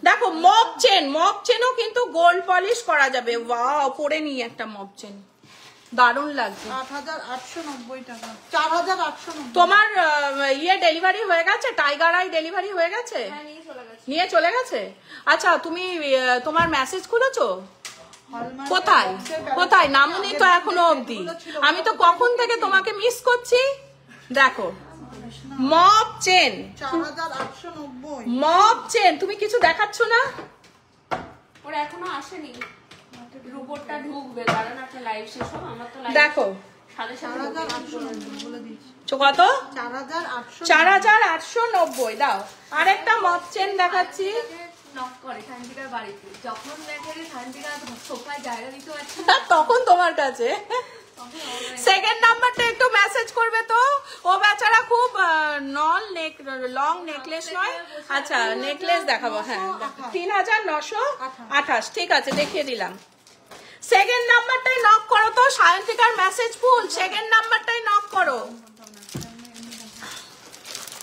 দেখো মগ চেন, মগ চেনও কিন্তু গোল্ড পলিশ করা যাবে। ওয়াও, পরে নিয়ে একটা মগ চেন, দারুণ লাগছে। 8890 টাকা। 4890। তোমার ইয়ে ডেলিভারি হয়ে গেছে? টাইগার আই ডেলিভারি হয়ে গেছে? নিয়ে চলে গেছে। আচ্ছা তুমি তোমার মেসেজ খুলেছো? কোথায় কোথায়? নামুনি তো এখনো অবধি। আমি তো কখন থেকে তোমাকে মিস করছি। দেখো মব চেন, 4890। মব চেন, তুমি কিছু দেখাচ্ছ না? ওরা এখনো আসেনি, রুপোরটা ঢুকবে, কারণ একটা লাইভ শেষ হবে। আমার তো লাইভ দেখো 4890 বলে দিচ্ছি। কত? 4890 দাও। আরেকটা মব চেন দেখাচ্ছি। নক করে শান্তিকার বাড়িতে, যখন দেখে যে শান্তিকার সোফায় জায়গা দিতে পারছে তখন তোমার কাছে। সেকেন্ড নাম্বারটা একটু মেসেজ করবে তো, ও বেচারা খুব লং নেকলেস নয়। আচ্ছা নেকলেস দেখাবো, হ্যাঁ 3928। ঠিক আছে দেখিয়ে দিলাম। সেকেন্ড নাম্বারটাই নক করো তো, সায়ন্তিকার মেসেজ ফুল, সেকেন্ড নাম্বারটাই নক করো।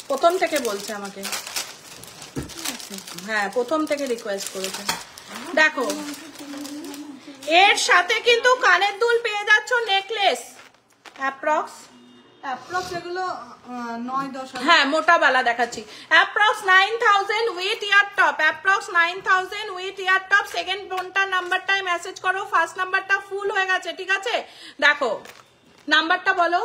প্রথম থেকে বলছে আমাকে, হ্যাঁ প্রথম থেকে রিকোয়েস্ট করেছে। দেখো এর সাথে কিন্তু কানের দুল পেয়ে যাচ্ছ, নেকলেস অ্যাপ্রক্স এগুলো 9-10। হ্যাঁ মোটা বালা দেখাচ্ছি। Approx 9000 with year top, approx 9000 with year top. Second ফোনটার নাম্বারটাই মেসেজ করো, ফার্স্ট নাম্বারটা ফুল হয়ে গেছে, ঠিক আছে? দেখো নাম্বারটা বলো,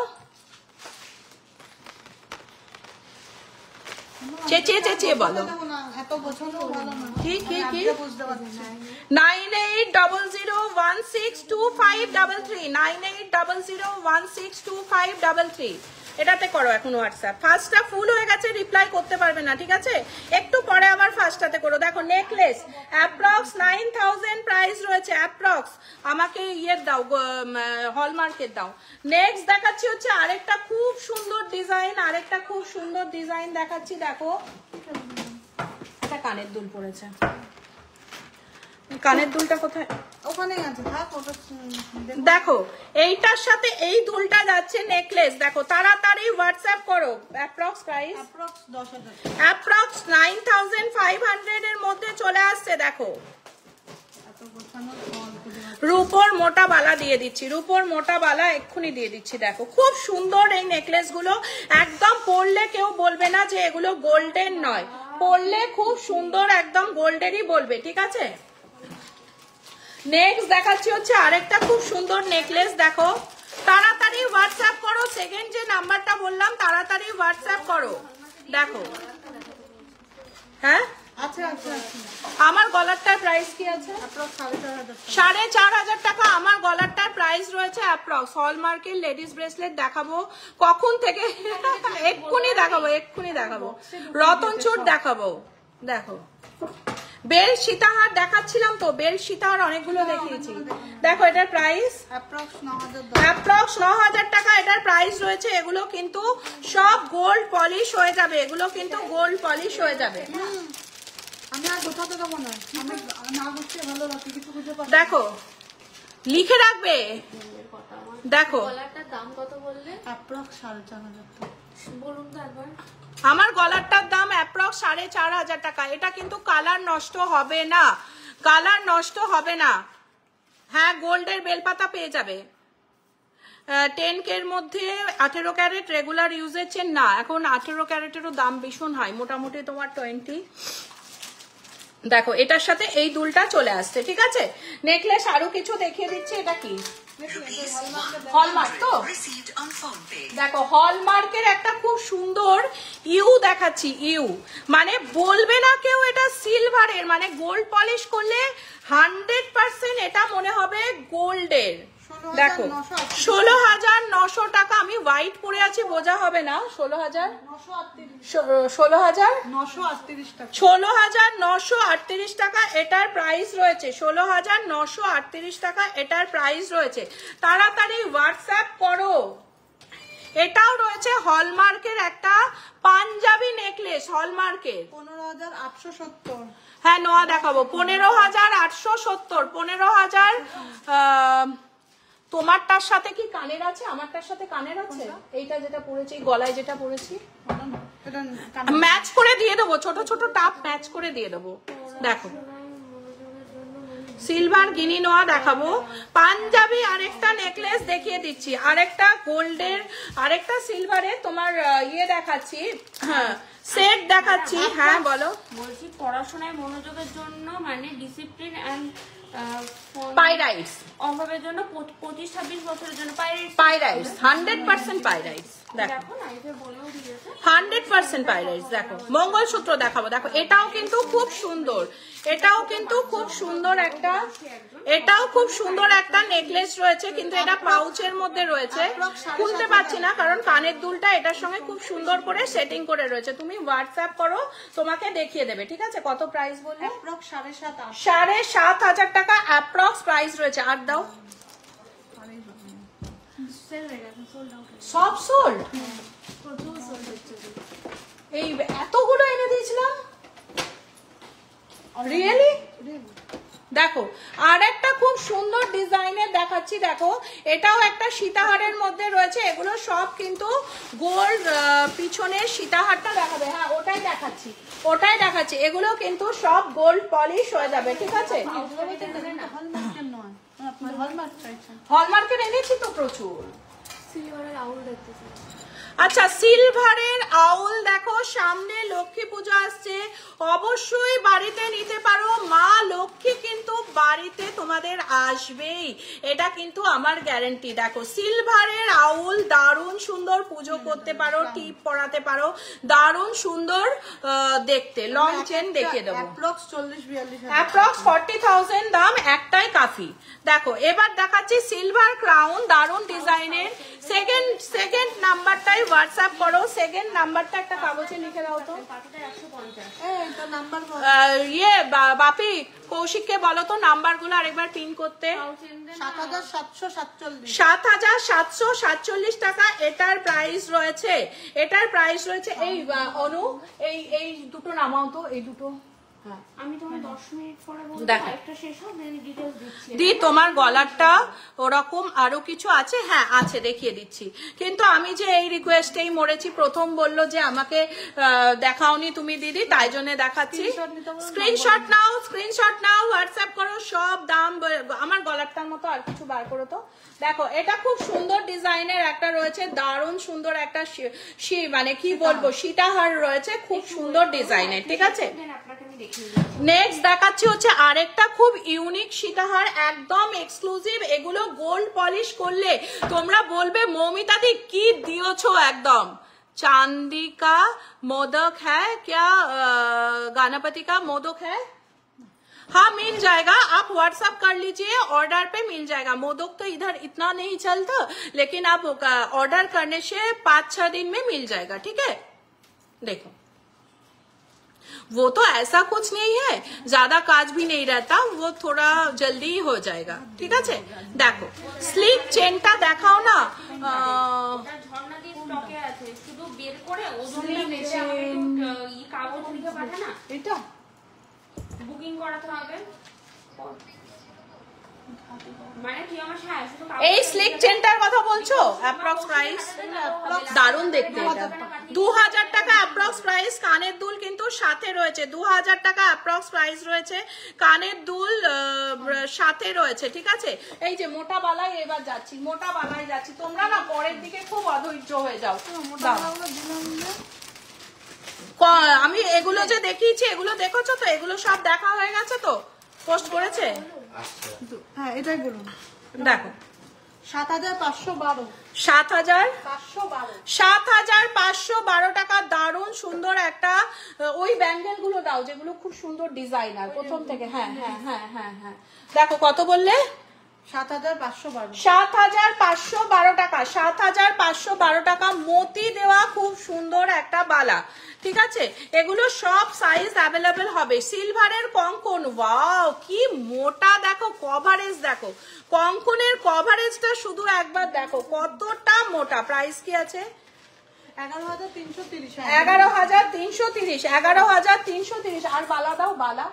চেঁচিয়ে বলো। এত বোঝানো ভালো না। কি বুঝতে পারছি। 9800162533, 9800162533। এটাতে করো এখন হোয়াটসঅ্যাপ। ফার্স্টটা ফুল হয়ে গেছে, রিপ্লাই করতে পারবে না, ঠিক আছে? একটু পরে আবার ফার্স্টটাতে করো। দেখো নেকলেস অ্যাপ্রক্স 9000 প্রাইস রয়েছে, অ্যাপ্রক্স। আমাকে ইয়ের দাও, হলমার্কের দাও। নেক্সট দেখাচ্ছি হচ্ছে আরেকটা খুব সুন্দর ডিজাইন, আরেকটা খুব সুন্দর ডিজাইন দেখাচ্ছি। দেখো একটা কানের দুল পড়েছে, কানের দুলটা কোথায়? ওখানেই আছে, থাক ওটা। দেখো এইটার সাথে এই দুলটা যাচ্ছে নেকলেস। দেখো তাড়াতাড়ি হোয়াটসঅ্যাপ করো। Approx price approx 10000। অ্যাপ্রক্স 9500 এর মধ্যে চলে আসছে। দেখো এত বোঝানো রূপোর মোটা বালা দিয়ে দিচ্ছি, রূপোর মোটা বালা এক্ষুনি দিয়ে দিচ্ছি। দেখো খুব সুন্দর এই নেকলেস গুলো, একদম পরলে কেউ বলবে না যে এগুলো গোল্ডেন নয়, পরলে খুব সুন্দর একদম গোল্ডেরই বলবে, ঠিক আছে? নেক্সট দেখাচ্ছি হচ্ছে আরেকটা খুব সুন্দর নেকলেস। দেখো তাড়াতাড়ি হোয়াটসঅ্যাপ করো, সেকেন্ড যে নাম্বারটা বললাম তাড়াতাড়ি হোয়াটসঅ্যাপ করো। দেখো হ্যাঁ আচ্ছা আচ্ছা আচ্ছা। আমার গলারটার প্রাইস কি আছে? অ্যাপ্রক্স 4500। 4500 টাকা আমার গলারটার প্রাইস রয়েছে অ্যাপ্রক্স। হলমার্কের লেডিস ব্রেসলেট দেখাবো কখন থেকে? এক্ষুনি দেখাবো, এক্ষুনি দেখাবো। রতন চোট দেখাবো। দেখো বেল সীতাহার দেখাচ্ছিলাম তো, বেল সীতাহার অনেকগুলো দেখিয়েছি। দেখো এটার প্রাইস অ্যাপ্রক্স 9,000 টাকা এটার প্রাইস রয়েছে। এগুলো কিন্তু সব গোল্ড পলিশ হয়ে যাবে, এগুলো কিন্তু গোল্ড পলিশ হয়ে যাবে। আমি আর গোছাতে দেবো না, আমি না গুছিয়ে ভালো রাখি, কিছু বুঝে পাচ্ছি। দেখো লিখে রাখবে। দেখো গলাটার দাম কত বললে? অ্যাপ্রক্স 4,500 টাকা। বলুন তো একবার। আমার গলারটার দাম অ্যাপ্রক্স 4,500 টাকা। এটা কিন্তু কালার নষ্ট হবে না, কালার নষ্ট হবে না। হ্যাঁ গোল্ডের বেলপাতা পেয়ে যাবে। 10K এর মধ্যে 18 ক্যারেট রেগুলার ইউজের চেন না, এখন 18 ক্যারেটেরও দাম ভীষণ হাই, মোটামুটি তোমার 20। দেখো এটার সাথে এই দুলটা চলে আসছে, ঠিক আছে। নেকলেস আরো কিছু দেখিয়ে দিচ্ছি। এটা কি হলমার্ক তো, দেখো হলমার্কের একটা খুব সুন্দর ইউ দেখাচ্ছি। ইউ মানে বলবে না কেউ এটা সিলভারের, মানে গোল্ড পলিশ করলে 100% এটা মনে হবে গোল্ডের। দেখো 16,900 টাকা। আমি হোয়াইট পরে আছি বোঝা হবে না। 16,938 টাকা এটার প্রাইস রয়েছে। 16,938 টাকা এটার প্রাইস রয়েছে। তাড়াতাড়ি হোয়াটসঅ্যাপ করো। এটাও রয়েছে হলমার্কের একটা পাঞ্জাবি নেকলেস, হলমার্কের 15,870। হ্যাঁ নোয়া দেখাবো 15,870। 15,000। তোমারটার সাথে কি কানের আছে? আমারটার সাথে কানের আছে? এইটা যেটা পরেছি, গলায় যেটা পরেছি ম্যাচ করে দিয়ে দেবো, ছোট ছোট টাপ ম্যাচ করে দিয়ে দেবো। দেখো সিলভার গিনি নোয়া দেখাবো। পাঞ্জাবি আরেকটা নেকলেস দেখিয়ে দিচ্ছি, আরেকটা গোল্ডের, আরেকটা সিলভারের তোমার ইয়ে দেখাচ্ছি, হ্যাঁ সেট দেখাচ্ছি। হ্যাঁ বলো। বলছি পড়াশোনায় মনোযোগের জন্য মানে ডিসিপ্লিন এন্ড পাইরাইটস অভাবের জন্য 25-26 বছরের জন্য পাইরাইটস 100% পাইরাইটস। দেখো 100% পাইরাইটস। দেখো মঙ্গলসূত্র দেখাবো। দেখো এটাও কিন্তু খুব সুন্দর, এটাও কিন্তু খুব সুন্দর একটা, এটাও খুব সুন্দর একটা নেকলেস রয়েছে, কিন্তু এটা পাউচের মধ্যে রয়েছে, খুলতে পারছি না কারণ কানের দুলটা এটার সঙ্গে খুব সুন্দর করে সেটিং করে রয়েছে। তুমি হোয়াটসঅ্যাপ করো, তোমাকে দেখিয়ে দেবে, ঠিক আছে। কত প্রাইস বললে? অ্যাপ্রক্স 7,500। 7,500 টাকা অ্যাপ্রক্স প্রাইস রয়েছে। আর দাও সব সোল্ড। এই এতগুলো এনে দিয়েছিলাম রিয়েলি। দেখো আর একটা খুব সুন্দর ডিজাইনের দেখাচ্ছি। দেখো এটাও একটা সীতাহারের মধ্যে রয়েছে, এগুলো সব কিন্তু গোল্ড। পিছনের সীতাহারটা দেখাবে, হ্যাঁ ওটাই দেখাচ্ছি, ওটাই দেখাচ্ছি। এগুলো কিন্তু সব গোল্ড পলিশ হয়ে যাবে, ঠিক আছে। হলমার্কের এনেছি তো প্রচুর। সিলভারের আউল দেখতে চাই। আচ্ছা সিলভারের আউল দেখো, সামনে লক্ষ্মী পুজো আসছে, অবশ্যই বাড়িতে নিতে পারো। মা লক্ষ্মী কিন্তু বাড়িতে তোমাদের আসবেই, এটা কিন্তু আমার গ্যারান্টি। দেখো সিলভারের আউল দারুণ সুন্দর, পুজো করতে পারো, টিপ পরাতে পারো, দারুণ সুন্দর দেখতে। লং চেন দেখিয়ে দেবো, অ্যাপ্রক্স 40-42। অ্যাপ্রক্স 40,000 দাম, একটাই কাফি। দেখো এবার দেখাচ্ছি সিলভার ক্রাউন, দারুণ ডিজাইনের। সেকেন্ড নাম্বারটাই হোয়াটসঅ্যাপ করো। সেকেন্ড নাম্বারটা একটা কাগজে লিখে দাও তো। ইয়ে বাপি কৌশিককে বলো তো নাম্বারগুলো আরেকবার পিন করতে। 7,747 টাকা এটার প্রাইস রয়েছে, এটার প্রাইস রয়েছে। এই অনু এই দুটো নামাও তো, এই দুটো। আমি তোমায় 10 মিনিট পরে বলবো, একটা শেষ হবে আমি ডিটেইলস দিচ্ছি। দি তোমার গলারটা ওরকম আরো কিছু আছে? হ্যাঁ আছে, দেখিয়ে দিচ্ছি। কিন্তু আমি যে এই রিকোয়েস্টেই মরেছি, প্রথম বললো যে আমাকে দেখাওনি তুমি দিদি, তাই জন্য দেখাচ্ছি। স্ক্রিনশট নাও, স্ক্রিনশট নাও, হোয়াটসঅ্যাপ করো, সব দাম। আমার গলারটার মতো আর কিছু বার করো তো। দেখো এটা খুব সুন্দর ডিজাইনের একটা রয়েছে, দারুণ সুন্দর একটা মানে কি বলবো সীতাহার রয়েছে, খুব সুন্দর ডিজাইনের, ঠিক আছে। নেক্সট দেখাচ্ছি হচ্ছে আরেকটা খুব ইউনিক সীতাহার, একদম এক্সক্লুসিভ। এগুলো গোল্ড পলিশ করলে তোমরা বলবে মৌমিতা দি কি দিয়েছো, একদম चांदी का मोदक है क्या? गणपति का मोदक है? हाँ मिल जाएगा, आप व्हाट्सएप कर लीजिए, ऑर्डर पे मिल जाएगा। मोदक तो इधर इतना नहीं चलता, लेकिन आप ऑर्डर करने से 5-6 दिन में मिल जाएगा, ठीक है। देखो वो तो ऐसा कुछ नहीं है, ज्यादा काज भी नहीं रहता, वो थोड़ा जल्दी ही हो जाएगा। ঠিক আছে, দেখো স্লিক চেনটা দেখাও না। ঝর্ণা দিয়ে স্টকে আছে, শুধু বের করে ওজনটা মেপে আমাকে ই কাগজ লিখে পাঠা না, এটা বুকিং করাতে হবে। মানে তুই আমার সাথে শুধু এই স্লিক চেনটার কথা বলছো? অ্যাপ্রক্স প্রাইস দারুণ দেখতে, এটা 2000 টাকা অ্যাপ্রক্স প্রাইস। কানের দুল কিন্তু সাথে রয়েছে, 2000 টাকা অ্যাপ্রক্স প্রাইস রয়েছে, কানের দুল সাথে রয়েছে। ঠিক আছে, এই যে মোটা বালাই এবার যাচ্ছি, মোটা বালাই যাচ্ছি। তোমরা না পরের দিকে খুব অধৈর্য হয়ে যাও। আমি এগুলো যে দেখিয়েছি, এগুলো দেখেছো তো? এগুলো সব দেখা হয়ে গেছে তো? পোস্ট করেছে? হ্যাঁ এটাই বলুন। দেখো 7512 7512 টাকা। দারুণ সুন্দর একটা, ওই ব্যাঙ্গেল গুলো দাও যেগুলো খুব সুন্দর ডিজাইনার প্রথম থেকে। হ্যাঁ হ্যাঁ হ্যাঁ হ্যাঁ হ্যাঁ, দেখো কত বললে? 7512 7512 টাকা। 7512 টাকা মতি দেওয়া খুব সুন্দর একটা বালা। ঠিক আছে, এগুলো সব সাইজ অ্যাভেলেবেল হবে। সিলভারের কঙ্কন, ওয়াও কি মোটা, দেখো কভারেজ, দেখো কঙ্কনের কভারেজটা শুধু একবার দেখো কতটা মোটা। প্রাইস কি আছে? 11330। 11330। 11330। আর বালা দাও, বালা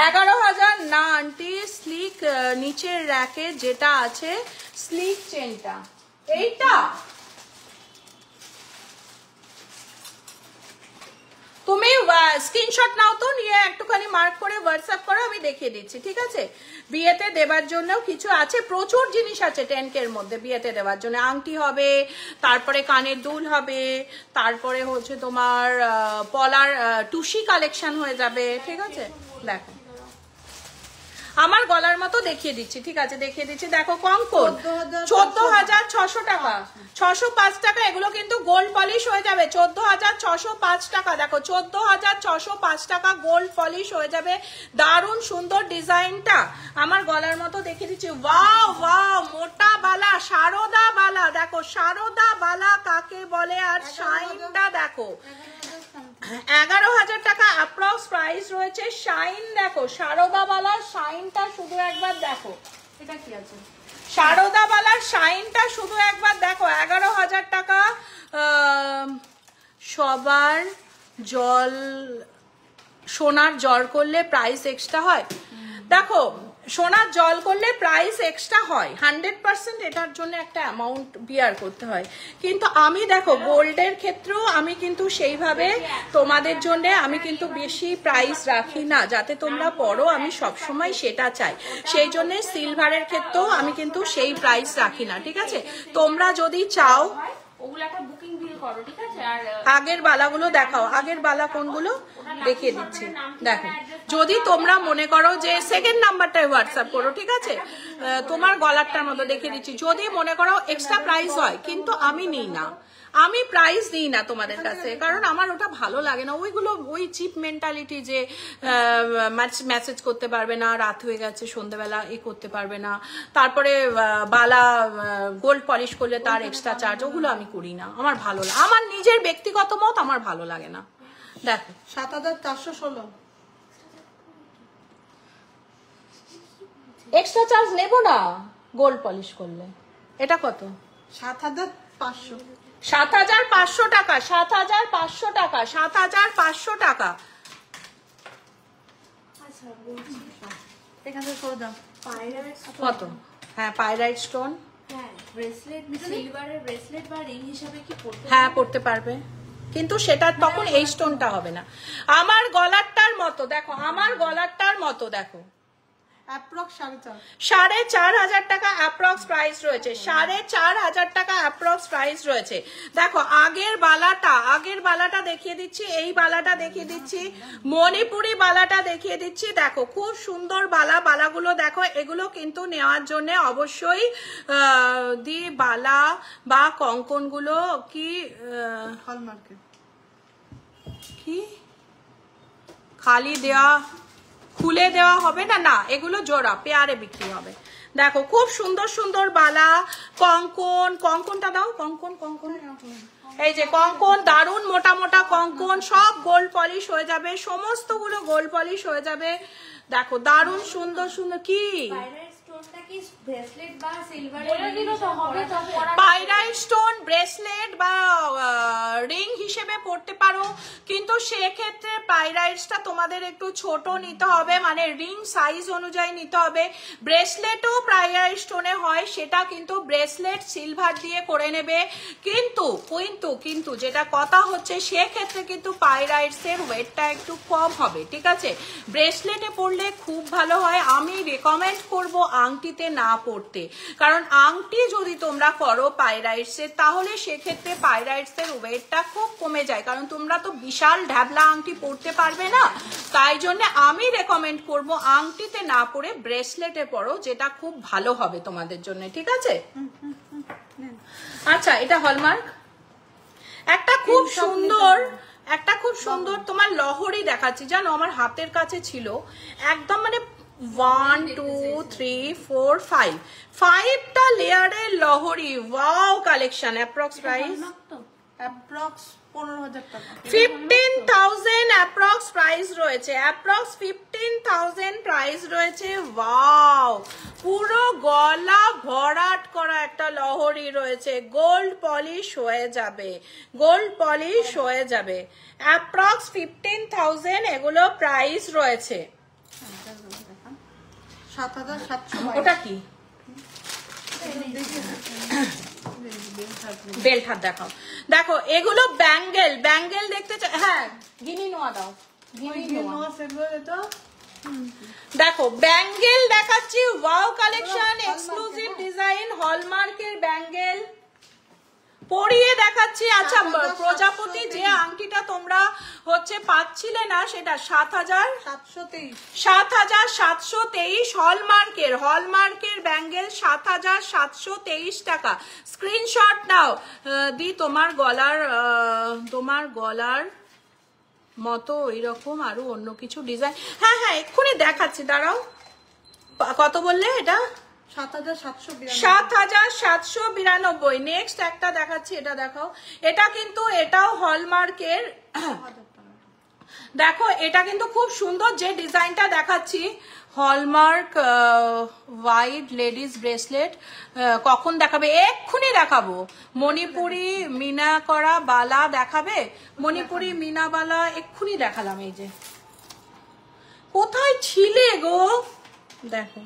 11000 না আন্টি। স্লিক নিচের র্যাকে যেটা আছে স্লিক চেনটা, এইটা তুমি স্ক্রিনশট নাও তো, নিয়ে একটুখানি মার্ক করে হোয়াটসঅ্যাপ করো, আমি দেখিয়ে দিচ্ছি। ঠিক আছে, বিয়েতে দেবার জন্য কিছু আছে, প্রচুর জিনিস আছে 10K এর মধ্যে বিয়েতে দেওয়ার জন্য। আংটি হবে, তারপরে কানের দুল হবে, তারপরে হচ্ছে তোমার পলার টুসি কালেকশন হয়ে যাবে। ঠিক আছে, দেখো আমার গলার মতো দেখিয়ে দিচ্ছি। ঠিক আছে, দেখিয়ে দিচ্ছি। দেখো কঙ্কন 14600 টাকা, 605 টাকা। এগুলো কিন্তু গোল্ড পলিশ হয়ে যাবে। 14605 টাকা। দেখো 14605 টাকা গোল্ড পলিশ হয়ে যাবে। দারুণ সুন্দর ডিজাইনটা, আমার গলার মতো দেখিয়ে দিচ্ছি। ওয়াও ওয়াও, মোটা বালা, সারদা বালা। দেখো সারদা বালা কাকে বলে, আর শাইনটা দেখো 11000 টাকা অ্যাপ্রক্স প্রাইস রয়েছে। শাইন দেখো, সারদা বালার শাইনটা শুধু একবার দেখো। এটা কি আছে? সারদা বালার শাইনটা শুধু একবার দেখো। 11000 টাকা। সবার জল, সোনার জল করলে প্রাইস এক্সট্রা হয়। দেখো সোনার জল করলে প্রাইস এক্সট্রা হয় 100%, এটার জন্য একটা অ্যামাউন্ট বিয়ার করতে হয়। কিন্তু আমি দেখো গোল্ডের ক্ষেত্রেও আমি কিন্তু সেইভাবে তোমাদের জন্য আমি কিন্তু বেশি প্রাইস রাখি না, যাতে তোমরা পড়ো, আমি সবসময় সেটা চাই। সেই জন্য সিলভারের ক্ষেত্রেও আমি কিন্তু সেই প্রাইস রাখি না। ঠিক আছে, তোমরা যদি চাও ওগুলো একটা বুকিং বিল করো। ঠিক আছে, আর আগের বালাগুলো দেখাও। আগের বালা কোনগুলো দেখিয়ে দিচ্ছি। দেখো যদি তোমরা মনে করো যে সেকেন্ড নাম্বারটাই হোয়াটসঅ্যাপ করো। ঠিক আছে, তোমার গলারটার মতো দেখিয়ে দিচ্ছি। যদি মনে করো এক্সট্রা প্রাইস হয়, কিন্তু আমি নিই না, আমি প্রাইস দিই না তোমাদের কাছে, কারণ আমার ওটা ভালো লাগে না। ওইগুলো ওই চিপ মেন্টালিটি, যে মেসেজ করতে পারবে না, রাত হয়ে গেছে, সন্ধ্যেবেলা এ করতে পারবে না, তারপরে বালা গোল্ড পলিশ করলে তার এক্সট্রা চার্জ, ওগুলো আমি করি না। আমার ভালো লাগে, আমার নিজের ব্যক্তিগত মত, আমার ভালো লাগে না। দেখো 7416। এক্সট্রা চার্জ নেব না গোল্ড পলিশ করলে। এটা কত? 7500। 7500 টাকা। 7500 টাকা। 7500 টাকা। আচ্ছা বলছি, এখান থেকে করে দাও। কত? হ্যাঁ পাইরাইট স্টোন, হ্যাঁ ব্রেসলেট, সিলভারের ব্রেসলেট বা রিং হিসাবে কি পড়তে? হ্যাঁ পড়তে পারবে, কিন্তু সেটা তখন এই স্টোনটা হবে না। আমার গলারটার মতো দেখো, আমার গলারটার মতো দেখো, অ্যাপ্রক্স 4.5। 4500 টাকা অ্যাপ্রক্স প্রাইস রয়েছে। 4500 টাকা অ্যাপ্রক্স প্রাইস রয়েছে। দেখো আগের বালাটা দেখিয়ে দিচ্ছি, এই বালাটা দেখিয়ে দিচ্ছি, মণিপুরি বালাটা দেখিয়ে দিচ্ছি। দেখো খুব সুন্দর বালাগুলো দেখো। এগুলো কিন্তু নেওয়ার জন্য অবশ্যই বালা বা কঙ্কনগুলো কি হলমার্কের কি খালি দেওয়া, খুলে দেওয়া হবে না, না এগুলো জোড়া পেয়ারে বিক্রি হবে। দেখো খুব সুন্দর সুন্দর বালা, কঙ্কন, কঙ্কনটা দাও, কঙ্কন কঙ্কন, এই যে কঙ্কন, দারুণ মোটা মোটা কঙ্কন, সব গোল্ড পলিশ হয়ে যাবে, সমস্তগুলো গোল্ড পলিশ হয়ে যাবে। দেখো দারুণ সুন্দর সুন্দর। কি পাইরাইট স্টোন ব্রেসলেট বা রিং হিসেবে পড়তে পারো, কিন্তু সেক্ষেত্রে পাইরাইটসটা তোমাদের একটু ছোট নিতে হবে, মানে রিং সাইজ অনুযায়ী নিতে হবে। ব্রেসলেটও পাইরাইট স্টোনে হয়, সেটা কিন্তু ব্রেসলেট সিলভার দিয়ে করে নেবে। কিন্তু কিন্তু কিন্তু যেটা কথা হচ্ছে, সেক্ষেত্রে কিন্তু পাইরাইটসের ওয়েটটা একটু কম হবে, ঠিক আছে? ব্রেসলেটে পড়লে খুব ভালো হয়। আমি রেকমেন্ড করব আংটিতে না পড়তে, কারণ আংটি যদি তোমরা করো পাইরাইটসের, তাহলে সেক্ষেত্রে পাইরাইটসের ওয়েটটা খুব কমে যায়, কারণ তোমরা তো বিশাল ঢ্যাবলা আংটি পড়তে পারবে না। তাই জন্য আমি রেকমেন্ড করব আংটিতে না পড়ে ব্রেসলেটে পড়ো, যেটা খুব ভালো হবে তোমাদের জন্য, ঠিক আছে? আচ্ছা, এটা হলমার্ক। একটা খুব সুন্দর তোমার লহরি দেখাচ্ছি, জানো আমার হাতের কাছে ছিল একদম, মানে 1 2 3 4 5টা লেয়ারের লহরি। Wow collection. Approx price approx 15,000 টাকা, 15,000 অ্যাপ্রক্স প্রাইস রয়েছে, অ্যাপ্রক্স 15,000 প্রাইস রয়েছে। ওয়াও, পুরো গলা ভরাট করা একটা লহরি রয়েছে, গোল্ড পলিশ হয়ে যাবে, গোল্ড পলিশ হয়ে যাবে। অ্যাপ্রক্স 15,000 এগুলো প্রাইস রয়েছে। 7,700। ওটা কি? বেল্ট হাত দেখাও। দেখো এগুলো ব্যাঙ্গেল, ব্যাঙ্গেল দেখতে চাই? হ্যাঁ, গিনি নোয়া দাও, গিনি নোয়া। দেখো ব্যাঙ্গেল দেখাচ্ছি, ওয়াও কালেকশন, এক্সক্লুসিভ ডিজাইন, হলমার্কের ব্যাঙ্গেল পরিয়ে দেখাচ্ছি। আচ্ছা, প্রজাপতি যে আংটিটা তোমরা হচ্ছে পাচ্ছিলে না, সেটা 7,723 হলমার্কের ব্যাঙ্গেল, 7,723 টাকা। স্ক্রিনশট নাও। দি তোমার গলার মতো এরকম আরো অন্য কিছু ডিজাইন। হ্যাঁ হ্যাঁ, এক্ষুনি দেখাচ্ছি, দাঁড়াও। কত বললে এটা? 7,792। নেক্সট একটা দেখাচ্ছি, এটা দেখাও। এটা কিন্তু এটাও হলমার্কের। দেখো এটা কিন্তু খুব সুন্দর, যে ডিজাইনটা দেখাচ্ছি হলমার্ক হোয়াইট লেডিস ব্রেসলেট। কখন দেখাবে? এক্ষুনি দেখাবো। মণিপুরি মিনা করা বালা দেখাবে? মণিপুরি মিনা বালা এক্ষুনি দেখালাম। এই যে, কোথায় ছিলে গো? দেখো,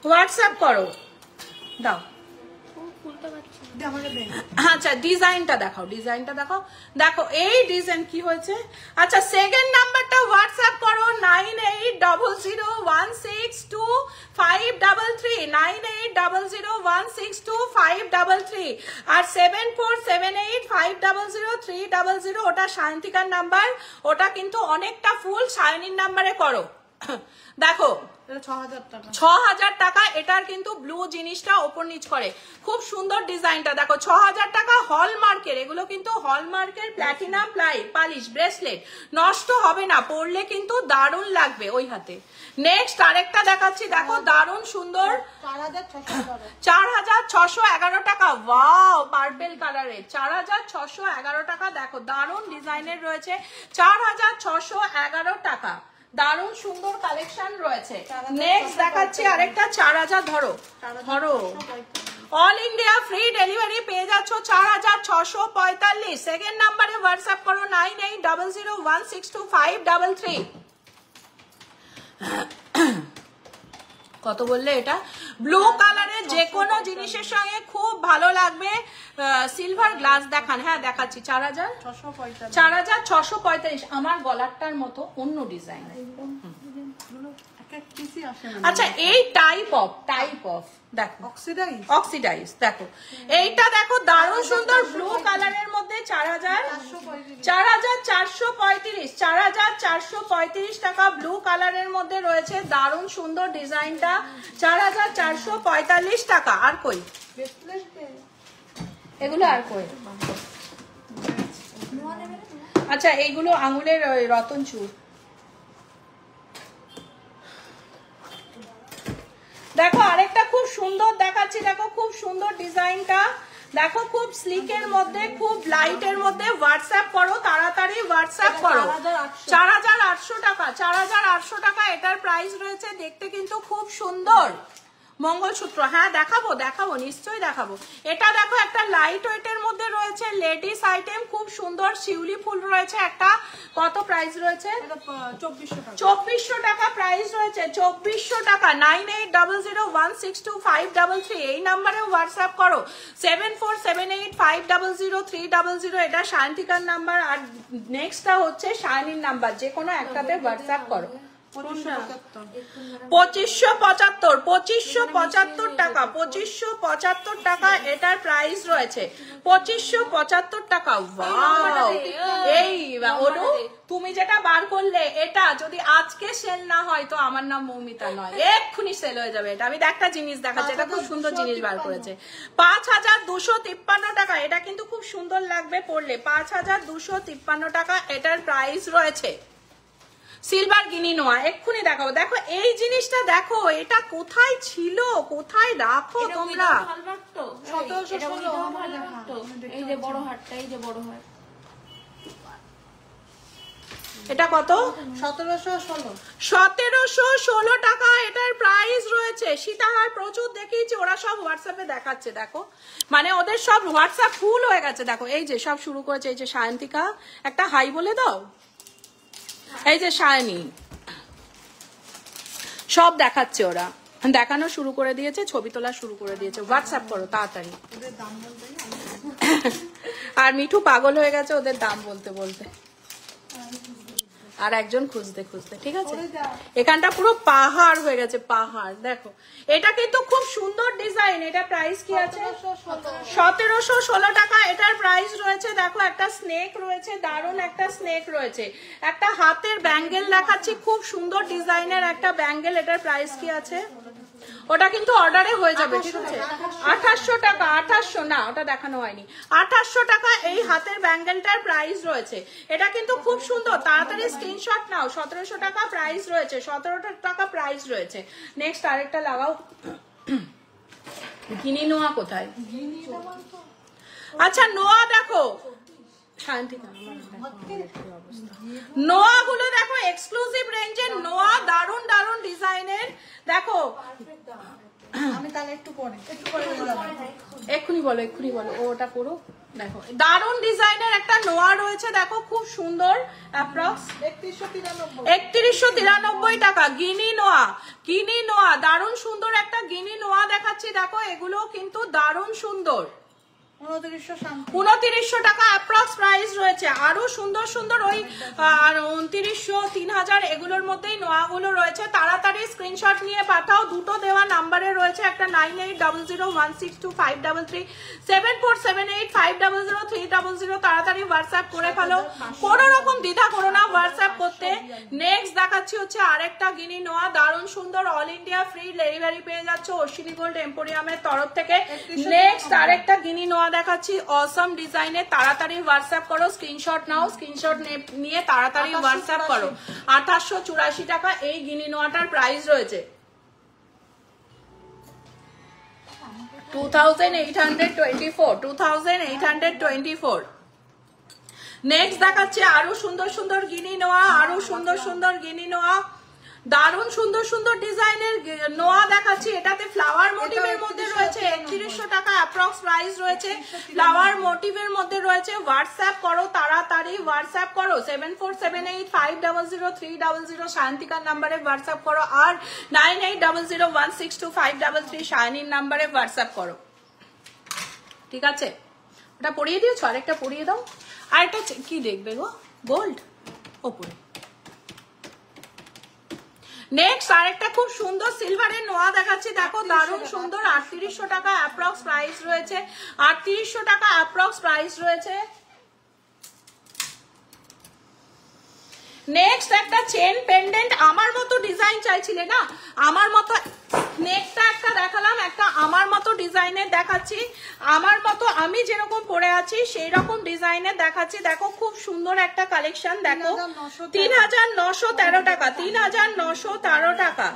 হোয়াটসঅ্যাপ করো, দাও। আচ্ছা, ডিজাইনটা দেখাও, ডিজাইনটা দেখাও। দেখো এই ডিজাইন কি হয়েছে। আচ্ছা, সেকেন্ড নাম্বারটা হোয়াটসঅ্যাপ করো, 9800162533, 9800162533, আর 7478500300। ওটা শান্তিকার নাম্বার, ওটা কিন্তু অনেকটা ফুল শাইনির নাম্বারে করো। দেখো 6,000 টাকা। এটার কিন্তু ব্লু জিনিসটা ওপর নিচ করে, খুব সুন্দর ডিজাইনটা। দেখো 6,000 টাকা, হলমার্কের। এগুলো কিন্তু হলমার্কের প্ল্যাটিনাম পালিশ ব্রেসলেট, নষ্ট হবে না, পরলে কিন্তু দারুণ লাগবে ওই হাতে। নেক্সট আরেকটা দেখাচ্ছি, দেখো দারুণ সুন্দর, 4,611 টাকা। ওয়াও, পার্পেল কালারের 4,611 টাকা। দেখো দারুণ ডিজাইনের রয়েছে, 4,611 টাকা। দারুণ সুন্দর কালেকশন রয়েছে। নেক্সট দেখাচ্ছি আরেকটা 4,000। ধরো অল ইন্ডিয়া ফ্রি ডেলিভারি পেয়ে যাচ্ছ 4,645। সেকেন্ড নাম্বারে হোয়াটসঅ্যাপ করো, 9800162533। কত বললে এটা? ব্লু কালারের যে কোনো জিনিসের সঙ্গে খুব ভালো লাগবে। সিলভার গ্লাস দেখান। হ্যাঁ দেখাচ্ছি, 4,645। আমার গলারটার মতো অন্য ডিজাইন। আচ্ছা, এই টাইপ অফ দেখো, অক্সিডাইজ। দেখো এইটা দেখো, দারুণ সুন্দর ব্লু কালারের মধ্যে 4,435 টাকা। ব্লু কালারের মধ্যে রয়েছে, দারুণ সুন্দর ডিজাইনটা, 4,445 টাকা। আর কই এগুলো? আর কই? আচ্ছা, এইগুলো আঙুলের রতন চূড়। দেখো সুন্দর দেখাচ্ছি, দেখো খুব সুন্দর ডিজাইনটা, দেখো খুব স্লিকের মধ্যে, খুব লাইটের মধ্যে। হোয়াটসঅ্যাপ করো তাড়াতাড়ি, হোয়াটসঅ্যাপ করো। 4800 টাকা, 4800 টাকা এটার প্রাইস রয়েছে। দেখতে কিন্তু খুব সুন্দর মঙ্গলসূত্র। হ্যাঁ দেখাবো দেখাবো, নিশ্চয়ই দেখাবো। এটা দেখো একটা লাইট ওয়েটের মধ্যে রয়েছে, লেডিস আইটেম, খুব সুন্দর শিউলি ফুল রয়েছে একটা। কত প্রাইস রয়েছে? 2400 টাকা প্রাইস রয়েছে, 2400 টাকা। 9800162533 এই নাম্বারে হোয়াটসঅ্যাপ করো। 7478500300 এটা সায়ন্তিকার নাম্বার, আর নেক্সটটা হচ্ছে শাইনির নাম্বার। যে কোনো একটাতে হোয়াটসঅ্যাপ করো। 2575 টাকা, 2575 টাকা এটার প্রাইস রয়েছে, 2575 টাকা। ওয়াও, এই অনু তুমি যেটা বার করলে, এটা যদি আজকে সেল না হয় তো আমার নাম মৌমিতা নয়, এক্ষুনি সেল হয়ে যাবে। এটা আমি একটা জিনিস দেখাচ্ছি, এটা খুব সুন্দর জিনিস বার করেছে। 5253 টাকা, এটা কিন্তু খুব সুন্দর লাগবে পরলে। 5253 টাকা এটার প্রাইস রয়েছে। সিলভার গিনি নোয়া, এক্ষুনি দেখাবো। দেখো এই জিনিসটা দেখো, এটা কোথায় ছিল, কোথায় রাখো তোমরা? এই যে বড় হাটটা, এই যে বড় হাট, এটা কত? 1716 টাকা এটার প্রাইস রয়েছে। সীতাহার প্রচুর দেখিয়েছি, ওরা সব হোয়াটসঅ্যাপে দেখাচ্ছে। দেখো মানে ওদের সব হোয়াটসঅ্যাপ ফুল হয়ে গেছে। দেখো এই যে সব শুরু করেছে, এই যে সায়ন্তিকা, একটা হাই বলে দাও। এই যে শায়নি, সব দেখাচ্ছে, ওরা দেখানো শুরু করে দিয়েছে, ছবি তোলা শুরু করে দিয়েছে। হোয়াটসঅ্যাপ করো তাড়াতাড়ি। আর মিঠু পাগল হয়ে গেছে ওদের দাম বলতে বলতে, আর একজন খুঁজতে খুঁজতে। ঠিক আছে, এখানটা পুরো পাহাড় হয়ে গেছে, পাহাড়। দেখো এটা কিন্তু খুব সুন্দর ডিজাইন। এটা প্রাইস কি আছে? 1716 টাকা এটার প্রাইস রয়েছে। দেখো একটা স্নেক রয়েছে, দারুণ একটা স্নেক রয়েছে। একটা হাতের ব্যাঙ্গেল দেখাচ্ছি, খুব সুন্দর ডিজাইনের একটা ব্যাঙ্গেল। এটার প্রাইস কি আছে? ওটা কিন্তু অর্ডারে হয়ে যাবে। ঠিক আছে, 2800 টাকা। 2800 না, ওটা দেখানো হয়নি। 2800 টাকা এই হাতের ব্যাঙ্গেলটার প্রাইস রয়েছে। এটা কিন্তু খুব সুন্দর, তাড়াতাড়ি স্ক্রিনশট নাও। 1700 টাকা প্রাইস রয়েছে, 17 টাকা প্রাইস রয়েছে। নেক্সট আরেকটা লাগাও। গিনি নোয়া কোথায়? আচ্ছা নোয়া দেখো, নোয়া গুলো দেখো, এক্সক্লুসিভ রেঞ্জের নোয়া, দারুন দারুন ডিজাইনের। দেখো আমি তাহলে একটু পরে এক্ষুনি বলো, এক্ষুনি বলো, ওটা করো। দেখো দারুন ডিজাইনের একটা নোয়া রয়েছে, দেখো খুব সুন্দর। অ্যাপ্রক্স 3193 টাকা। গিনি নোয়া, গিনি নোয়া, দারুন সুন্দর একটা গিনি নোয়া দেখাচ্ছি। দেখো এগুলো কিন্তু দারুন সুন্দর। 2900 টাকা অ্যাপ্রক্স প্রাইস রয়েছে। আরো সুন্দর সুন্দর ওই 2900 3000 এগুলোর মধ্যেই নোয়াগুলো রয়েছে। তাড়াতাড়ি স্ক্রিনশট নিয়ে পাঠাও। দুটো দেওয়া নাম্বারে রয়েছে, একটা 9800162533, 7478500300। তাড়াতাড়ি হোয়াটসঅ্যাপ করে ফেলো, কোনো রকম দ্বিধা করো না হোয়াটসঅ্যাপ করতে। নেক্সট দেখাচ্ছি হচ্ছে আরেকটা গিনি নোয়া, দারুণ সুন্দর, অল ইন্ডিয়া ফ্রি ডেলিভারি পেয়ে যাচ্ছে অশ্বিনী গোল্ড এম্পোরিয়ামের তরফ থেকে। নেক্সট আরেকটা গিনি নোয়া দেখাচ্ছি, অসম ডিজাইনের। তাড়াতাড়ি হোয়াটসঅ্যাপ করো, স্ক্রিনশট নাও, স্ক্রিনশট নিয়ে তাড়াতাড়ি হোয়াটসঅ্যাপ করো। 2884 টাকা এই গিনি নোয়াটার প্রাইস রয়েছে। 2824। নেক্সট দেখাচ্ছে আরো সুন্দর সুন্দর গিনি নোয়া, আরো সুন্দর সুন্দর গিনি নোয়া, দারুণ সুন্দর সুন্দর ডিজাইনের নোয়া দেখাচ্ছি। এটাতে ফ্লাওয়ার মোটিভের মধ্যে রয়েছে। 3100 টাকা অ্যাপ্রক্স প্রাইস রয়েছে, ফ্লাওয়ার মোটিভের মধ্যে রয়েছে। হোয়াটসঅ্যাপ করো তাড়াতাড়ি, হোয়াটসঅ্যাপ করো। 7478500300 শান্তিকার নাম্বারে হোয়াটসঅ্যাপ করো, আর 9800162533 শায়নির নাম্বারে হোয়াটসঅ্যাপ করো। ঠিক আছে, ওটা পরিয়ে দিয়েছো, আরেকটা পরিয়ে দাও। আর একটা কি দেখবে গো, গোল্ড ওপরে। নেক্সট আরেকটা খুব সুন্দর সিলভারের নোয়া দেখাচ্ছি। দেখো দারুণ সুন্দর, 3800 টাকা অ্যাপ্রক্স প্রাইস রয়েছে। 3800 টাকা অ্যাপ্রক্স প্রাইস রয়েছে। নেক্সট একটা চেন পেন্ডেন্ট, আমার মতো ডিজাইন চাইছিলে না, আমার মতো নেকটা একটা দেখালাম, একটা আমার মতো ডিজাইনের দেখাচ্ছি। আমার মতো আমি যেরকম পরে আছি সেই রকম ডিজাইনের দেখাচ্ছি। দেখো খুব সুন্দর একটা কালেকশন। দেখো 3913 টাকা, 3913 টাকা।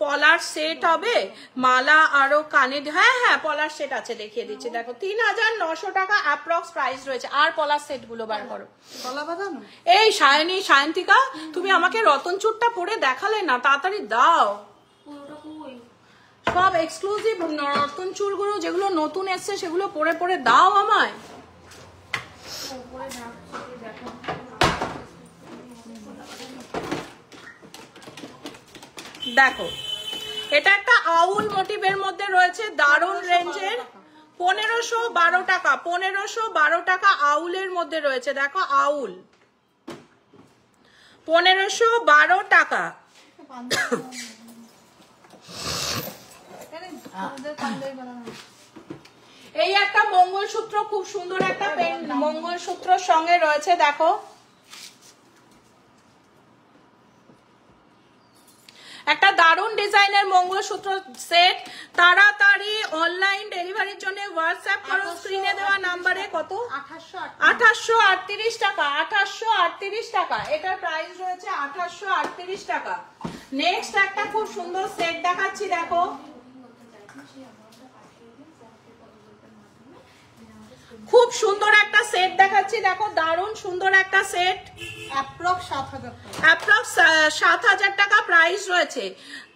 পলার সেট হবে, মালা আরো কানে, হ্যাঁ হ্যাঁ পলার সেট আছে, দেখিয়ে দিচ্ছি দেখো 3900 টাকা অ্যাপ্রক্স প্রাইস রয়েছে। আর পলার সেট গুলো বার করো। গলা বাঁধানো এই সায়ন্তিকা তুমি আমাকে রতন চুরটা পরে দেখালে না, তাড়াতাড়ি দাও। সব এক্সক্লুসিভ রতন চুরগুলো যেগুলো নতুন এসছে সেগুলো পরে পরে দাও আমায়। দেখো এটা একটা আউল মোটিভের মধ্যে রয়েছে, দারুণ রেঞ্জের, 1512 টাকা, 1512 টাকা আউলের মধ্যে রয়েছে। দেখো আউল 1512 টাকা। এই একটা মঙ্গলসূত্র, খুব সুন্দর একটা মঙ্গলসূত্র সঙ্গে রয়েছে। দেখো একটা দারুণ ডিজাইনের মঙ্গলসূত্র সেট, তাড়াতাড়ি অনলাইন ডেলিভারির জন্য হোয়াটসঅ্যাপ করো স্ক্রিনে দেওয়া নাম্বারে। কত? 2838 টাকা, 2838 টাকা, এটার প্রাইস রয়েছে 2838 টাকা। নেক্সট একটা খুব সুন্দর সেট দেখাচ্ছি, দেখো খুব সুন্দর একটা সেট দেখাচ্ছি, দেখো দারুণ সুন্দর একটা সেট, অ্যাপ্রক্স 7000 টাকা, অ্যাপ্রক্স 7000 টাকা প্রাইস রয়েছে।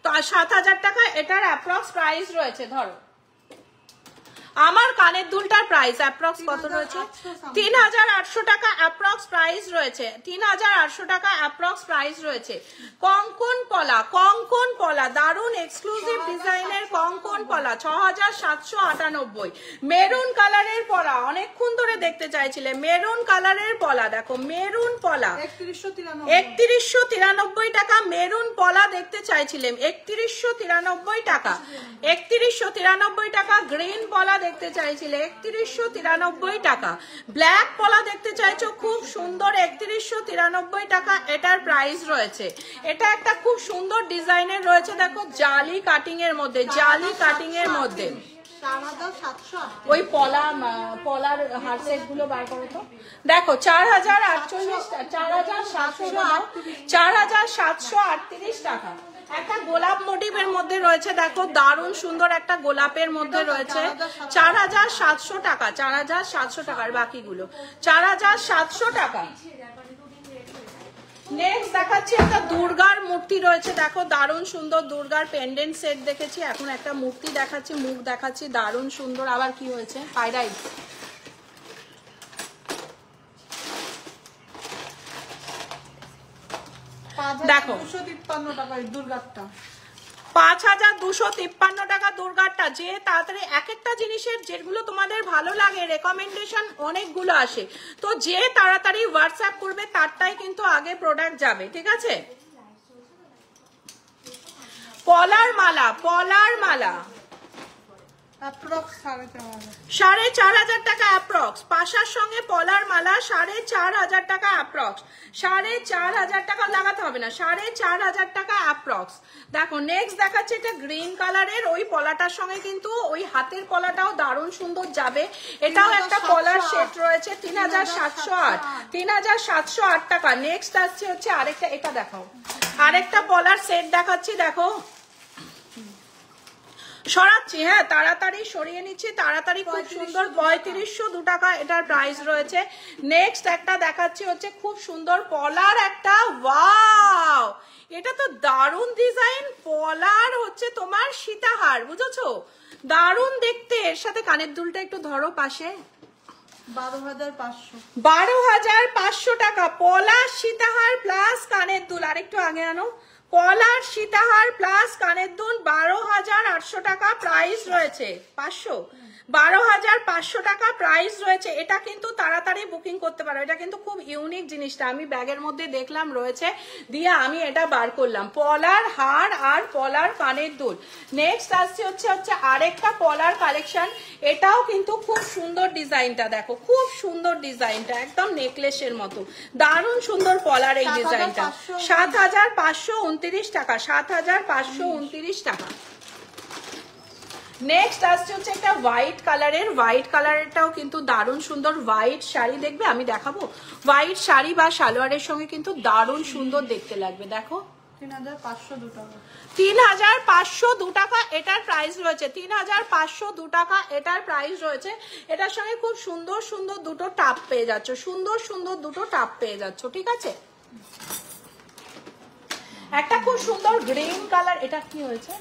তো 7000 টাকা এটার অ্যাপ্রক্স প্রাইস রয়েছে। ধরো আমার কানের দুলটার প্রাইস অ্যাপ্রক্স কত রয়েছে? 3800 টাকা অ্যাপ্রক্স প্রাইস রয়েছে, 3800 টাকা অ্যাপ্রক্স প্রাইস রয়েছে। কঙ্কন পলা, কঙ্কন পলা, দারুণ এক্সক্লুসিভ ডিজাইনের কঙ্কন পলা 6798। মেরুন কালারের পলা, অনেকক্ষণ ধরে দেখতে চাইছিলে, মেরুন কালারের পলা, দেখো মেরুন পলা 3193 টাকা, মেরুন পলা দেখতে চাইছিলেন 3193 টাকা, 3193 টাকা। গ্রিন পলা দেখতে চাইছিলে 3193 টাকা, ব্ল্যাক পলা দেখতে চাইছো খুব সুন্দর 3193 টাকা এটার প্রাইস রয়েছে। এটা একটা খুব সুন্দর ডিজাইনের রয়েছে, দেখো জালি কাটিং এর মধ্যে, জালি কাটিং এর মধ্যে। ওই পলার হার সেট গুলো বার করো তো। দেখো 4738 টাকা। একটা গোলাপ মোটিভের মধ্যে রয়েছে, দেখো দারুণ সুন্দর একটা গোলাপের মধ্যে রয়েছে, 4700 টাকা, 4700 টাকার বাকিগুলো 4700 টাকা। নেক্সট দেখাচ্ছি একটা দুর্গার মূর্তি রয়েছে, দেখো দারুণ সুন্দর দুর্গার পেন্ডেন্ট সেট দেখেছি, এখন একটা মূর্তি দেখাচ্ছি, মুখ দেখাচ্ছি, দারুণ সুন্দর। আবার কি হয়েছে? পাইরাইট, দেখো 253 টাকা দুর্গাটা, 5253 টাকা দুর্গাটা। যে তাড়াতাড়ি এক একটা জিনিসের যেগুলো তোমাদের ভালো লাগে রেকমেন্ডেশন অনেকগুলো আসে, তো যে তাড়াতাড়ি হোয়াটসঅ্যাপ করবে তারটাই কিন্তু আগে প্রোডাক্ট যাবে, ঠিক আছে। পলার মালা, পলার মালা অ্যাপ্রক্স 4500 টাকা অ্যাপ্রক্স, পাশার সঙ্গে পলার মালা 4500 টাকা অ্যাপ্রক্স, 4500 টাকা লাগাতে হবে না, 4500 টাকা অ্যাপ্রক্স। দেখো নেক্সট দেখাচ্ছে এটা গ্রিন কালারের, ওই পলাটার সঙ্গে কিন্তু ওই হাতের পলাটাও দারুণ সুন্দর যাবে। এটাও একটা পলার সেট রয়েছে 3708, 3708 টাকা। নেক্সট আসছে হচ্ছে আরেকটা, এটা দেখাও, আরেকটা পলার সেট দেখাচ্ছি, দেখো সরাচ্ছি, হ্যাঁ তাড়াতাড়ি সরিয়ে নিচ্ছি, তাড়াতাড়ি, খুব সুন্দর 3502 টাকা এটার প্রাইস রয়েছে। নেক্সট একটা দেখাচ্ছি হচ্ছে খুব সুন্দর পলার একটা, ওয়াও এটা তো দারুণ ডিজাইন, পলার হচ্ছে তোমার সীতাহার, বুঝেছো দারুণ দেখতে। এর সাথে কানের দুলটা একটু ধরো পাশে, 12500 টাকা পলার সীতাহার প্লাস কানের দুল। আরেকটু আগে আনো, পলার সীতাহার প্লাস কানের দুল 12800 টাকা প্রাইস রয়েছে, 12500 টাকা প্রাইস রয়েছে। এটা কিন্তু তাড়াতাড়ি বুকিং করতে পারো, এটা কিন্তু খুব ইউনিক জিনিসটা, আমি ব্যাগের মধ্যে দেখলাম রয়েছে দিয়ে আমি এটা বার করলাম, পলার হার আর পলার কানের দুল। নেক্সট আসছে হচ্ছে আরেকটা পলার কালেকশন, এটাও কিন্তু খুব সুন্দর ডিজাইনটা, দেখো খুব সুন্দর ডিজাইনটা, একদম নেকলেসের মতো, দারুণ সুন্দর পলার এই ডিজাইনটা, 7529 টাকা, 7529 টাকা। নেক্সট আসছে হচ্ছে একটা হোয়াইট কালারের, হোয়াইট কালারেরটাও কিন্তু দারুণ সুন্দর, হোয়াইট শাড়ি দেখবে আমি দেখাবো, হোয়াইট শাড়ি বা সালোয়ারের সঙ্গে কিন্তু দারুণ সুন্দর দেখতে লাগবে। দেখো 3,502 টাকা। 3,502 টাকা এটার প্রাইস রয়েছে। 3,502 টাকা এটার প্রাইস রয়েছে। এটার সঙ্গে খুব সুন্দর সুন্দর দুটো টাপ পেয়ে যাচ্ছ, সুন্দর সুন্দর দুটো টাপ পেয়ে যাচ্ছ, ঠিক আছে। একটা খুব সুন্দর গ্রিন কালার, এটা কি হয়েছে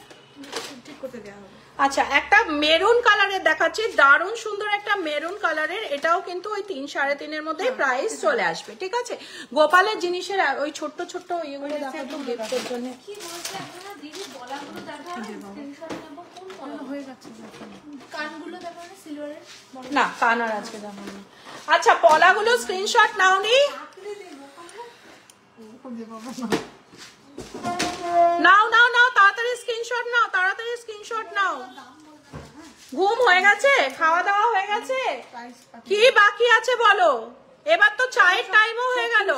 ঠিক করতে দেওয়া হবে। আচ্ছা, একটা মেরুন কালারের দেখাচ্ছি, দারুণ সুন্দর একটা মেরুন কালারের। এটাও কিন্তু ওই 3-3.5 মধ্যে প্রাইস চলে আসবে, ঠিক আছে। গোপালের জিনিসের ওই ছোট্ট ছোট্ট ইয়েগুলো দেখাতো গিফটের জন্য। কি বলছে আপনারা দিদি? গলাগুলো দেখান, স্ক্রিনশট নেব। কোন গলা? হয়ে যাচ্ছে কানগুলো দেখান সিলভারের। না, কান আর আজকে দেখাবো। আচ্ছা, পলাগুলো স্ক্রিনশট নাওনি? নাও নাও নাও, তাড়াতাড়ি স্ক্রিনশট নাও, তাড়াতাড়ি স্ক্রিনশট নাও। ঘুম হয়ে গেছে, খাওয়া দাওয়া হয়ে গেছে, কি বাকি আছে বলো? এবার তো চায়ের টাইমও হয়ে গেল।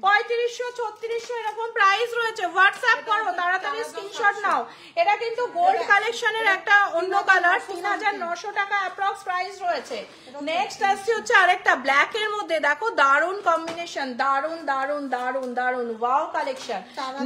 3500 3600 এরকম প্রাইস রয়েছে। হোয়াটসঅ্যাপ করো, তাড়াতাড়ি স্ক্রিনশট নাও। এটা কিন্তু গোল্ড কালেকশনের একটা অন্য কালার। 3,900 টাকা অ্যাপ্রক্স প্রাইস রয়েছে। নেক্সট আসছে হচ্ছে আরেকটা ব্ল্যাক এর মধ্যে, দেখো দারুন কম্বিনেশন, দারুন দারুন দারুন দারুন, ওয়াও কালেকশন।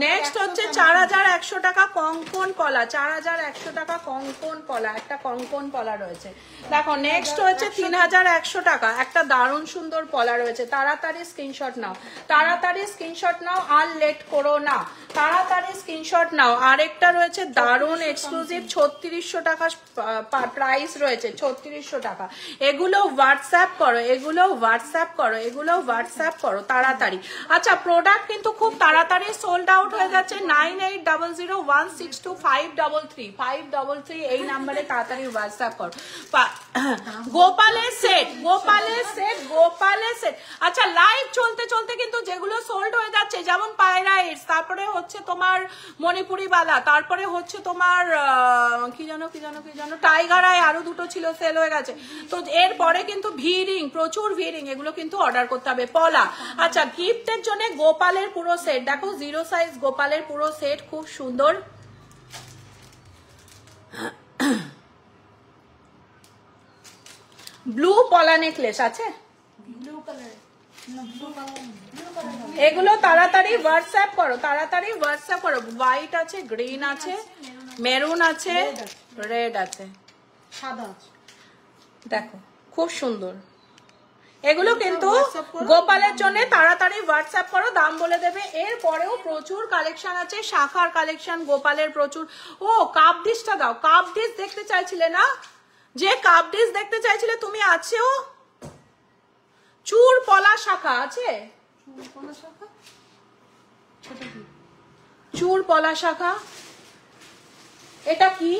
নেক্সট হচ্ছে 4,100 টাকা কঙ্কন পলা, 4,100 টাকা কঙ্কন পলা, একটা কঙ্কন পলা রয়েছে। দেখো নেক্সট হচ্ছে 3,100 টাকা একটা দারুণ সুন্দর পলা রয়েছে। তাড়াতাড়ি স্ক্রিনশট নাও, তাড়াতাড়ি স্ক্রিনশট নাও, আর লেট করো না, তাড়াতাড়ি স্ক্রিনশট নাও। আরেকটা রয়েছে দারুণ এক্সক্লুসিভ, 3600 টাকা প্রাইস রয়েছে, 3600 টাকা। এগুলো হোয়াটসঅ্যাপ করো, এগুলো হোয়াটসঅ্যাপ করো, এগুলো হোয়াটসঅ্যাপ করো তাড়াতাড়ি। আচ্ছা, প্রোডাক্ট কিন্তু খুব তাড়াতাড়ি সোল্ড আউট হয়ে যাচ্ছে। 9800162533 533 এই নাম্বারে তাড়াতাড়ি হোয়াটসঅ্যাপ করো। গোপালের সেট, গোপালের সেট, গোপালের সেট। আচ্ছা, লাইভ চলতে চলতে কিন্তু যেগুলো সোল্ড হয়ে যাচ্ছে, যেমন পায়রাইটস, তারপরে হচ্ছে তোমার মণিপুরি বালা, তারপরে হচ্ছে তোমার কি জানো টাইগার আই, আরো দুটো ছিল সেল হয়ে গেছে। তো এরপরে কিন্তু ভিরিং, প্রচুর ভিরিং, এগুলো কিন্তু অর্ডার করতে হবে। পলা, আচ্ছা গিফটের জন্য গোপালের পুরো সেট, দেখো 0 সাইজ গোপালের পুরো সেট, খুব সুন্দর। ব্লু পলা নেকলেস আছে, এগুলো তাড়াতাড়ি হোয়াটসঅ্যাপ করো, তাড়াতাড়ি হোয়াটসঅ্যাপ করো। হোয়াইট আছে, গ্রিন আছে, মেরুন আছে, রেড আছে, সাদা আছে, দেখো খুব সুন্দর। এগুলো কিন্তু গোপালের জন্য তাড়াতাড়ি হোয়াটসঅ্যাপ করো, দাম বলে দেবে। এর পরেও প্রচুর কালেকশন আছে, শাখার কালেকশন গোপালের প্রচুর। ও কাপ ডিশটা দাও, কাপ ডিশ দেখতে চাইছিলে না? যে কাপ ডিশ দেখতে চাইছিলে তুমি, আছেও। চুর পলা শাখা আছে, চুর পলা শাখা। এটা কি?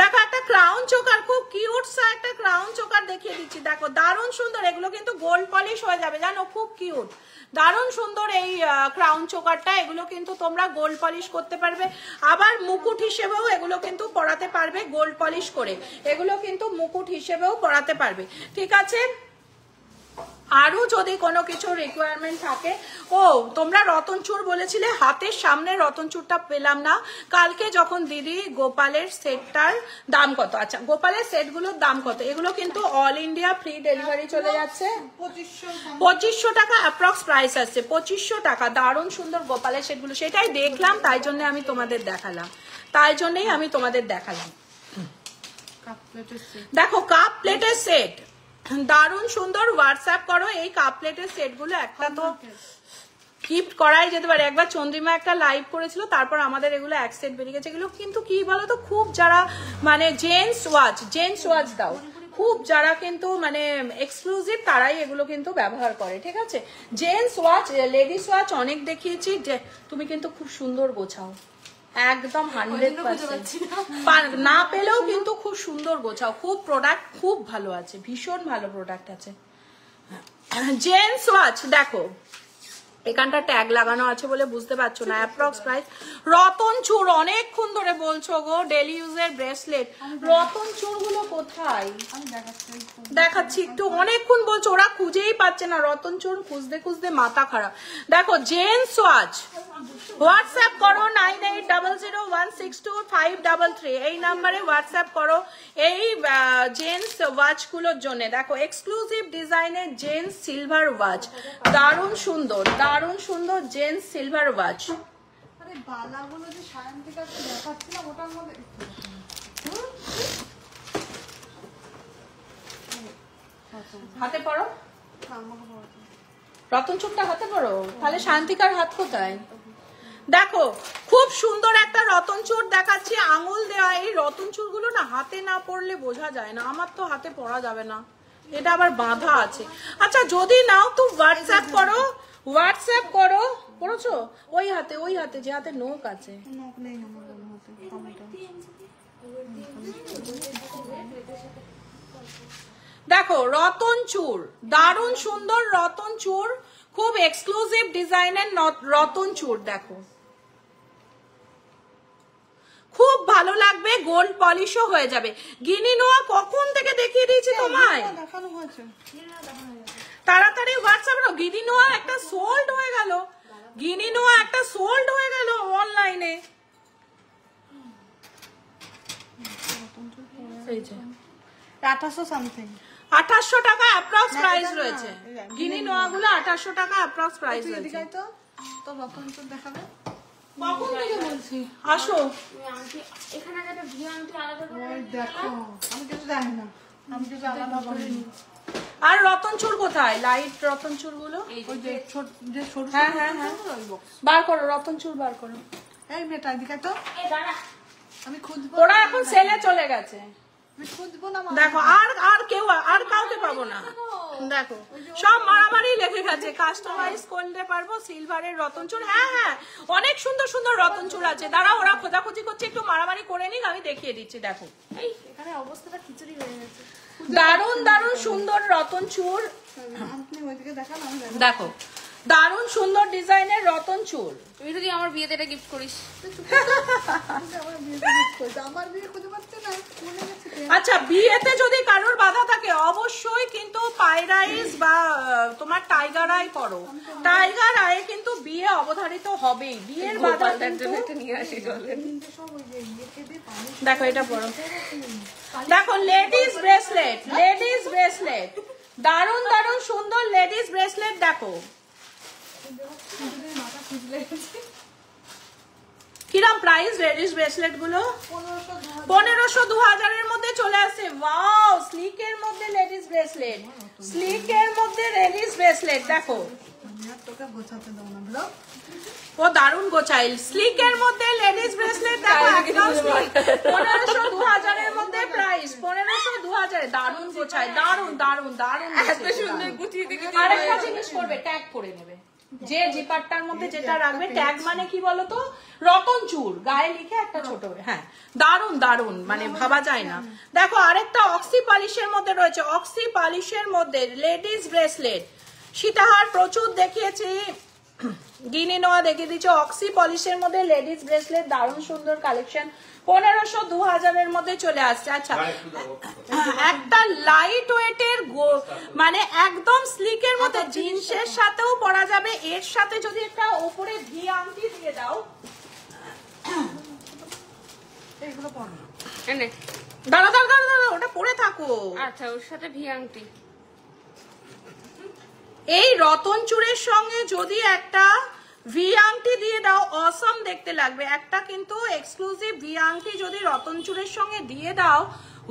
দেখো একটা ক্রাউন চোকার, খুব কিউট সা একটা ক্রাউন চোকার দেখিয়ে দিচ্ছি, দেখো দারুণ সুন্দর। এগুলো কিন্তু গোল্ড পলিশ হয়ে যাবে জানো, খুব কিউট, দারুণ সুন্দর এই ক্রাউন চোকারটা। এগুলো কিন্তু তোমরা গোল্ড পলিশ করতে পারবে, আবার মুকুট হিসেবেও এগুলো কিন্তু পরাতে পারবে গোল্ড পলিশ করে। এগুলো কিন্তু মুকুট হিসেবেও পরাতে পারবে, ঠিক আছে। আরো যদি কোনো কিছু রিকোয়ারমেন্ট থাকে, ও তোমরা রতনচুর বলেছিলে, হাতের সামনে রতনচুরটা পেলাম না কালকে যখন দিদি। গোপালের সেটটার দাম কত? আচ্ছা, গোপালের সেটগুলোর দাম কত? এগুলো কিন্তু অল ইন্ডিয়া ফ্রি ডেলিভারি চলে যাচ্ছে। 2500 টাকা অ্যাপ্রক্স প্রাইস আসছে, 2500 টাকা। দারুণ সুন্দর গোপালের সেটগুলো, সেটাই দেখলাম, তাই জন্য আমি তোমাদের দেখালাম, তাই জন্যই আমি তোমাদের দেখালাম। দেখো কাপ প্লেটের সেট দারুণ সুন্দর, হোয়াটসঅ্যাপ করো। এই কাপ প্লেটের সেট গুলো একটা তো গিফট করাই যেতে পারে। একবার চন্দ্রিমা একটা লাইভ করেছিল, তারপর আমাদের এগুলো এক সেট বেরিয়ে গেছে। এগুলো কিন্তু কি বলতো, খুব যারা মানে জেন্টস ওয়াচ দাও, খুব যারা কিন্তু মানে এক্সক্লুসিভ, তারাই এগুলো কিন্তু ব্যবহার করে, ঠিক আছে। জেন্টস ওয়াচ, লেডিস ওয়াচ অনেক দেখিয়েছি, তুমি কিন্তু খুব সুন্দর গোছাও, একদম 100%। না পেলেও কিন্তু খুব সুন্দর গোছাও, খুব প্রোডাক্ট খুব ভালো আছে, ভীষণ ভালো প্রোডাক্ট আছে। জেন্টস ওয়াচ দেখো, এখানটা ট্যাগ লাগানো আছে বলে বুঝতে পারছো না। Approx price. রতন চূড় অনেকক্ষণ ধরে বলছো গো, ডেলি ইউজের ব্রেসলেট। রতন চূড় গুলো কোথায় দেখাচ্ছি একটু, অনেকক্ষণ বলছো, ওরা খুঁজেই পাচ্ছে না। রতন চূড় খুঁজতে খুঁজতে মাথা খারাপ। দেখো জেন্টস ওয়াচ, হোয়াটসঅ্যাপ করো 9800162533 এই নাম্বারে হোয়াটসঅ্যাপ করো এই জেন্টস ওয়াচ গুলোর জন্য। দেখো এক্সক্লুসিভ ডিজাইনের জেন্টস সিলভার ওয়াচ, দারুণ সুন্দর, দারুণ দারুণ সুন্দর জেন্টস সিলভার ওয়াচ। আরে বালাগুলো যে সায়ন্তিকা দেখাচ্ছিলাম ওটার মধ্যে হাতে পড়ো, আমাকে বলো। রতন চূড়টা হাতে পড়ো, তাহলে শান্তিকার হাত কোথায়? দেখো খুব সুন্দর একটা রতন চূড় দেখাচ্ছি, আঙুল দেওয়া। এই রতন চূড়গুলো না হাতে না পড়লে বোঝা যায় না, আমার তো হাতে পড়া যাবে না, এটা আবার বাঁধা আছে। আচ্ছা যদি নাও তো হোয়াটসঅ্যাপ করো, হোয়াটসঅ্যাপ করো। পড়েছো? ওই হাতে যে হাতে নোক আছে। নখ নেই আমার হাতে, টমেটো। দেখো রতন চূড়, দারুণ সুন্দর রতন চূড়, খুব এক্সক্লুসিভ ডিজাইনের রতন চূড়। দেখো খুব ভালো লাগবে, গোল্ড পলিশও হয়ে যাবে। গিনি নোয়া কখন থেকে দেখিয়ে দিয়েছি তোমায়, দেখানো হয়েছে। তাড়াতাড়ি হোয়াটসঅ্যাপ করো। গিনি নোয়া একটা সোল্ড হয়ে গেল, গিনি নোয়া একটা সোল্ড হয়ে গেল অনলাইনে। এই যে 2800 সামথিং, 2800 টাকা অ্যাপ্রক্স প্রাইস রয়েছে। গিনি নোয়াগুলো 2800 টাকা অ্যাপ্রক্স প্রাইস রয়েছে। এদিকে তো তো রতন চূড় দেখাবে। কখন থেকে বলছি আসো। এখানে একটা ভিউ আংটি আলাদা করে ওই দেখো, আমি কিছু জানি না, আমি কিছু আলাদা করিনি। আর রতন চূড় কোথায়? লাইট রতন চূড় গুলো ওই যে ছোট যে সরু হ্যাঁ, হ্যাঁ, হ্যাঁ। ওই box। বার করো, রতন চূড় বার করো। এই মেয়েটা এদিকে তো, এ দাঁড়া আমি খুঁজবো। ওরা এখন সেলে চলে গেছে। আমি খুঁজবো না। দেখো আর কেউ আর কাউকে পাবো না। দেখো সব মারামারি লেগে গেছে, কাস্টমাইজ করতে পারবো সিলভারের রতন চূড়। হ্যাঁ হ্যাঁ, অনেক সুন্দর সুন্দর রতন চূড় আছে। দাঁড়া ওরা খোঁজাখুঁজি করছে, একটু মারামারি করে নিক, আমি দেখিয়ে দিচ্ছি। দেখো এই এখানে অবস্থাটা খিচুড়ি হয়ে গেছে। দারুণ দারুণ সুন্দর রতন চূড়। আপনি ওইদিকে দেখান, আমি জানি। দেখো দারুণ সুন্দর ডিজাইনের রতন চূড়। তুই যদি আমার বিয়েতে এটা গিফট করিস। আমার বিয়ে খুঁজে পাচ্ছে না, ভুলে গেছি। আচ্ছা বিয়েতে যদি কারোর বাধা থাকে অবশ্যই কিন্তু পাইরাইস বা তোমার টাইগার আই করো। টাইগার আয়ে কিন্তু বিয়ে অবধারিত হবেই, বিয়ের বাধা কিন্তু। নিয়ে আসি চলে। সব ওই যে ইয়েকে দিয়ে পানি। দেখো এটা পড়ো, দেখো লেডিস ব্রেসলেট, লেডিস ব্রেসলেট, দারুণ দারুণ সুন্দর লেডিস ব্রেসলেট। দেখো মাথা খুঁজলে কিরম প্রাইস লেডিস ব্রেসলেট গুলো? 1500-2000 এর মধ্যে চলে আসে। ওয়াও, স্লিকের মধ্যে লেডিস ব্রেসলেট, স্লিকের মধ্যে লেডিস ব্রেসলেট। দেখো তোকে গোছাতে দাও না ব্লগ। ও দারুণ গোছাইল, স্লিকের মধ্যে লেডিস ব্রেসলেট। দেখো একদম 1500-2000 এর মধ্যে প্রাইস, 1500-2000। দারুণ গোছাই, দারুণ দারুণ দারুণ। এত সুন্দর গুছিয়ে দিকে আরেকটা জিনিস করবে, ট্যাগ করে নেবে। যে জিপারটার মধ্যে যেটা রাখবে, ট্যাগ মানে কি বলতো, রতন চূড় গায়ে লিখে একটা ছোট। হ্যাঁ দারুণ দারুণ, মানে ভাবা যায় না। দেখো আরেকটা অক্সি পলিশের মধ্যে রয়েছে, অক্সি পলিশের মধ্যে লেডিস ব্রেসলেট। সীতাহার প্রচুর দেখিয়েছি, গিনি নোয়া দেখিয়ে দিচ্ছে। অক্সি পলিশের মধ্যে লেডিস ব্রেসলেট, দারুণ সুন্দর কালেকশন, 1500-2000 এর মধ্যে চলে আসছে। আচ্ছা একটা লাইট ওয়েটের মানে একদম স্লিকের মধ্যে, জিন্সের সাথেও পরা যাবে। এর সাথে যদি একটা ওপরে ভি আংটি দিয়ে দাও, এইগুলো পড়ো। এনে দাঁড়া দাঁড়া দাঁড়া দাঁড়া, ওটা পরে থাকো। আচ্ছা ওর সাথে ভি আংটি। এই রতন চূড়ের সঙ্গে যদি একটা ভি আংটি দিয়ে দাও, অসম দেখতে লাগবে। একটা কিন্তু এক্সক্লুসিভ ভি আংটি যদি রতন চূড়ের সঙ্গে দিয়ে দাও,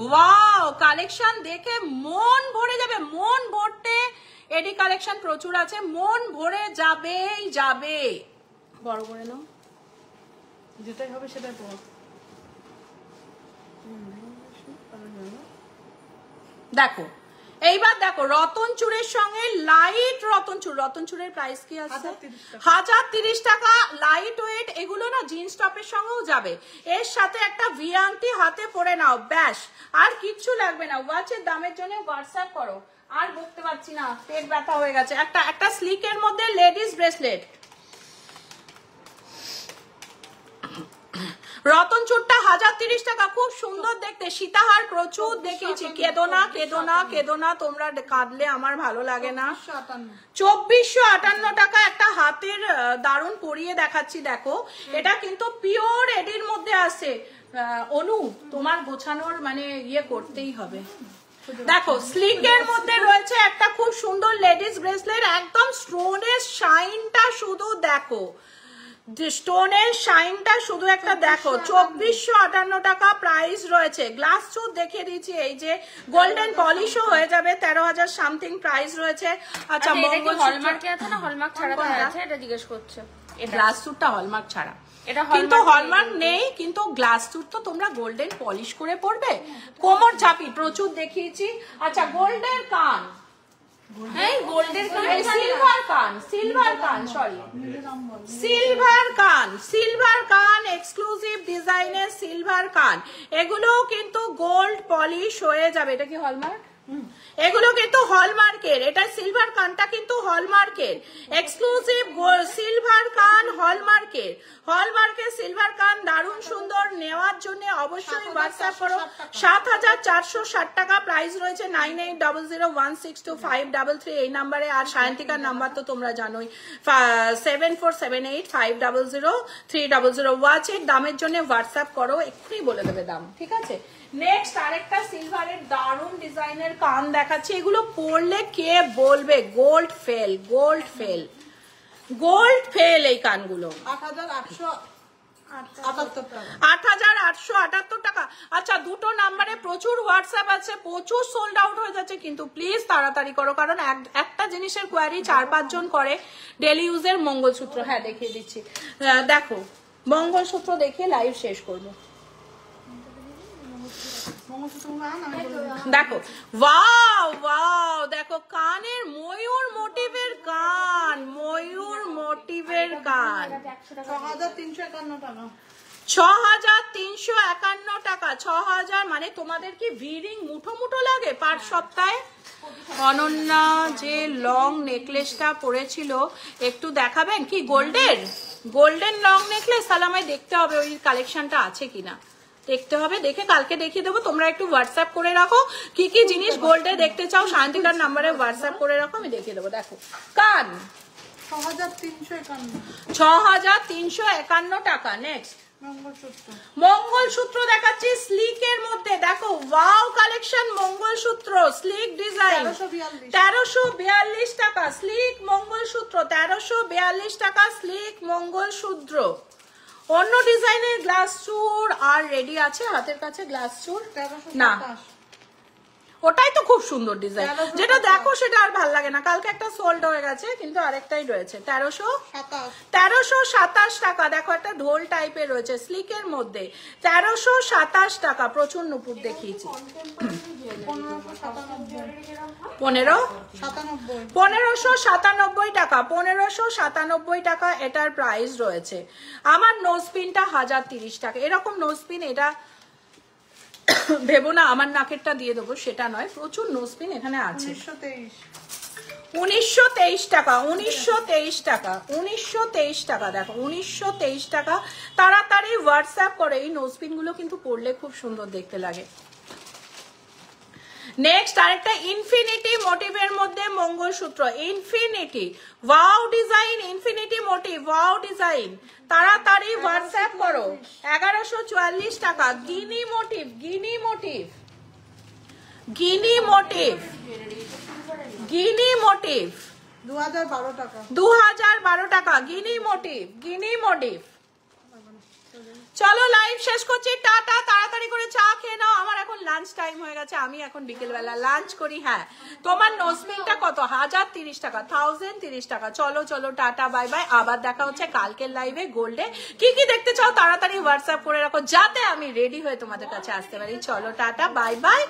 ওয়াও, কালেকশন দেখে মন ভরে যাবে। মন ভরতে এডি কালেকশন প্রচুর আছে, মন ভরে যাবেই যাবে। বড় করে নাও, যেটাই হবে সেটাই পড়ো। দেখো এইবার দেখো রতন চূড়ের সঙ্গে লাইট রতন চূড়। রতন চূড়ের প্রাইস কি আছে? 1030 টাকা। লাইট ওয়েট, এগুলো না জিন্স টপের সঙ্গেও যাবে। এর সাথে একটা ভি আংটি হাতে পরে নাও, ব্যাস, আর কিচ্ছু লাগবে না। ওয়াচের দামের জন্য হোয়াটসঅ্যাপ করো। আর বলতে পারছি না, পেট ব্যথা হয়ে গেছে। একটা স্লিকের মধ্যে লেডিস ব্রেসলেট, রতন চূড়টা 1030 টাকা, খুব সুন্দর দেখতে। সীতাহার প্রচুর দেখিয়েছি, কেদো না কেদো না কেদো না, তোমরা কাঁদলে আমার ভালো লাগে না। 2458 টাকা একটা হাতের দারুণ পরিয়ে দেখাচ্ছি। দেখো এটা কিন্তু পিওর এডির মধ্যে আছে। অনু তোমার গোছানোর মানে ইয়ে করতেই হবে। দেখো স্লিকের মধ্যে রয়েছে একটা খুব সুন্দর লেডিস ব্রেসলেট, একদম স্টোনের শাইনটা শুধু দেখো, স্টোনের শাইনটা শুধু একটা দেখো। 2458 টাকা প্রাইস রয়েছে। গ্লাস চুর দেখিয়ে দিচ্ছি, এই যে গোল্ডেন পলিশও হয়ে যাবে, 13,000 সামথিং প্রাইস রয়েছে। আচ্ছা হলমার্কে আছে না, হলমার্ক ছাড়া তো আছে, এটা জিজ্ঞেস করছে। গ্লাস চুরটা হলমার্ক ছাড়া, এটা কিন্তু হলমার্ক নেই, কিন্তু গ্লাস চুর তো তোমরা গোল্ডেন পলিশ করে পড়বে। কোমর চাপি প্রচুর দেখিয়েছি। আচ্ছা গোল্ডের কান, গোল্ডের সিলভার কান, সিলভার কান, সরি সিলভার কান, সিলভার কান এক্সক্লুসিভ ডিজাইনের সিলভার কান, এগুলো কিন্তু গোল্ড পলিশ হয়ে যাবে। এটা কি হলমার্ক? এগুলো কিন্তু হলমার্কের, এটা সিলভার কানটা কিন্তু হলমার্কের এক্সক্লুসিভ সিলভার কান, হলমার্কের, হলমার্কের সিলভার কান দারুণ সুন্দর। নেওয়ার জন্য অবশ্যই হোয়াটসঅ্যাপ করো। 7,460 টাকা প্রাইস রয়েছে। 9800162533 এই নাম্বারে। আর সায়ন্তিকার নাম্বার তো তোমরা জানোই, 7478500300। ওয়াচ এর দামের জন্য হোয়াটসঅ্যাপ করো, এক্ষুনি বলে দেবে দাম, ঠিক আছে? নেক্সট আরেকটা সিলভারের দারুণ ডিজাইনের কান দেখাচ্ছি, এগুলো পরলে কে বলবে gold fail, gold fail, gold fail এই কানগুলো। 8,878 টাকা। আচ্ছা দুটো নাম্বারে প্রচুর হোয়াটসঅ্যাপ আছে, প্রচুর সোল্ড আউট হয়ে যাচ্ছে, কিন্তু প্লিজ তাড়াতাড়ি করো, কারণ একটা জিনিসের কোয়ারি 4-5 জন করে ডেলি ইউজের। মঙ্গলসূত্র, হ্যাঁ দেখিয়ে দিচ্ছি, দেখো মঙ্গলসূত্র দেখিয়ে লাইভ শেষ করবো। দেখো ওয়াও ওয়াও, দেখো কানের ময়ূর মোটিভের কান, ময়ূর মোটিভের কান, 6,351 টাকা। 6,000 মানে তোমাদের কি ভিড়িং মুঠো মুঠো লাগে পার সপ্তাহে? অনন্যা যে লং নেকলেসটা পরেছিল একটু দেখাবেন কি? গোল্ডের, গোল্ডেন লং নেকলেস, তাহলে আমায় দেখতে হবে ওই কালেকশনটা আছে কিনা, দেখতে হবে, দেখে কালকে দেখিয়ে দেবো। তোমরা একটু হোয়াটসঅ্যাপ করে রাখো কি কি জিনিস গোল্ডে দেখতে চাও, শান্তিকার নাম্বারে হোয়াটসঅ্যাপ করে রাখো, আমি দেখিয়ে দেবো। দেখো কান 6,351 টাকা। নেক্সট মঙ্গলসূত্র দেখাচ্ছি স্লিকের মধ্যে, দেখো wow collection, mangalsutra slick design 1342 টাকা। স্লিক মঙ্গলসূত্র 1342 টাকা, স্লিক মঙ্গলসূত্র। অন্য ডিজাইনের গ্লাস চুর আর রেডি আছে হাতের কাছে, গ্লাস চুর না, ওটাই তো খুব সুন্দর ডিজাইন, যেটা দেখো সেটা আর ভাল লাগে না। কালকে একটা সোল্ড হয়ে গেছে, কিন্তু আরেকটাই রয়েছে 1327 টাকা। দেখো একটা ঢোল টাইপের রয়েছে স্লিকের মধ্যে, 1327 টাকা। প্রচুর নুপুর দেখিয়েছি। 1597 টাকা, 1597 টাকা এটার প্রাইস রয়েছে। আমার নোজপিনটা 1030 টাকা। এরকম নোজপিন, এটা ভেবো না আমার নাকেরটা দিয়ে দেবো, সেটা নয়, প্রচুর নোজপিন এখানে আছে। 1923 টাকা, 1923 টাকা, 1923 টাকা। দেখো 1923 টাকা। তাড়াতাড়ি হোয়াটসঅ্যাপ করে, এই নোজপিন গুলো কিন্তু পরলে খুব সুন্দর দেখতে লাগে। নেক্সট আরেকটা ইনফিনিটি মোটিভের মধ্যে mangalsutra, infinity wow design, infinity motif wow design. তাড়াতাড়ি হোয়াটসঅ্যাপ করো। 1144 টাকা। Guinea motif, guinea motif, guinea motif, guinea motif 2012 টাকা, 2012 টাকা। Guinea motif, guinea motif. চলো লাইভ শেষ করছি, টাটা। তাড়াতাড়ি করে চা খেয়ে নাও, আমার এখন লাঞ্চ টাইম হয়ে গেছে, আমি এখন বিকেলবেলা লাঞ্চ করি। হ্যাঁ তোমার নোজপিনটা কত? 1030 টাকা, 1030 টাকা। চলো চলো টাটা, বাই বাই। আবার দেখা হচ্ছে কালকের লাইভে গোল্ডে। কি কি দেখতে চাও তাড়াতাড়ি হোয়াটসঅ্যাপ করে রাখো, যাতে আমি রেডি হয়ে তোমাদের কাছে আসতে পারি। চলো টাটা, বাই বাই।